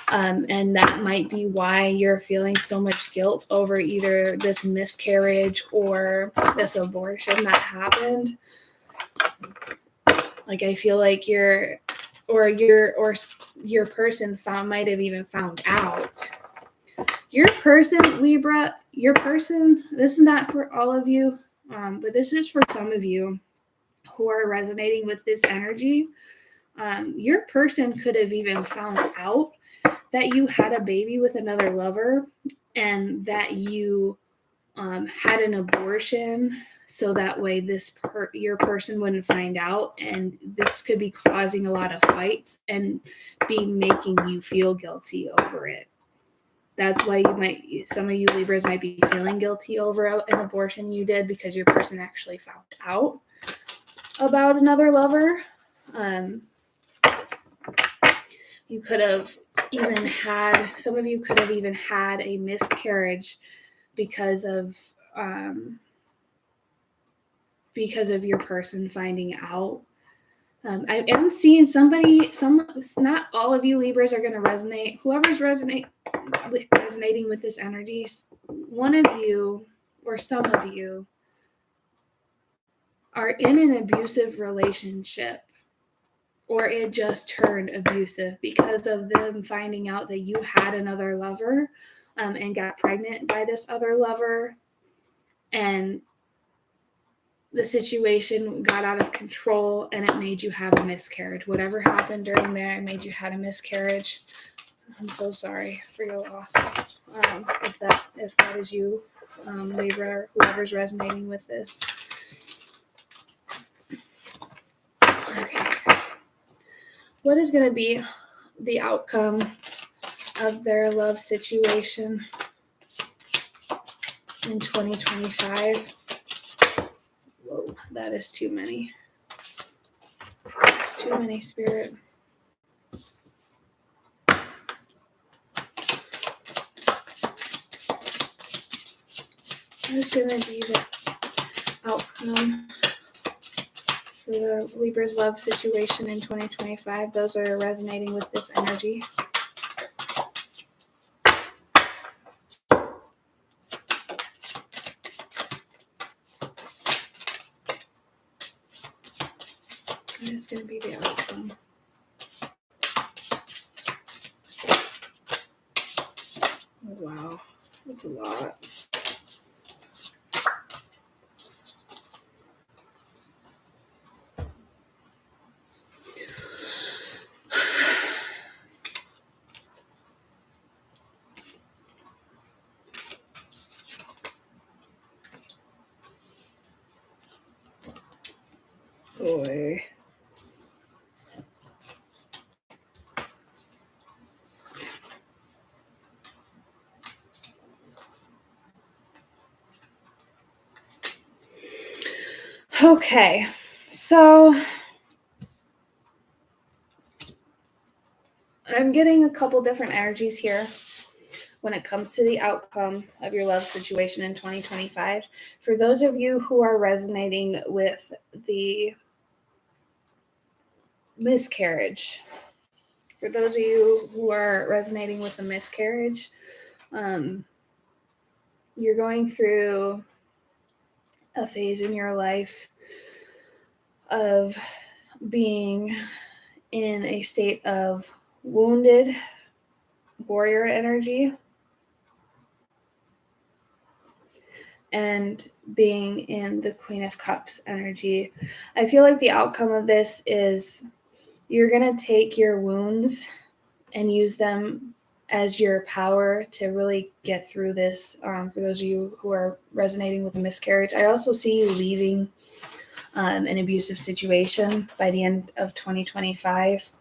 And that might be why you're feeling so much guilt over either this miscarriage or this abortion that happened. Like I feel like your person might have even found out. Your person, Libra, this is not for all of you, but this is for some of you who are resonating with this energy. Your person could have even found out that you had a baby with another lover, and that you had an abortion, so that way your person wouldn't find out, and this could be causing a lot of fights and be making you feel guilty over it. That's why some of you Libras might be feeling guilty over an abortion you did, because your person actually found out about another lover. You could have some of you could have even had a miscarriage because of your person finding out. I am seeing not all of you Libras are going to resonate. Whoever's resonating with this energy, one of you or some of you are in an abusive relationship, or it just turned abusive because of them finding out that you had another lover and got pregnant by this other lover, and the situation got out of control and it made you have a miscarriage. Whatever happened during there, it made you had a miscarriage. I'm so sorry for your loss. If that is you, Libra, or whoever's resonating with this. Okay. What is going to be the outcome of their love situation in 2025? Whoa, that is too many. It's too many, Spirit. What is going to be the outcome for the Libra's love situation in 2025? Those are resonating with this energy. What is going to be the outcome? Oh, wow, that's a lot. Boy. Okay, so I'm getting a couple different energies here when it comes to the outcome of your love situation in 2025. For those of you who are resonating with the miscarriage, you're going through a phase in your life of being in a state of wounded warrior energy and being in the Queen of Cups energy. I feel like the outcome of this is you're going to take your wounds and use them as your power to really get through this. For those of you who are resonating with a miscarriage, I also see you leaving an abusive situation by the end of 2025.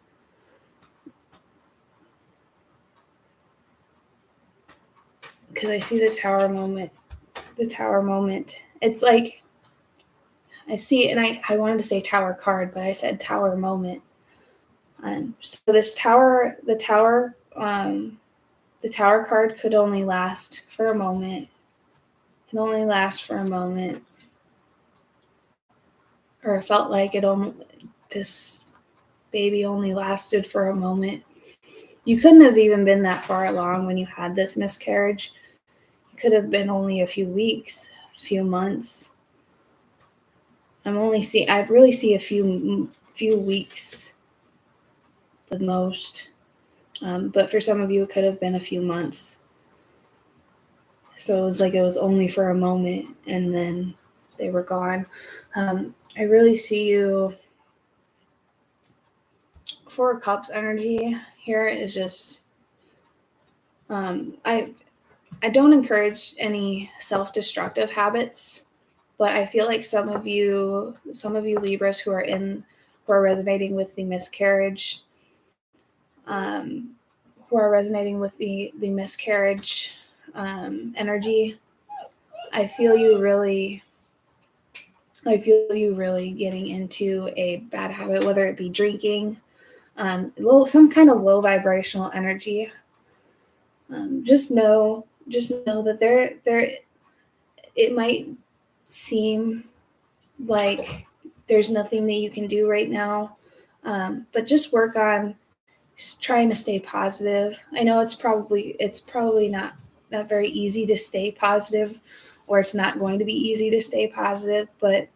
Because I see the tower moment. It's like, I see it, and I wanted to say tower card, but I said tower moment. So this tower, the tower card could only last for a moment. It only lasts for a moment. Or it felt like this baby only lasted for a moment. You couldn't have even been that far along when you had this miscarriage. It could have been only a few weeks, a few months. I really see a few weeks the most. But for some of you, it could have been a few months. So it was like it was only for a moment and then they were gone. I really see you. Four of Cups energy here is just, I don't encourage any self-destructive habits, but I feel like some of you Libras who are resonating with the miscarriage, energy, I feel you really getting into a bad habit, whether it be drinking, some kind of low vibrational energy. Just know that it might seem like there's nothing that you can do right now, but just work on trying to stay positive. I know it's probably not very easy to stay positive, or it's not going to be easy to stay positive, but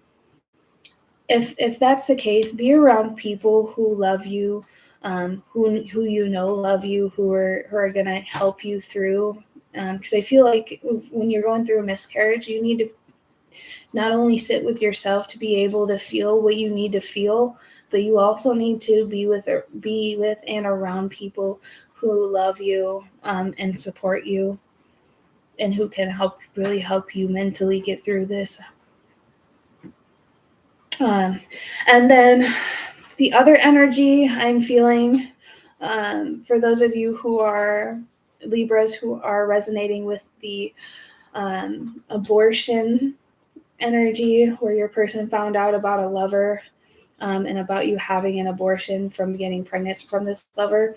if that's the case, be around people who love you, who you know love you, who are going to help you through. Because I feel like when you're going through a miscarriage, you need to not only sit with yourself to be able to feel what you need to feel, but you also need to be with and around people who love you, and support you, and who can really help you mentally get through this. And then the other energy I'm feeling, for those of you who are Libras who are resonating with the abortion energy, where your person found out about a lover, and about you having an abortion from getting pregnant from this lover.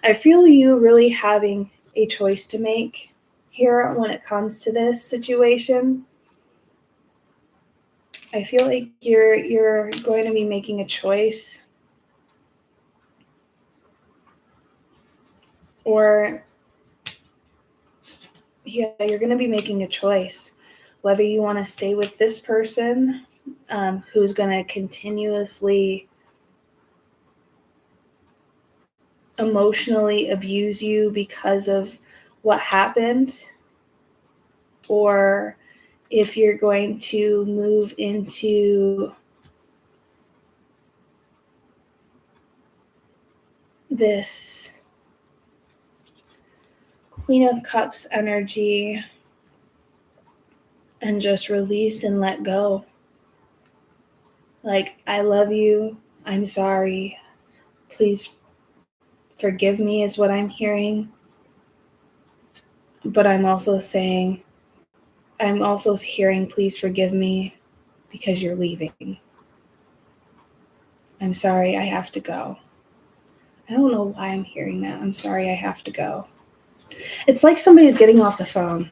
I feel you really having a choice to make here when it comes to this situation. I feel like you're going to be making a choice, or you're going to be making a choice whether you want to stay with this person, who's going to continuously emotionally abuse you because of what happened, or if you're going to move into this Queen of Cups energy and just release and let go. Like, I love you, I'm sorry, please forgive me is what I'm hearing. But I'm also hearing, please forgive me because you're leaving. I'm sorry, I have to go. I don't know why I'm hearing that. I'm sorry, I have to go. It's like somebody's getting off the phone.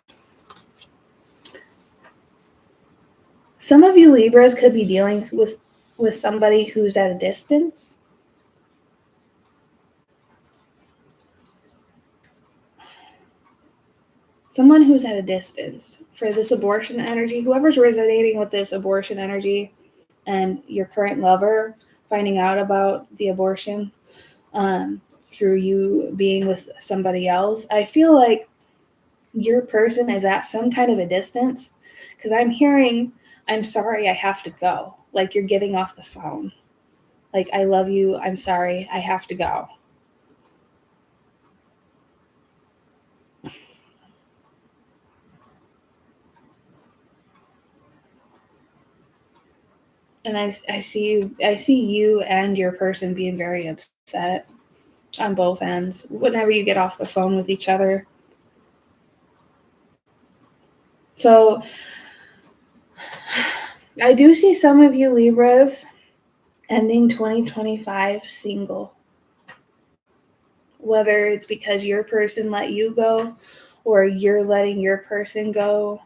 Some of you Libras could be dealing with somebody who's at a distance. Someone who's at a distance for this abortion energy. Whoever's resonating with this abortion energy and your current lover finding out about the abortion, through you being with somebody else, I feel like your person is at some kind of a distance, because I'm hearing, I'm sorry, I have to go. Like, you're getting off the phone. Like, I love you, I'm sorry, I have to go. And I see you and your person being very upset on both ends whenever you get off the phone with each other. So I do see some of you Libras ending 2025 single. Whether it's because your person let you go or you're letting your person go.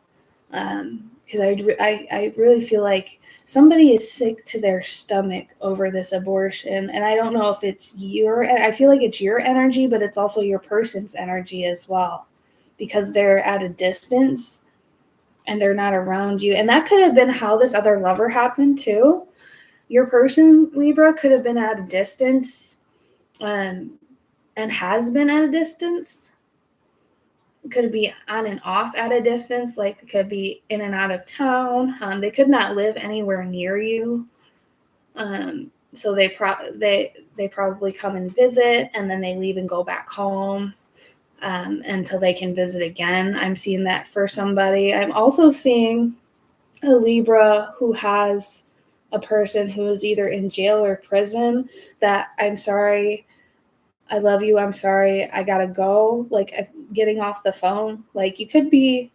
Because I really feel like somebody is sick to their stomach over this abortion. And I don't know if it's I feel like it's your energy, but it's also your person's energy as well, because they're at a distance and they're not around you. And that could have been how this other lover happened too. Your person, Libra, could have been at a distance, and has been at a distance. Could be on and off at a distance, like it could be in and out of town. They could not live anywhere near you. So they probably come and visit, and then they leave and go back home, until they can visit again. I'm seeing that for somebody. I'm also seeing a Libra who has a person who is either in jail or prison that, I'm sorry, I love you, I'm sorry, I gotta go, like getting off the phone. Like, you could be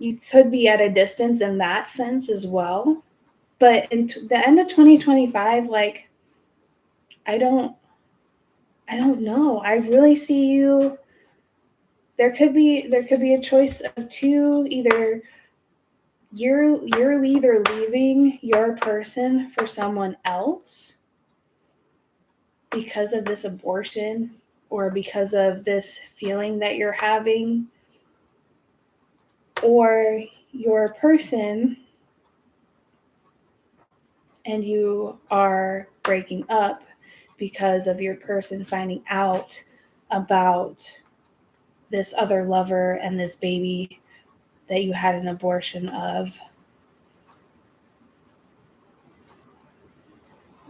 at a distance in that sense as well. But in the end of 2025, like, I don't I don't know. I really see you. There could be a choice of two. Either you're either leaving your person for someone else because of this abortion or because of this feeling that you're having, or your person and you are breaking up because of your person finding out about this other lover and this baby that you had an abortion of.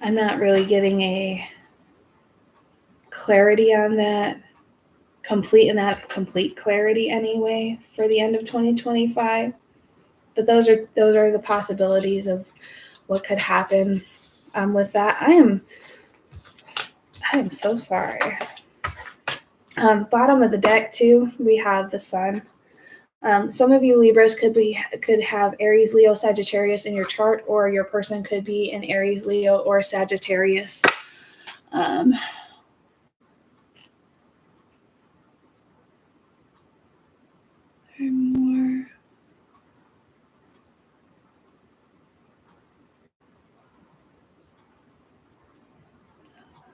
I'm not really getting a clarity on that, complete clarity anyway for the end of 2025. But those are the possibilities of what could happen with that. I am so sorry. Bottom of the deck too, we have the sun. Some of you Libras could have Aries, Leo, Sagittarius in your chart, or your person could be an Aries, Leo, or Sagittarius. There are more.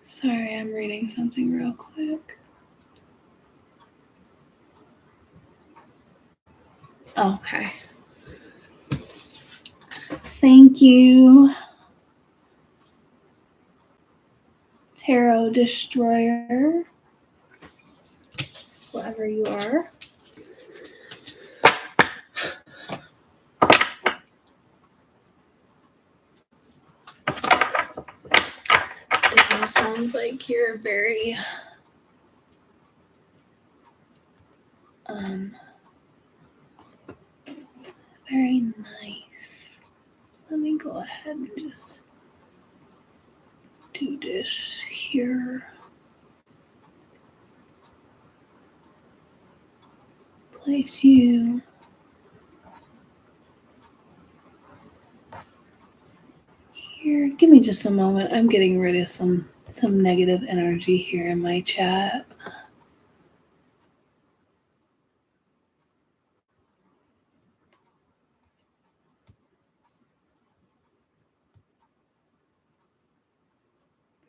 Sorry, I'm reading something real quick. Okay. Thank you, Tarot Destroyer, whoever you are. Doesn't sound like you're very very nice. Let me go ahead and just do this here. Place you here. Give me just a moment. I'm getting rid of some negative energy here in my chat.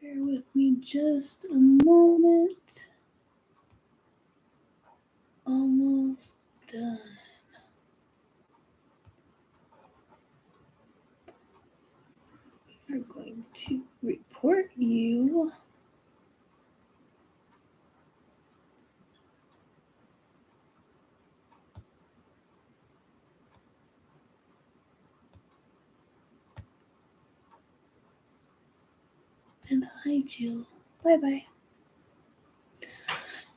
Bear with me just a moment. Almost done. We are going to report you. And hi, Jill. Bye-bye.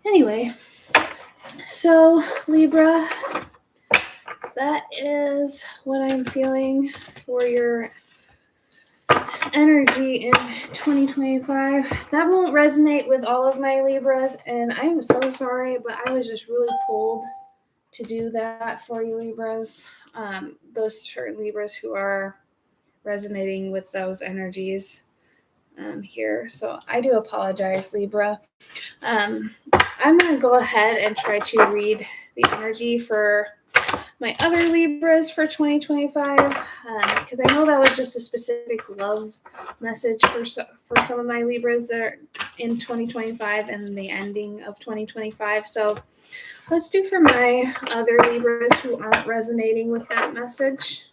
Anyway, so Libra, that is what I'm feeling for your energy in 2025. That won't resonate with all of my Libras, and I'm so sorry, but I was just really pulled to do that for you Libras. Those certain Libras who are resonating with those energies here. So I do apologize, Libra. I'm going to go ahead and try to read the energy for my other Libras for 2025, because I know that was just a specific love message for some of my Libras that are in 2025 and the ending of 2025. So let's do for my other Libras who aren't resonating with that message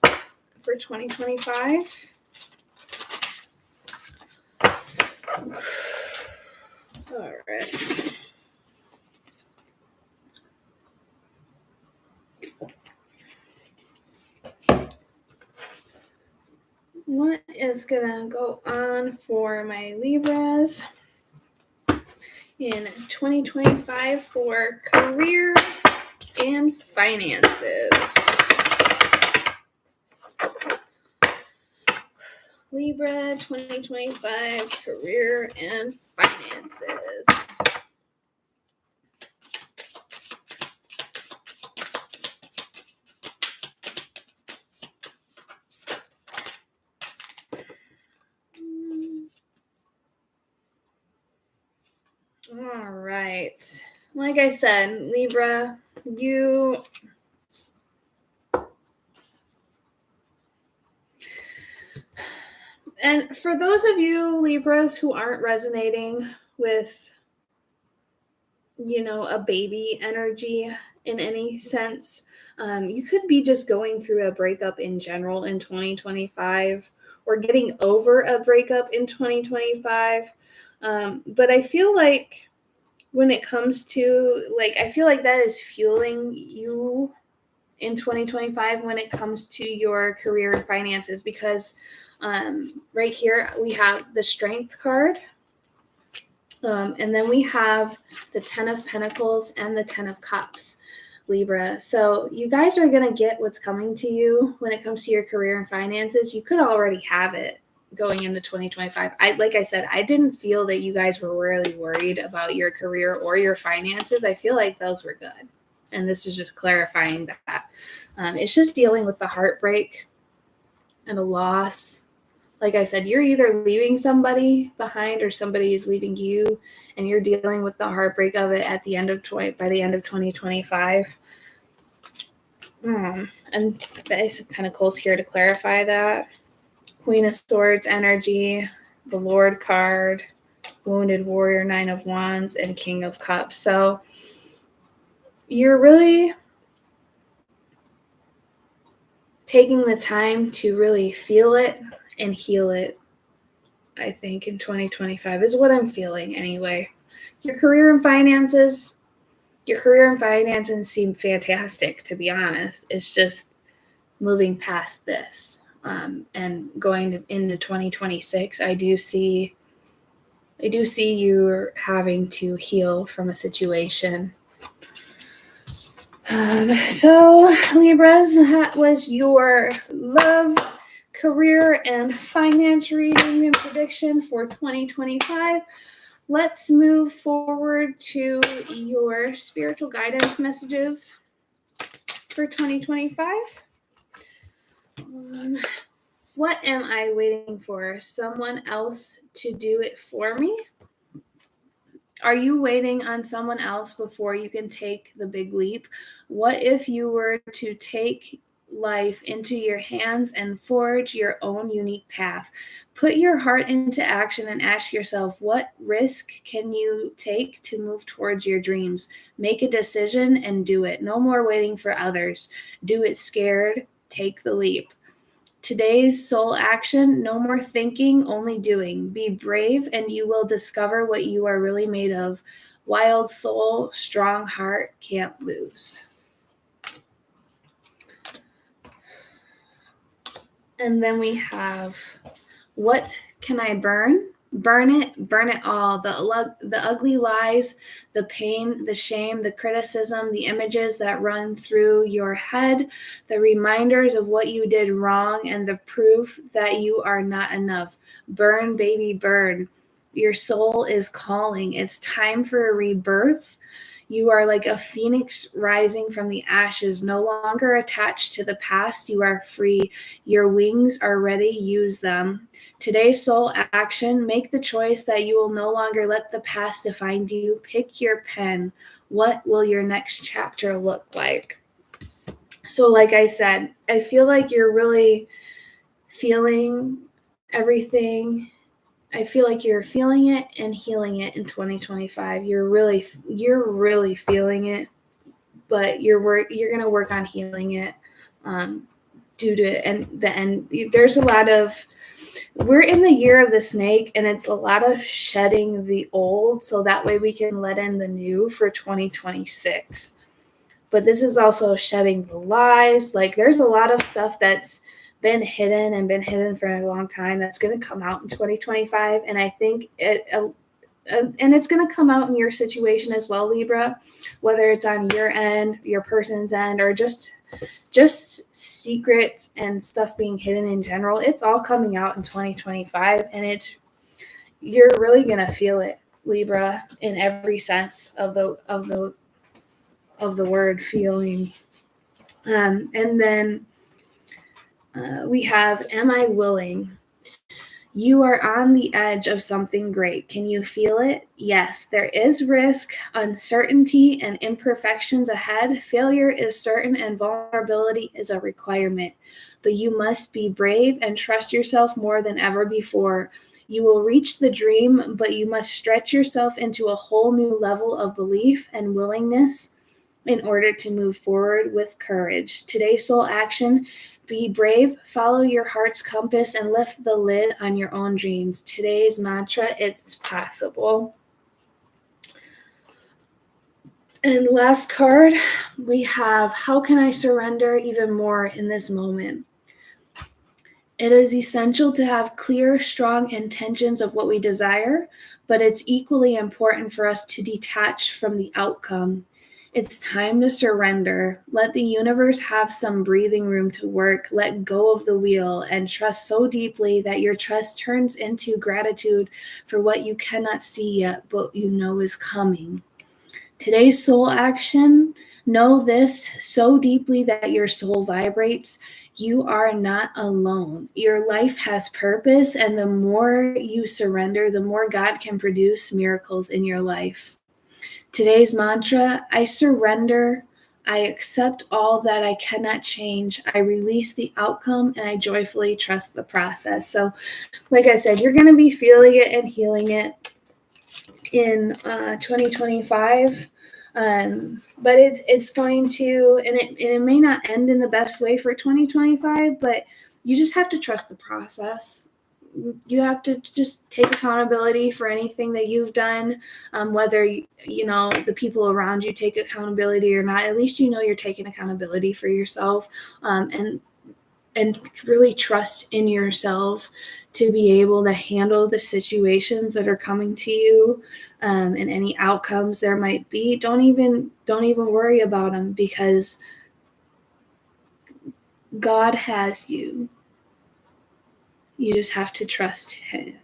for 2025. All right. What is gonna go on for my Libras in 2025 for career and finances? Libra 2025 career and finances. right. Like I said, Libra, and for those of you Libras who aren't resonating with, a baby energy in any sense, you could be just going through a breakup in general in 2025 or getting over a breakup in 2025. But I feel like when it comes to, I feel like that is fueling you in 2025 when it comes to your career and finances, because right here we have the Strength card, and then we have the 10 of Pentacles and the 10 of Cups, Libra. So you guys are going to get what's coming to you when it comes to your career and finances. You could already have it going into 2025. Like I said, I didn't feel that you guys were really worried about your career or your finances. I feel like those were good. And this is just clarifying that. It's just dealing with the heartbreak and a loss. Like I said, you're either leaving somebody behind or somebody is leaving you, and you're dealing with the heartbreak of it by the end of 2025. And the Ace of Pentacles here to clarify that. Queen of Swords energy, the Lord card, Wounded Warrior, 9 of Wands, and King of Cups. So you're really taking the time to really feel it and heal it, I think, in 2025 is what I'm feeling anyway. Your career and finances seem fantastic, to be honest. It's just moving past this and going into 2026. I do see you having to heal from a situation. So Libras, that was your love, career, and finance reading and prediction for 2025. Let's move forward to your spiritual guidance messages for 2025. What am I waiting for? Someone else to do it for me? Are you waiting on someone else before you can take the big leap? What if you were to take life into your hands and forge your own unique path? Put your heart into action and ask yourself, what risk can you take to move towards your dreams? Make a decision and do it. No more waiting for others. Do it scared. Take the leap. Today's soul action: no more thinking, only doing. Be brave and you will discover what you are really made of. Wild soul, strong heart, can't lose. And then we have, what can I burn? Burn it all. The ugly lies, the pain, the shame, the criticism, the images that run through your head, the reminders of what you did wrong, and the proof that you are not enough. Burn, baby, burn. Your soul is calling. It's time for a rebirth. You are like a phoenix rising from the ashes, no longer attached to the past. You are free. Your wings are ready. Use them. Today's soul action: make the choice that you will no longer let the past define you. Pick your pen. What will your next chapter look like? So like I said, I feel like you're really feeling everything. I feel like you're feeling it and healing it in 2025. You're really feeling it, but you're going to work on healing it due to the end. There's a lot of, we're in the year of the snake, and it's a lot of shedding the old so that way we can let in the new for 2026. But this is also shedding the lies. Like, there's a lot of stuff that's been hidden for a long time that's going to come out in 2025. And I think and it's going to come out in your situation as well, Libra, whether it's on your end, your person's end, or just secrets and stuff being hidden in general. It's all coming out in 2025, and you're really going to feel it, Libra, in every sense of the word feeling. And then we have, am I willing? You are on the edge of something great. Can you feel it? Yes, there is risk, uncertainty, and imperfections ahead. Failure is certain and vulnerability is a requirement. But you must be brave and trust yourself more than ever before. You will reach the dream, but you must stretch yourself into a whole new level of belief and willingness in order to move forward with courage. Today's soul action: be brave, follow your heart's compass, and lift the lid on your own dreams. Today's mantra: it's possible. And last card, we have: how can I surrender even more in this moment? It is essential to have clear, strong intentions of what we desire, but it's equally important for us to detach from the outcome. It's time to surrender. Let the universe have some breathing room to work. Let go of the wheel and trust so deeply that your trust turns into gratitude for what you cannot see yet, but you know is coming. Today's soul action: know this so deeply that your soul vibrates. You are not alone. Your life has purpose, and the more you surrender, the more God can produce miracles in your life. Today's mantra: I surrender. I accept all that I cannot change. I release the outcome, and I joyfully trust the process. So, like I said, you're going to be feeling it and healing it in 2025. But it's going to, and it may not end in the best way for 2025, but you just have to trust the process. You have to just take accountability for anything that you've done, whether the people around you take accountability or not. At least you're taking accountability for yourself, and really trust in yourself to be able to handle the situations that are coming to you, and any outcomes there might be. Don't even worry about them, because God has you. You just have to trust him.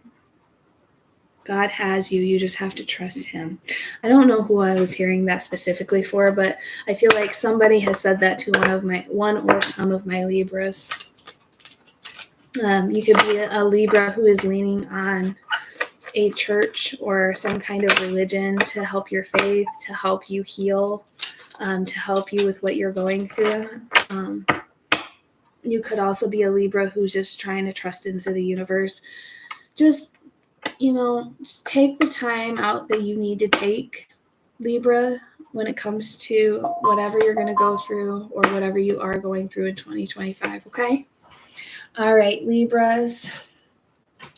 God has you. You just have to trust him. I don't know who I was hearing that specifically for, but I feel like somebody has said that to one or some of my Libras. You could be a Libra who is leaning on a church or some kind of religion to help your faith, to help you heal, to help you with what you're going through. You could also be a Libra who's just trying to trust into the universe. Just take the time out that you need to take, Libra, when it comes to whatever you're going to go through or whatever you are going through in 2025, okay? All right, Libras.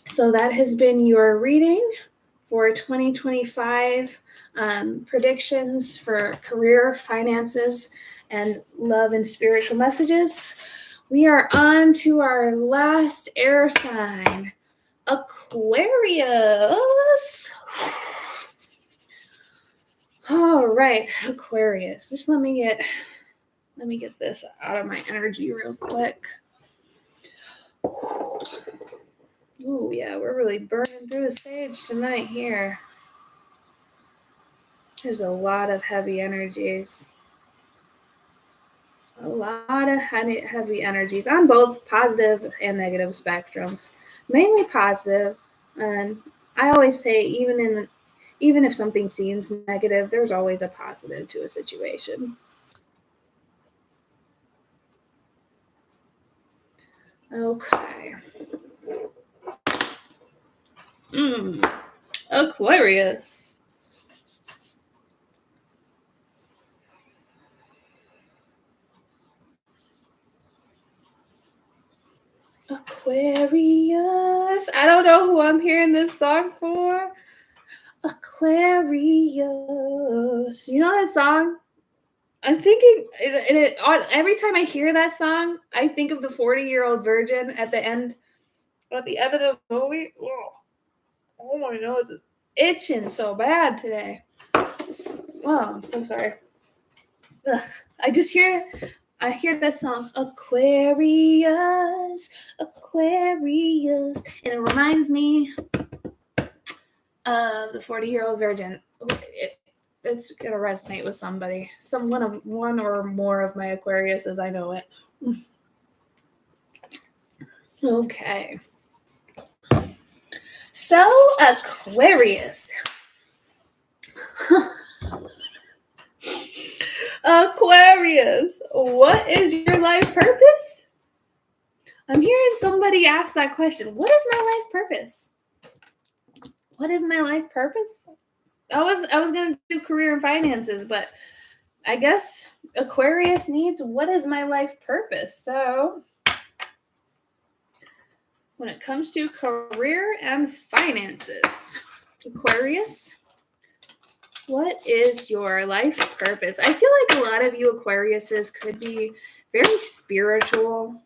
So that has been your reading for 2025, predictions for career, finances, and love and spiritual messages. We are on to our last air sign, Aquarius. All right, Aquarius. Just let me get this out of my energy real quick. Oh yeah, we're really burning through the stage tonight here. There's a lot of heavy energies. A lot of heavy energies on both positive and negative spectrums. Mainly positive. And I always say, even if something seems negative, there's always a positive to a situation. Okay. Aquarius. Aquarius. I don't know who I'm hearing this song for. Aquarius. You know that song? I'm thinking, every time I hear that song, I think of the 40-year-old virgin at the end of the movie. Oh my nose is itching so bad today. Oh, I'm so sorry. Ugh. I hear that song, Aquarius, Aquarius, and it reminds me of the 40-year-old virgin. It's gonna resonate with somebody. One or more of my Aquariuses, I know it. Okay. So, Aquarius. Aquarius, what is your life purpose? I'm hearing somebody ask that question. What is my life purpose? What is my life purpose? I was going to do career and finances, but I guess Aquarius needs what is my life purpose? So when it comes to career and finances, Aquarius, what is your life purpose? I feel like a lot of you Aquariuses could be very spiritual.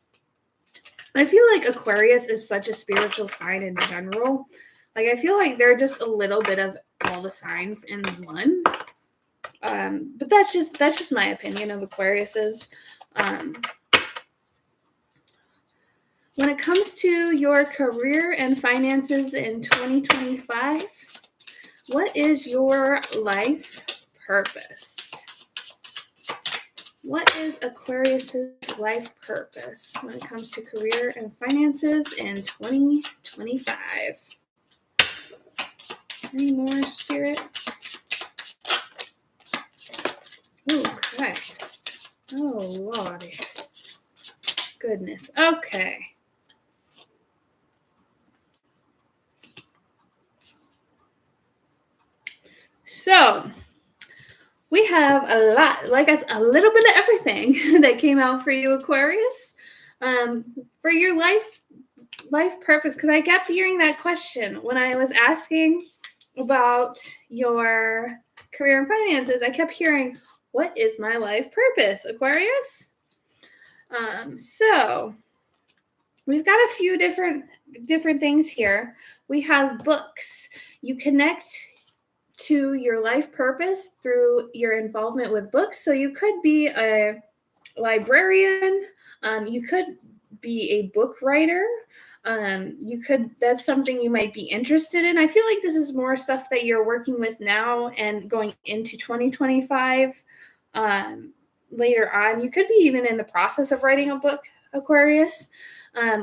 I feel like Aquarius is such a spiritual sign in general. Like, I feel like they're just a little bit of all the signs in one. But that's just my opinion of Aquariuses. When it comes to your career and finances in 2025, what is your life purpose? What is Aquarius's life purpose when it comes to career and finances in 2025? Any more, Spirit? Okay. Oh, Lordy. Goodness. Okay. So, we have a little bit of everything that came out for you, Aquarius, for your life purpose. Because I kept hearing that question when I was asking about your career and finances. I kept hearing, "What is my life purpose, Aquarius?" So we've got a few different things here. We have books. You connect to your life purpose through your involvement with books. So you could be a librarian. You could be a book writer. That's something you might be interested in. I feel like this is more stuff that you're working with now and going into 2025. Later on, you could be even in the process of writing a book, Aquarius.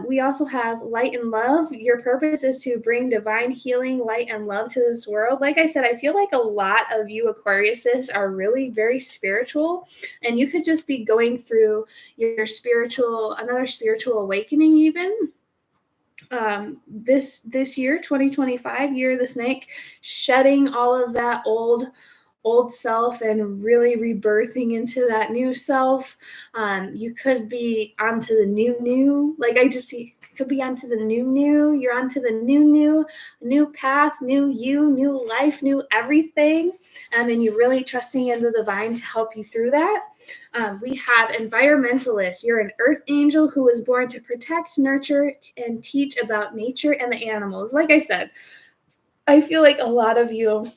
We also have light and love. Your purpose is to bring divine healing, light, and love to this world. Like I said, I feel like a lot of you Aquariuses are really very spiritual, and you could just be going through another spiritual awakening even. This year, 2025, year of the snake, shedding all of that old self and really rebirthing into that new self. You could be onto the new. Like, I just see, could be onto the new. You're onto the new path, new you, new life, new everything. And you're really trusting in the divine to help you through that. We have environmentalist. You're an earth angel who was born to protect, nurture, and teach about nature and the animals. Like I said, I feel like a lot of you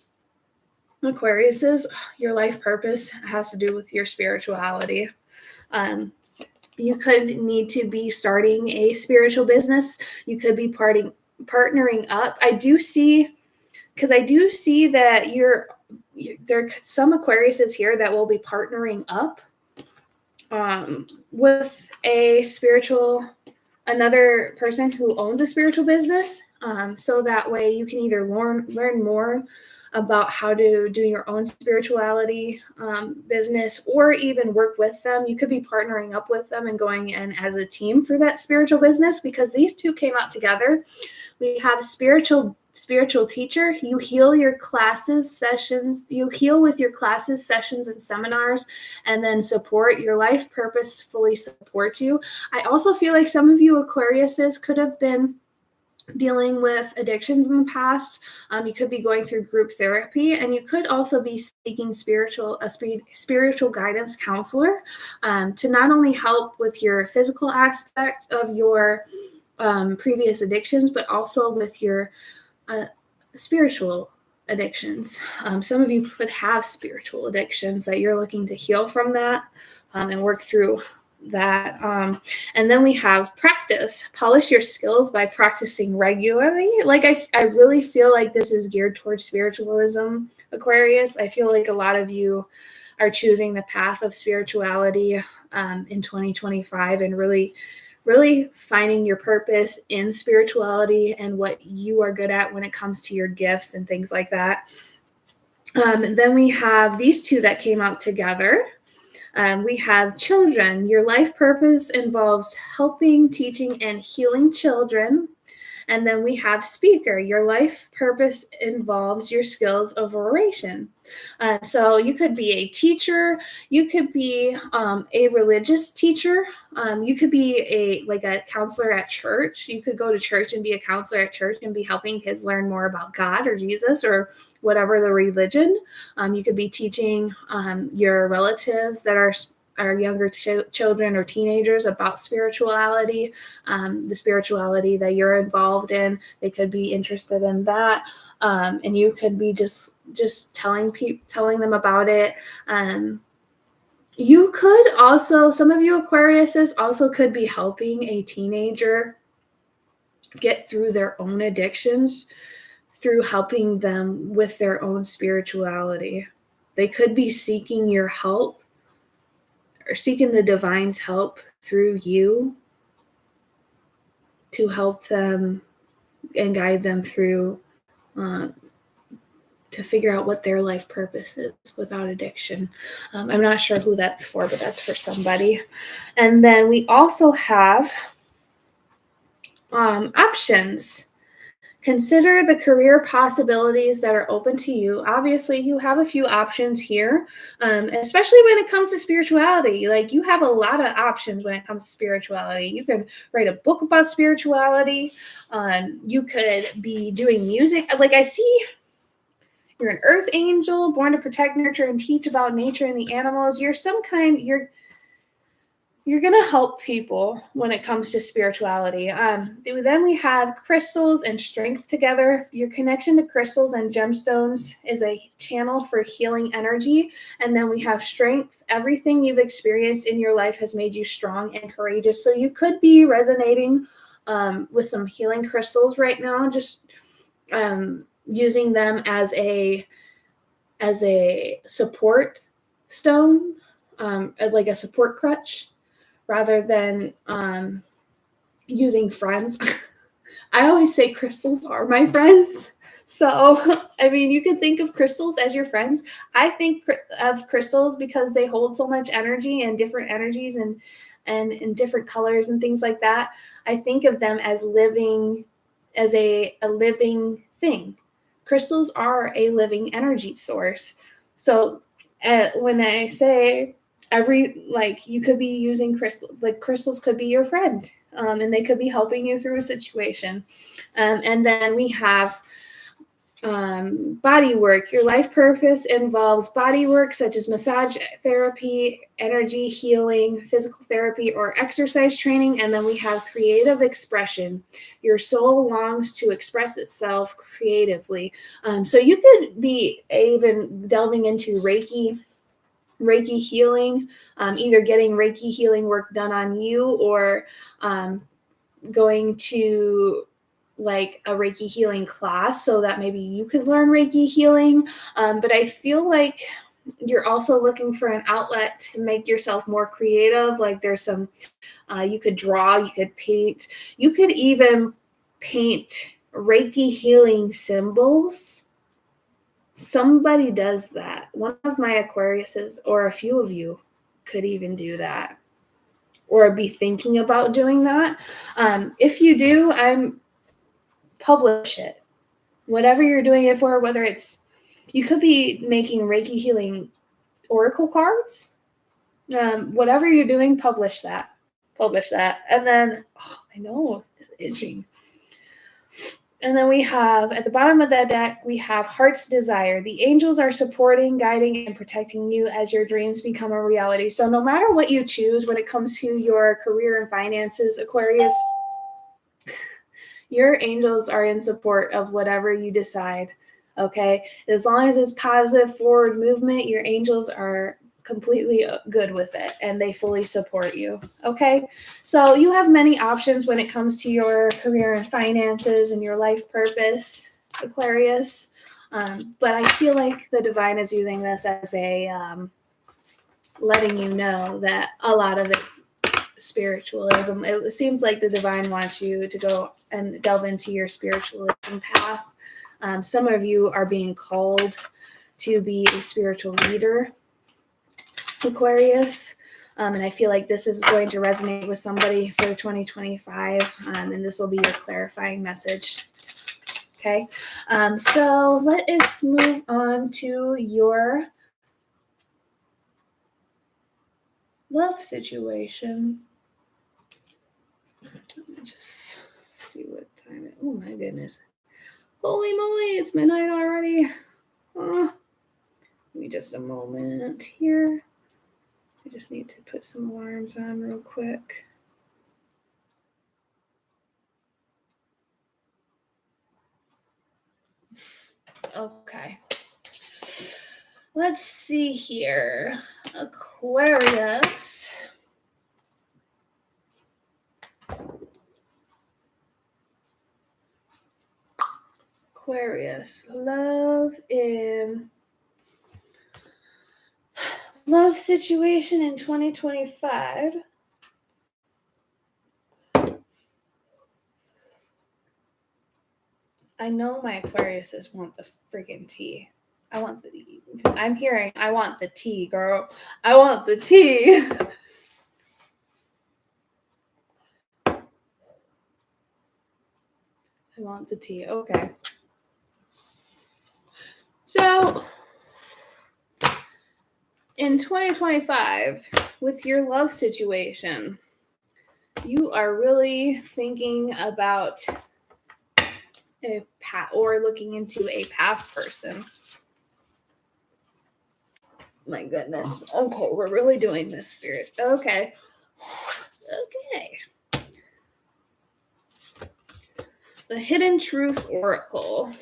Aquariuses, your life purpose has to do with your spirituality. You could need to be starting a spiritual business. You could be partnering up. I do see that there are some Aquariuses here that will be partnering up with another person who owns a spiritual business. So that way you can either learn more about how to do your own spirituality business, or even work with them. You could be partnering up with them and going in as a team for that spiritual business, because these two came out together. We have spiritual teacher. You heal your classes sessions. You heal with your classes, sessions, and seminars, and then support. Your life purpose fully supports you. I also feel like some of you Aquariuses could have been dealing with addictions in the past. You could be going through group therapy, and you could also be seeking a spiritual guidance counselor to not only help with your physical aspect of your previous addictions, but also with your spiritual addictions. Some of you could have spiritual addictions that you're looking to heal from that and work through that. And then we have practice. Polish your skills by practicing regularly. Like, I really feel like this is geared towards spiritualism, Aquarius. I feel like a lot of you are choosing the path of spirituality in 2025 and really really finding your purpose in spirituality and what you are good at when it comes to your gifts and things like that. Then we have these two that came out together. We have children. Your life purpose involves helping, teaching, and healing children. And then we have speaker. Your life purpose involves your skills of oration. So you could be a teacher. You could be a religious teacher. You could be a counselor at church. You could go to church and be a counselor at church and be helping kids learn more about God or Jesus or whatever the religion. You could be teaching your relatives that are younger children or teenagers about spirituality, the spirituality that you're involved in. They could be interested in that, and you could be just telling them about it. You could also, some of you Aquariuses also could be helping a teenager get through their own addictions through helping them with their own spirituality. They could be seeking your help or seeking the divine's help through you to help them and guide them through to figure out what their life purpose is without addiction. I'm not sure who that's for, but that's for somebody. And then we also have options. Consider the career possibilities that are open to you. Obviously, you have a few options here, especially when it comes to spirituality. Like, you have a lot of options when it comes to spirituality. You could write a book about spirituality. You could be doing music. Like, I see you're an earth angel, born to protect, nurture, and teach about nature and the animals. You're going to help people when it comes to spirituality. Then we have crystals and strength together. Your connection to crystals and gemstones is a channel for healing energy. And then we have strength. Everything you've experienced in your life has made you strong and courageous. So you could be resonating with some healing crystals right now, just using them as a support stone, like a support crutch, rather than using friends. I always say crystals are my friends. So, I mean, you can think of crystals as your friends. I think of crystals because they hold so much energy and different energies and different colors and things like that. I think of them as a living thing. Crystals are a living energy source. So when I say you could be using crystals could be your friend, and they could be helping you through a situation. And then we have body work. Your life purpose involves body work such as massage therapy, energy healing, physical therapy, or exercise training. And then we have creative expression. Your soul longs to express itself creatively. So you could be even delving into Reiki healing, either getting Reiki healing work done on you or going to like a Reiki healing class so that maybe you could learn Reiki healing. But I feel like you're also looking for an outlet to make yourself more creative. Like there's some, you could draw, you could paint, you could even paint Reiki healing symbols. Somebody does that. One of my Aquariuses, or a few of you, could even do that or be thinking about doing that. If you do, publish it. Whatever you're doing it for, whether it's, you could be making Reiki healing oracle cards. Whatever you're doing, publish that. And then, I know, it's itching. And then we have, at the bottom of that deck, we have Heart's Desire. The angels are supporting, guiding, and protecting you as your dreams become a reality. So no matter what you choose when it comes to your career and finances, Aquarius, your angels are in support of whatever you decide, okay? As long as it's positive forward movement, your angels are completely good with it and they fully support you, okay? So you have many options when it comes to your career and finances and your life purpose, Aquarius. But I feel like the divine is using this as a letting you know that a lot of it's spiritualism. It seems like the divine wants you to go and delve into your spiritualism path. Some of you are being called to be a spiritual leader, Aquarius. And I feel like this is going to resonate with somebody for 2025. And this will be your clarifying message. Okay. So let us move on to your love situation. Let me just see what time it is. Oh my goodness. Holy moly, it's midnight already. Give me just a moment here. I just need to put some alarms on real quick. Okay. Let's see here. Aquarius. Love situation in 2025. I know my Aquariuses want the freaking tea. I want the tea, girl. I want the tea. I want the tea. Okay. So, in 2025, with your love situation, you are really thinking about or looking into a past person. My goodness. Okay, we're really doing this, Spirit. Okay. The Hidden Truth Oracle.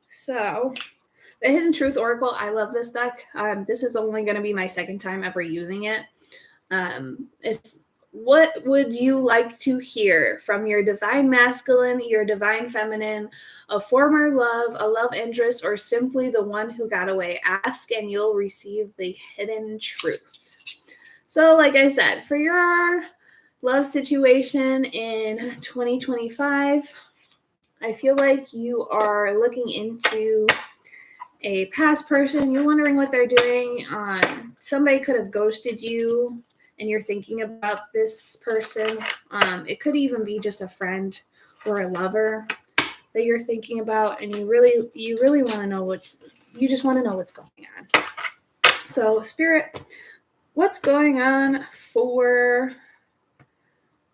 So, the Hidden Truth Oracle, I love this deck. This is only going to be my second time ever using it. It's what would you like to hear from your divine masculine, your divine feminine, a former love, a love interest, or simply the one who got away? Ask and you'll receive the hidden truth. So, like I said, for your love situation in 2025, I feel like you are looking into a past person. You're wondering what they're doing. Somebody could have ghosted you, and you're thinking about this person. It could even be just a friend or a lover that you're thinking about, and you really want to know you just want to know what's going on. So, Spirit, what's going on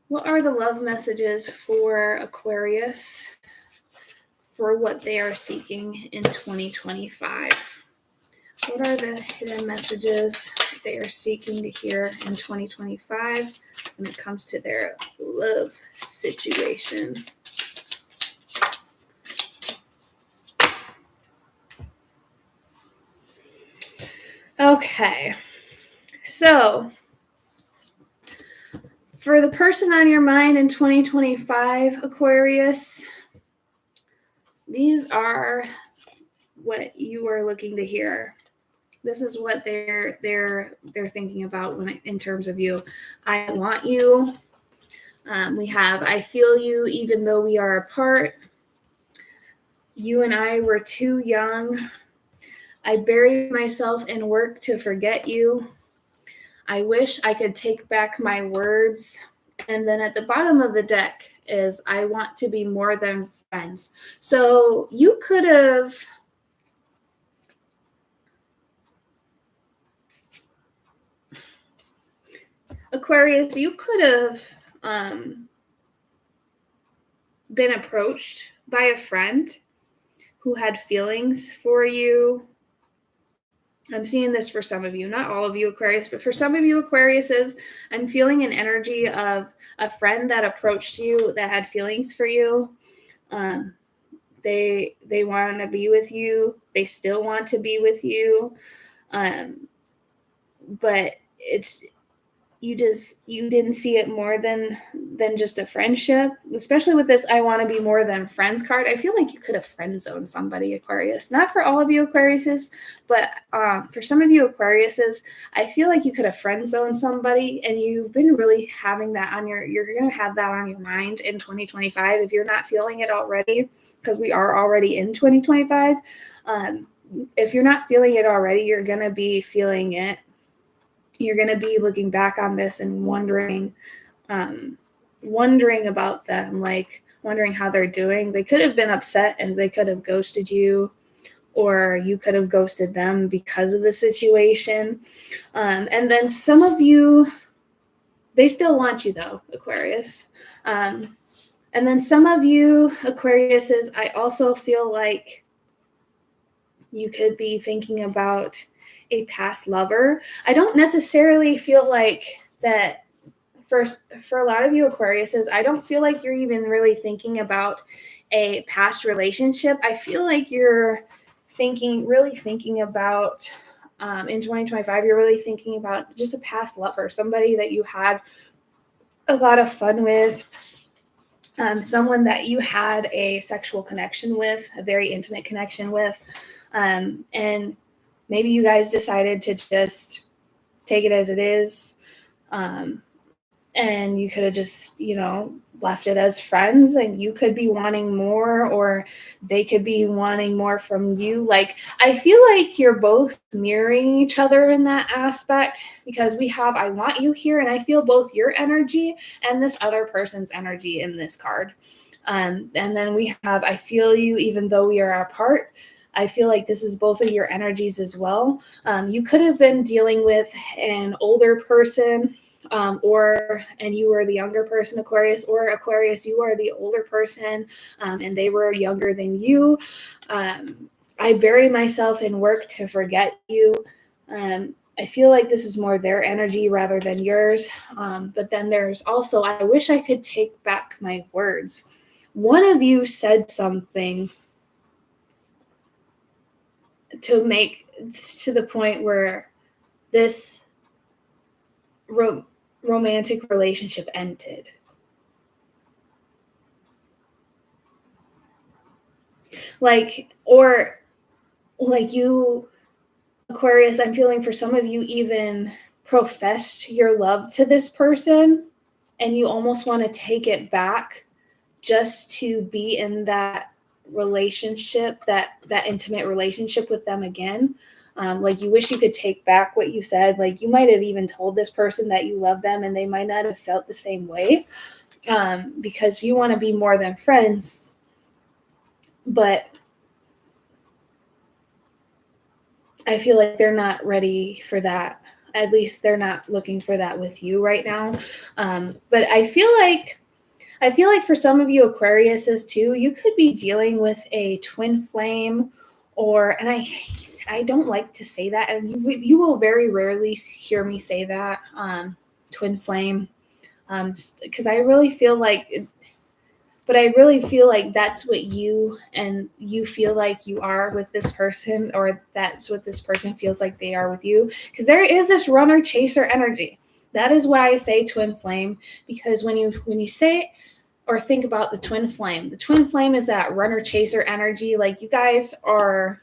what are the love messages for Aquarius for what they are seeking in 2025? What are the hidden messages they are seeking to hear in 2025 when it comes to their love situation? Okay, so for the person on your mind in 2025, Aquarius, these are what you are looking to hear. This is what they're thinking about in terms of you. I want you. We have I feel you even though we are apart. You and I were too young. I buried myself in work to forget you. I wish I could take back my words. And then at the bottom of the deck is I want to be more than friends. So you could have Aquarius, you could have been approached by a friend who had feelings for you. I'm seeing this for some of you, not all of you Aquarius, but for some of you Aquariuses, I'm feeling an energy of a friend that approached you that had feelings for you. They want to be with you. They still want to be with you. But you didn't see it more than just a friendship, especially with this I want to be more than friends card. I feel like you could have friend zoned somebody, Aquarius. Not for all of you Aquariuses, but for some of you Aquariuses, I feel like you could have friend zoned somebody, and you've been really having that on you're going to have that on your mind in 2025 if you're not feeling it already, because we are already in 2025. If you're not feeling it already, you're going to be feeling it. You're going to be looking back on this and wondering about them, like wondering how they're doing. They could have been upset and they could have ghosted you, or you could have ghosted them because of the situation. And then some of you, they still want you though, Aquarius. And then some of you Aquariuses, I also feel like you could be thinking about a past lover. I don't necessarily feel like that for a lot of you Aquariuses, I don't feel like you're even really thinking about a past relationship. I feel like you're really thinking about in 2025, you're really thinking about just a past lover, somebody that you had a lot of fun with, someone that you had a sexual connection with, a very intimate connection with. And maybe you guys decided to just take it as it is. And you could have just, left it as friends, and you could be wanting more, or they could be wanting more from you. Like, I feel like you're both mirroring each other in that aspect, because we have I want you here, and I feel both your energy and this other person's energy in this card. And then we have I feel you even though we are apart. I feel like this is both of your energies as well. You could have been dealing with an older person, and you were the younger person, Aquarius, or Aquarius, you are the older person, and they were younger than you. I bury myself in work to forget you. I feel like this is more their energy rather than yours. But then there's also, I wish I could take back my words. One of you said something to make to the point where this romantic relationship ended. Or you, Aquarius, I'm feeling for some of you even professed your love to this person, and you almost want to take it back just to be in that relationship, that intimate relationship with them again. Like you wish you could take back what you said. Like you might have even told this person that you love them, and they might not have felt the same way, because you want to be more than friends. But I feel like they're not ready for that. At least they're not looking for that with you right now. But I feel like for some of you Aquariuses too, you could be dealing with a twin flame, and I don't like to say that, and you will very rarely hear me say that, twin flame, because I really feel like that's what you feel like you are with this person, or that's what this person feels like they are with you, because there is this runner chaser energy. That is why I say twin flame, because when you say or think about the twin flame is that runner chaser energy. Like you guys are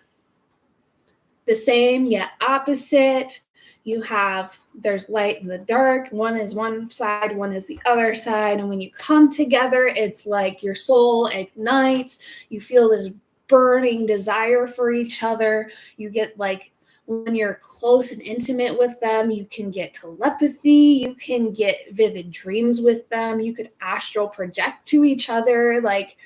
the same yet opposite. There's light and the dark. One is one side, one is the other side. And when you come together, it's like your soul ignites. You feel this burning desire for each other. You get when you're close and intimate with them, you can get telepathy. You can get vivid dreams with them. You could astral project to each other. Like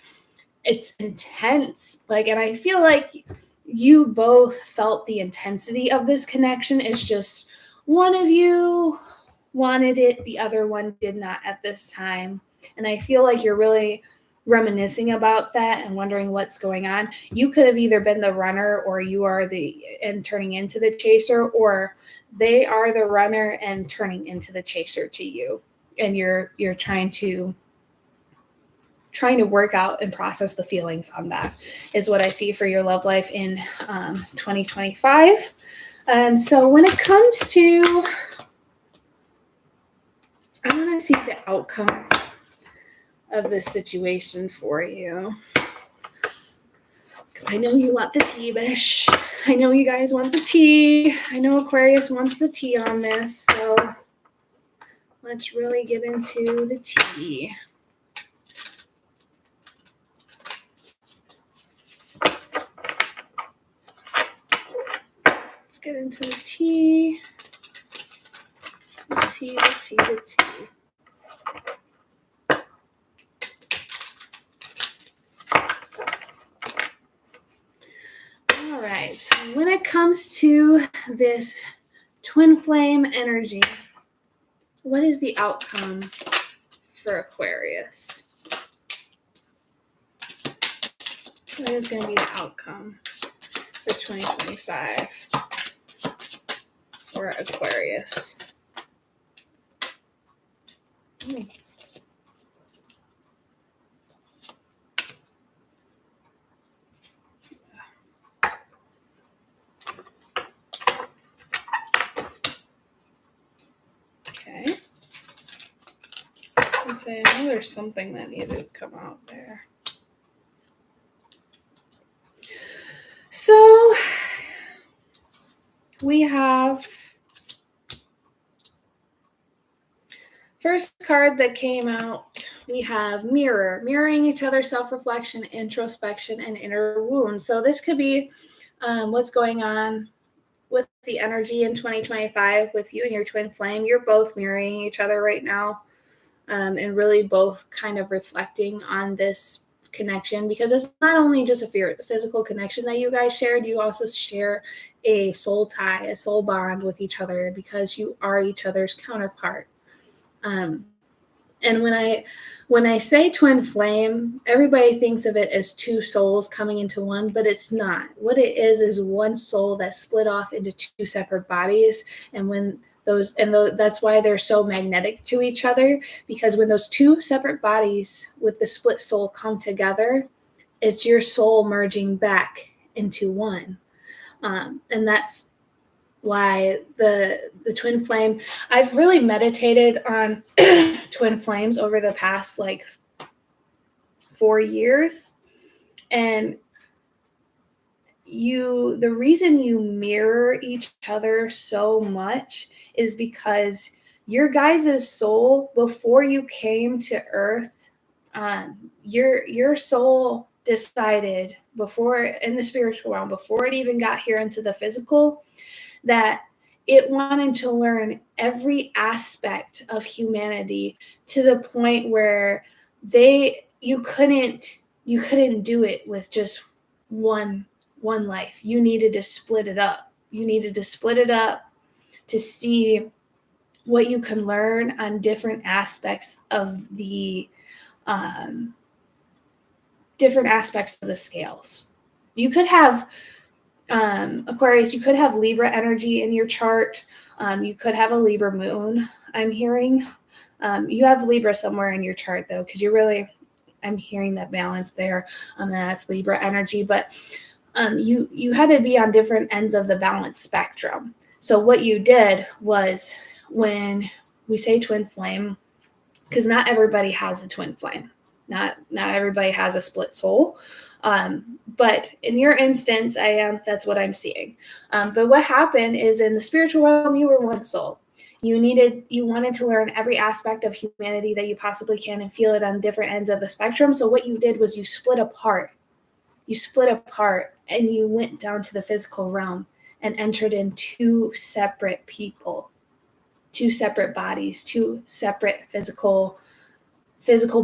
it's intense. And I feel like you both felt the intensity of this connection. It's just one of you wanted it, the other one did not at this time. And I feel like you're really reminiscing about that and wondering what's going on. You could have either been the runner, or you are and turning into the chaser, or they are the runner and turning into the chaser to you. And you're trying to work out and process the feelings on that is what I see for your love life in 2025. So when it comes to outcome of this situation for you. Because I know you want the tea, Bish. I know you guys want the tea. I know Aquarius wants the tea on this. So let's really get into the tea. Let's get into the tea. The tea. All right, so when it comes to this twin flame energy, what is the outcome for Aquarius? What is going to be the outcome for 2025 for Aquarius? Okay. I know there's something that needed to come out there. So we have first card that came out, we have mirror, mirroring each other, self-reflection, introspection, and inner wound. So this could be what's going on with the energy in 2025 with you and your twin flame. You're both mirroring each other right now, and really both kind of reflecting on this connection, because it's not only just a physical connection that you guys shared, you also share a soul tie, a soul bond with each other, because you are each other's counterpart. And when I say twin flame, everybody thinks of it as two souls coming into one, but it's not. What it is one soul that's split off into two separate bodies. And that's why they're so magnetic to each other, because when those two separate bodies with the split soul come together, it's your soul merging back into one. And that's why the twin flame, I've really meditated on twin flames over the past 4 years. And the reason you mirror each other so much is because your guys' soul, before you came to Earth, your soul decided before, in the spiritual realm, before it even got here into the physical, that it wanted to learn every aspect of humanity to the point where you couldn't do it with just one life. You needed to split it up. You needed to split it up to see what you can learn on different aspects of the scales. You could have Aquarius, you could have Libra energy in your chart. You could have a Libra moon, I'm hearing. You have Libra somewhere in your chart, though, because I'm hearing that balance there. That's Libra energy. But you had to be on different ends of the balance spectrum. So what you did was, when we say twin flame, because not everybody has a twin flame. Not everybody has a split soul. But in your instance, that's what I'm seeing. But what happened is, in the spiritual realm, you were one soul. You wanted to learn every aspect of humanity that you possibly can and feel it on different ends of the spectrum. So what you did was you split apart. And you went down to the physical realm and entered in two separate people, two separate bodies, two separate physical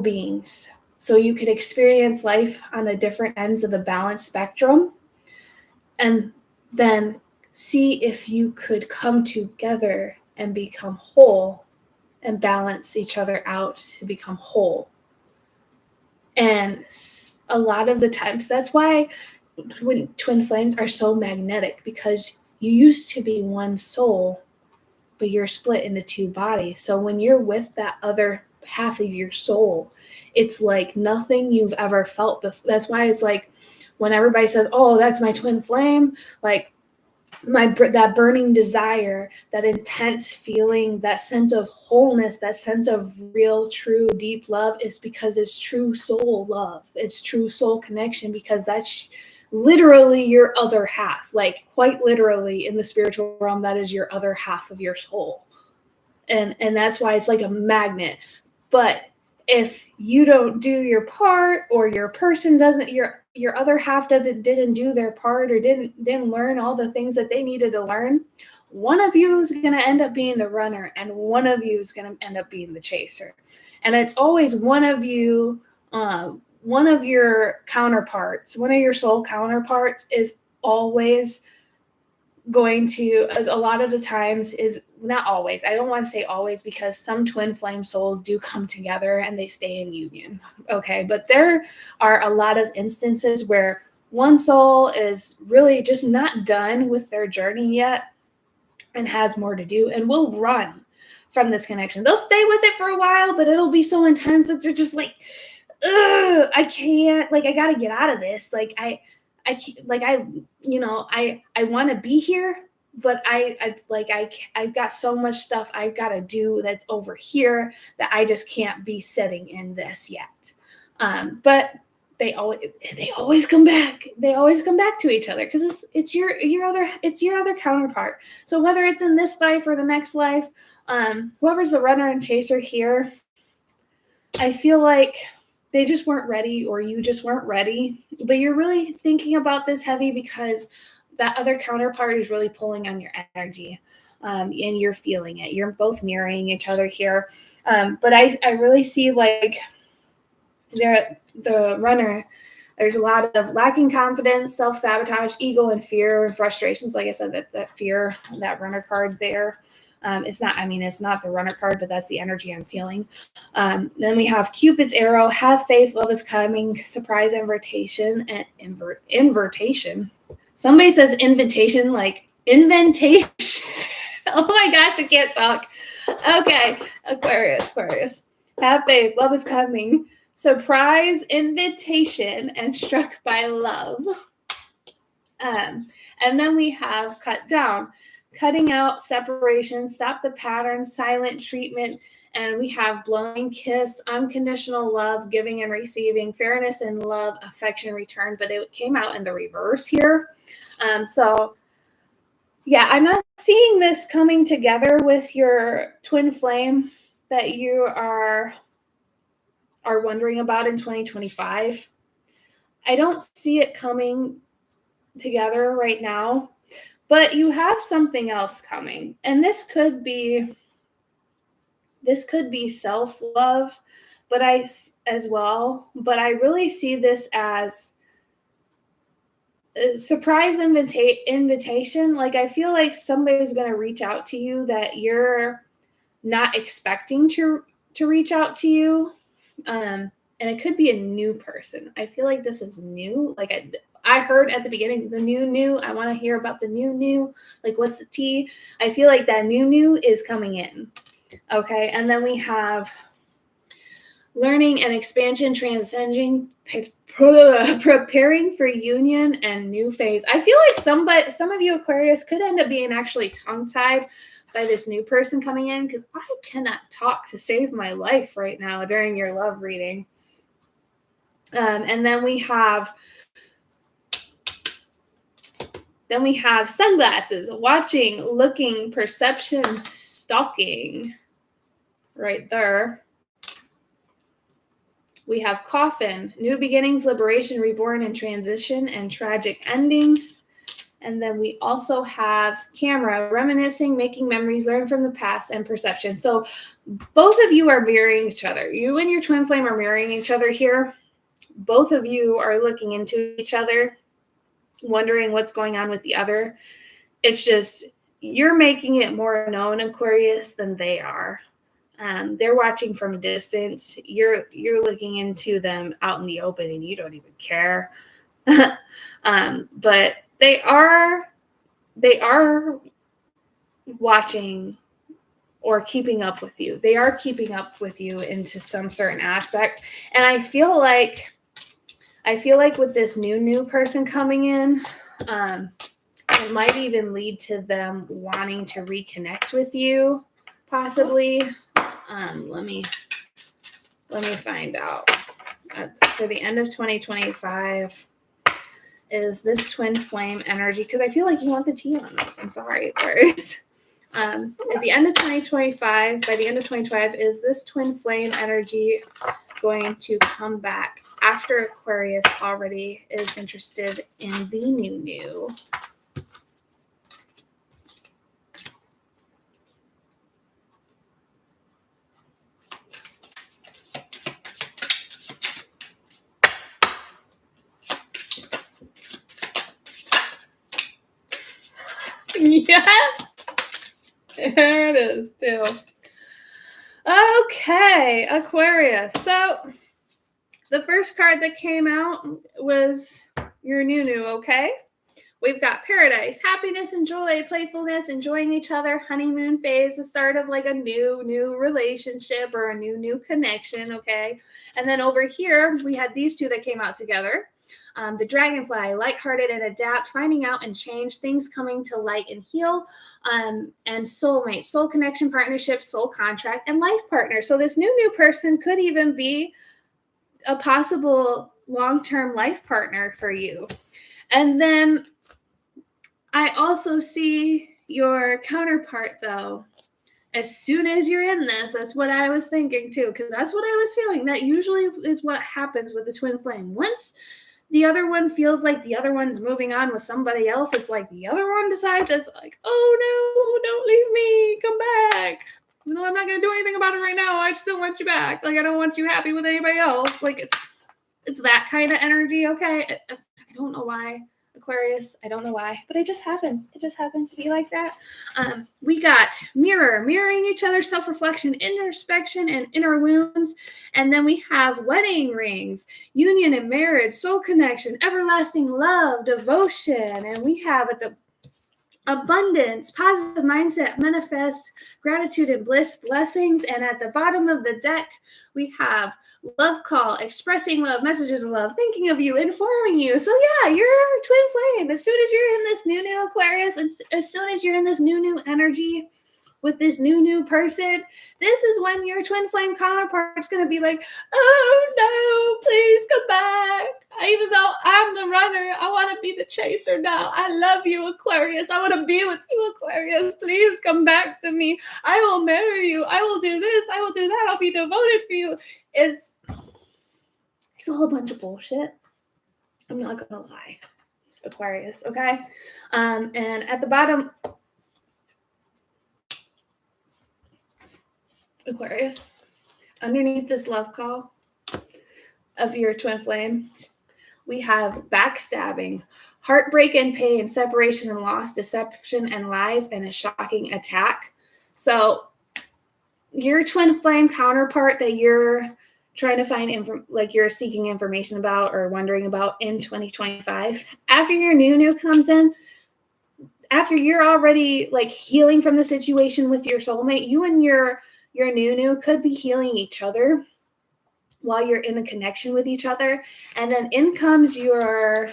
beings. So you could experience life on the different ends of the balance spectrum, and then see if you could come together and become whole and balance each other out to become whole. And a lot of the times, that's why twin flames are so magnetic, because you used to be one soul, but you're split into two bodies. So when you're with that other half of your soul, it's like nothing you've ever felt before. That's why it's like when everybody says, oh, that's my twin flame, like that burning desire, that intense feeling, that sense of wholeness, that sense of real, true, deep love is because it's true soul love. It's true soul connection, because that's literally your other half. Like, quite literally, in the spiritual realm, that is your other half of your soul. And that's why it's like a magnet. But if you don't do your part, or your person doesn't, your other half didn't do their part, or didn't learn all the things that they needed to learn, one of you is going to end up being the runner, and one of you is going to end up being the chaser. And it's always one of you, one of your counterparts, one of your soul counterparts is always going to, as a lot of the times, is not always, I don't want to say always, because some twin flame souls do come together and they stay in union. Okay. But there are a lot of instances where one soul is really just not done with their journey yet and has more to do, and will run from this connection. They'll stay with it for a while, but it'll be so intense that they're just like, ugh, I can't, like, I got to get out of this. Like, I can't, like, I want to be here, but I've got so much stuff I've got to do that's over here that I just can't be sitting in this yet. But they always come back. They always come back to each other, because it's your other counterpart. So whether it's in this life or the next life, whoever's the runner and chaser here, I feel like they just weren't ready, or you just weren't ready. But you're really thinking about this heavy because that other counterpart is really pulling on your energy, and you're feeling it. You're both mirroring each other here. But I really see, like, the runner, there's a lot of lacking confidence, self-sabotage, ego, and fear, and frustrations. Like I said, that fear, that runner card there. It's not the runner card, but that's the energy I'm feeling. Then we have Cupid's arrow, have faith, love is coming, surprise invitation, and invitation. Somebody says invitation, like inventation. Oh my gosh, I can't talk. Okay, Aquarius. Have faith, love is coming, surprise invitation, and struck by love. And then we have cut down, cutting out, separation, stop the pattern, silent treatment, and we have blowing kiss, unconditional love, giving and receiving, fairness and love, affection, return. But it came out in the reverse here. So yeah, I'm not seeing this coming together with your twin flame that you are wondering about in 2025. I don't see it coming together right now. But you have something else coming, and this could be self-love, but I really see this as a surprise invitation. Like, I feel like somebody's going to reach out to you that you're not expecting to reach out to you. And it could be a new person. I feel like this is new. Like, I heard at the beginning, the new, I want to hear about the new, like, what's the tea? I feel like that new is coming in. Okay. And then we have learning and expansion, transcending, preparing for union, and new phase. I feel like some of you Aquarius could end up being actually tongue-tied by this new person coming in, because I cannot talk to save my life right now during your love reading. And then we have sunglasses, watching, looking, perception, stalking, right there. We have coffin, new beginnings, liberation, reborn, and transition, and tragic endings. And then we also have camera, reminiscing, making memories, learn from the past, and perception. So both of you are mirroring each other. You and your twin flame are mirroring each other here. Both of you are looking into each other, wondering what's going on with the other. It's just you're making it more known, Aquarius, than they are. They're watching from a distance. You're looking into them out in the open, and you don't even care. But they are watching or keeping up with you. They are keeping up with you into some certain aspect. And I feel like with this new person coming in, It might even lead to them wanting to reconnect with you, possibly. Let me find out. For the end of 2025 is this twin flame energy, because I feel like you want the tea on this. I'm sorry, Aquarius. At the end of 2025, by the end of 2025, is this twin flame energy going to come back after Aquarius already is interested in the new? Yes, there it is too. Okay, Aquarius. So the first card that came out was your new, okay? We've got paradise, happiness and joy, playfulness, enjoying each other, honeymoon phase, the start of like a new relationship or a new connection, okay? And then over here, we had these two that came out together. The dragonfly, lighthearted and adapt, finding out and change, things coming to light and heal, and soulmate, soul connection, partnership, soul contract, and life partner. So this new person could even be a possible long-term life partner for you. And then I also see your counterpart, though. As soon as you're in this, that's what I was thinking, too, because that's what I was feeling. That usually is what happens with the twin flame. Once the other one feels like the other one's moving on with somebody else, it's like the other one decides, it's like, oh, no, don't leave me. Come back. Even though I'm not going to do anything about it right now, I still want you back. Like, I don't want you happy with anybody else. Like, it's that kind of energy, okay? I don't know why. Aquarius, I don't know why, but it just happens. It just happens to be like that. We got mirroring each other, self-reflection, introspection, and inner wounds. And then we have wedding rings, union and marriage, soul connection, everlasting love, devotion. And we have at the abundance, positive mindset, manifest, gratitude and bliss, blessings. And at the bottom of the deck, we have love call, expressing love, messages of love, thinking of you, informing you. So yeah, you're a twin flame. As soon as you're in this new Aquarius, and as soon as you're in this new energy with this new person, this is when your twin flame counterpart's going to be like, oh no, please come back. Even though I'm the runner, I want to be the chaser now. I love you, Aquarius. I want to be with you, Aquarius. Please come back to me. I will marry you. I will do this. I will do that. I'll be devoted for you. It's a whole bunch of bullshit. I'm not going to lie, Aquarius, okay? And at the bottom, Aquarius, underneath this love call of your twin flame, we have backstabbing, heartbreak and pain, separation and loss, deception and lies, and a shocking attack. So your twin flame counterpart that you're trying to find, like you're seeking information about or wondering about in 2025, after your new comes in, after you're already like healing from the situation with your soulmate, you and your new could be healing each other while you're in a connection with each other. And then in comes your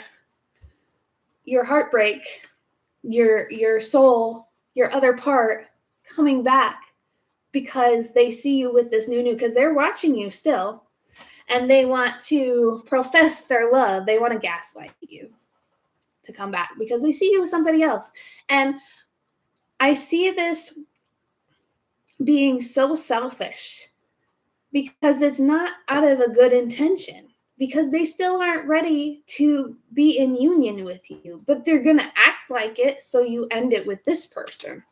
heartbreak, your soul, your other part coming back because they see you with this new, because they're watching you still and they want to profess their love. They want to gaslight you to come back because they see you with somebody else. And I see this being so selfish because it's not out of a good intention, because they still aren't ready to be in union with you, but they're going to act like it. So you end it with this person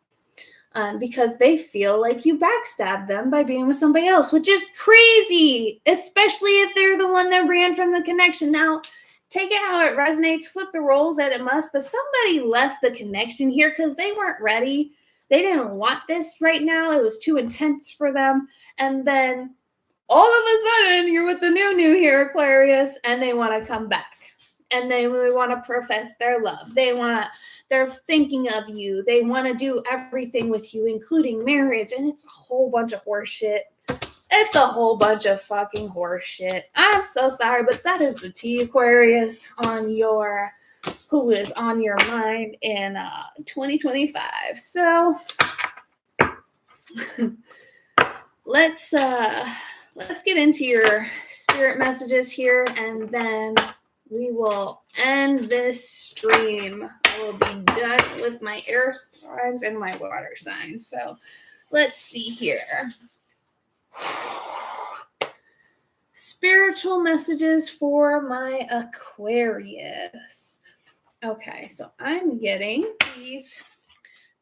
because they feel like you backstabbed them by being with somebody else, which is crazy, especially if they're the one that ran from the connection. Now, take it how it resonates, flip the roles that it must, but somebody left the connection here because they weren't ready. They didn't want this right now. It was too intense for them. And then all of a sudden, you're with the new here, Aquarius, and they want to come back. And they really want to profess their love. They're thinking of you. They want to do everything with you, including marriage. And it's a whole bunch of horse shit. It's a whole bunch of fucking horse shit. I'm so sorry, but that is the tea, Aquarius, on your who is on your mind in 2025. So let's get into your spirit messages here, and then we will end this stream. I will be done with my air signs and my water signs. So let's see here. Spiritual messages for my Aquarius. Okay, so I'm getting these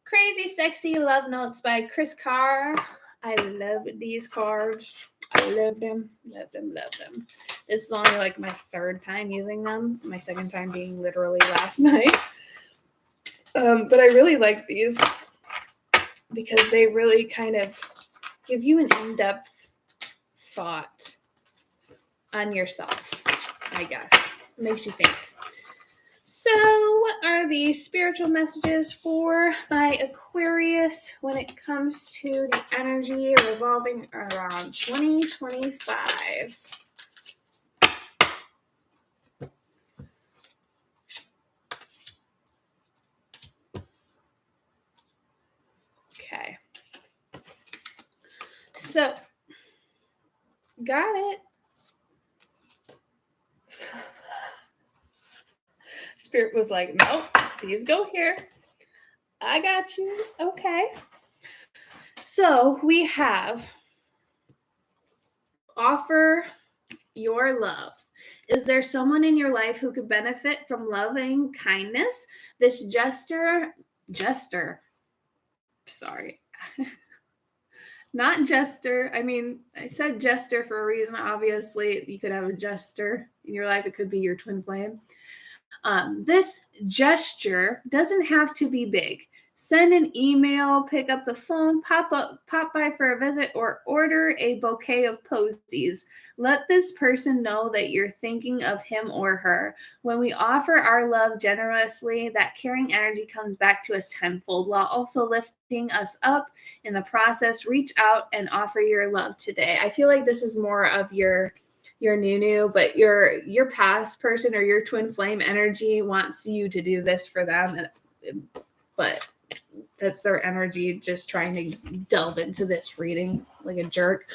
Crazy Sexy Love Notes by Chris Carr. I love these cards. I love them, love them, love them. This is only like my third time using them. My second time being literally last night. But I really like these because they really kind of give you an in-depth thought on yourself, I guess. It makes you think. So what are the spiritual messages for my Aquarius when it comes to the energy revolving around 2025? Okay. So, got it. Spirit was like, nope, these go here. I got you. Okay. So we have offer your love. Is there someone in your life who could benefit from loving kindness? This jester, sorry. Not jester. I mean, I said jester for a reason. Obviously, you could have a jester in your life. It could be your twin flame. This gesture doesn't have to be big. Send an email, pick up the phone, pop by for a visit, or order a bouquet of posies. Let this person know that you're thinking of him or her. When we offer our love generously, that caring energy comes back to us tenfold while also lifting us up in the process. Reach out and offer your love today. I feel like this is more of your new, but your past person or your twin flame energy wants you to do this for them, but that's their energy just trying to delve into this reading like a jerk.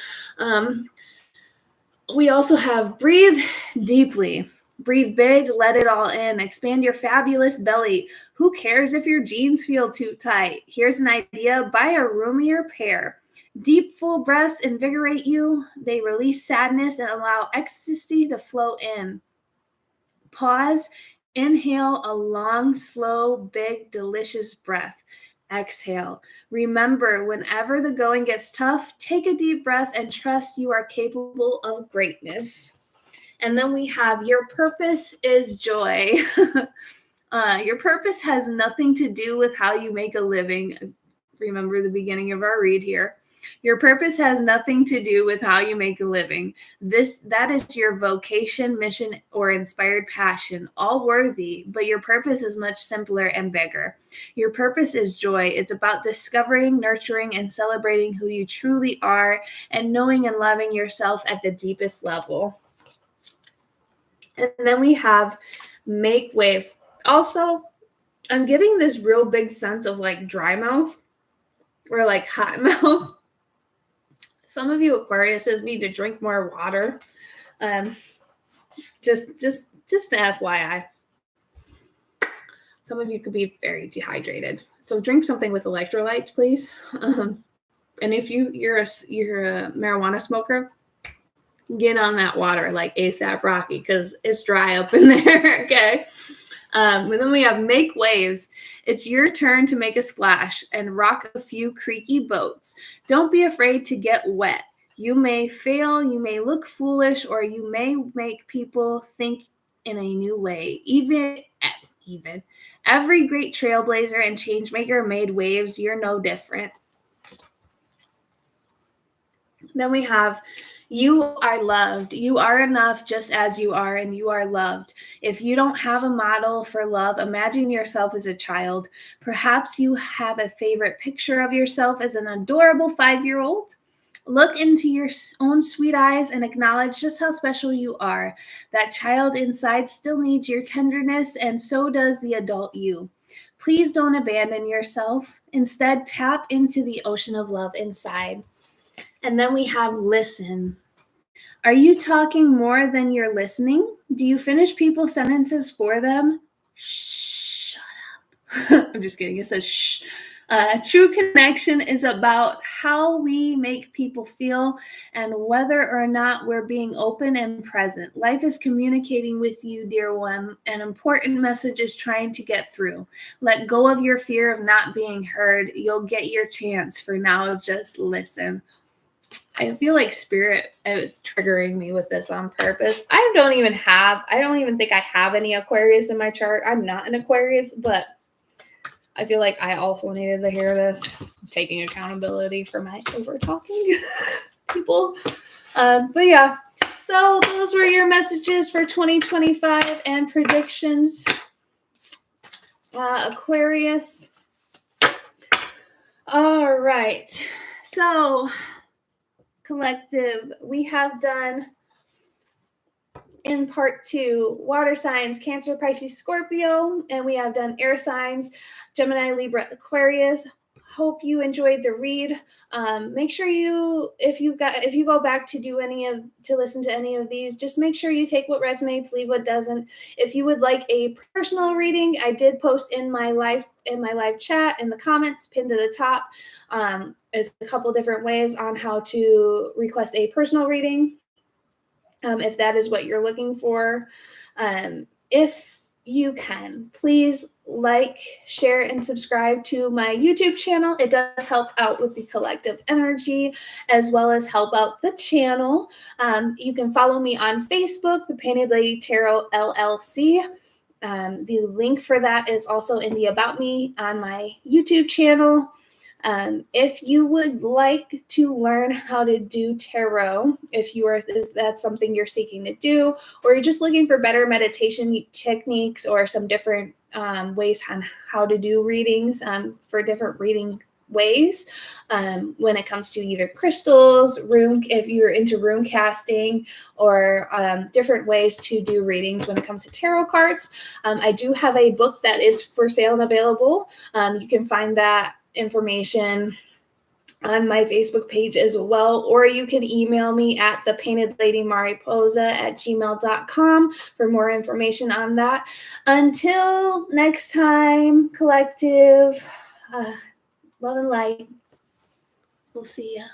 We also have breathe deeply, breathe big, let it all in, expand your fabulous belly. Who cares if your jeans feel too tight? Here's an idea: buy a roomier pair. Deep, full breaths invigorate you. They release sadness and allow ecstasy to flow in. Pause. Inhale a long, slow, big, delicious breath. Exhale. Remember, whenever the going gets tough, take a deep breath and trust you are capable of greatness. And then we have your purpose is joy. Your purpose has nothing to do with how you make a living. Remember the beginning of our read here. Your purpose has nothing to do with how you make a living. That is your vocation, mission, or inspired passion, all worthy, but your purpose is much simpler and bigger. Your purpose is joy. It's about discovering, nurturing, and celebrating who you truly are and knowing and loving yourself at the deepest level. And then we have make waves. Also, I'm getting this real big sense of like dry mouth or like hot mouth. Some of you Aquariuses need to drink more water. Just an FYI. Some of you could be very dehydrated. So drink something with electrolytes, please. And if you're a marijuana smoker, get on that water like ASAP Rocky because it's dry up in there. Okay. And then we have make waves. It's your turn to make a splash and rock a few creaky boats. Don't be afraid to get wet. You may fail, you may look foolish, or you may make people think in a new way. Even every great trailblazer and changemaker made waves. You're no different. Then we have you are loved. You are enough just as you are, and you are loved. If you don't have a model for love, imagine yourself as a child. Perhaps you have a favorite picture of yourself as an adorable 5-year-old. Look into your own sweet eyes and acknowledge just how special you are. That child inside still needs your tenderness, and so does the adult you. Please don't abandon yourself. Instead, tap into the ocean of love inside. And then we have listen. Are you talking more than you're listening? Do you finish people's sentences for them? Shut up. I'm just kidding. It says shh. True connection is about how we make people feel and whether or not we're being open and present. Life is communicating with you, dear one. An important message is trying to get through. Let go of your fear of not being heard. You'll get your chance. For now, just listen. I feel like Spirit is triggering me with this on purpose. I don't even think I have any Aquarius in my chart. I'm not an Aquarius, but I feel like I also needed to hear this. I'm taking accountability for my over talking people. But yeah, so those were your messages for 2025 and predictions. Aquarius. All right. So, collective, we have done in part 2 water signs, Cancer, Pisces, Scorpio, and we have done air signs, Gemini, Libra, Aquarius. Hope you enjoyed the read. Make sure if you go back to listen to any of these, just make sure you take what resonates, leave what doesn't. If you would like a personal reading, I did post in my live chat in the comments pinned to the top. It's a couple different ways on how to request a personal reading. If that is what you're looking for. If you can, please like, share, and subscribe to my YouTube channel. It does help out with the collective energy as well as help out the channel. You can follow me on Facebook, The Painted Lady Tarot LLC. The link for that is also in the About Me on my YouTube channel. If you would like to learn how to do tarot, if that's something you're seeking to do, or you're just looking for better meditation techniques or some different ways on how to do readings for different reading ways, when it comes to either crystals, if you're into rune casting, or different ways to do readings when it comes to tarot cards, I do have a book that is for sale and available. You can find that information on my Facebook page as well, or you can email me at thepaintedladymariposa@gmail.com for more information on that. Until next time, collective, love and light. We'll see ya.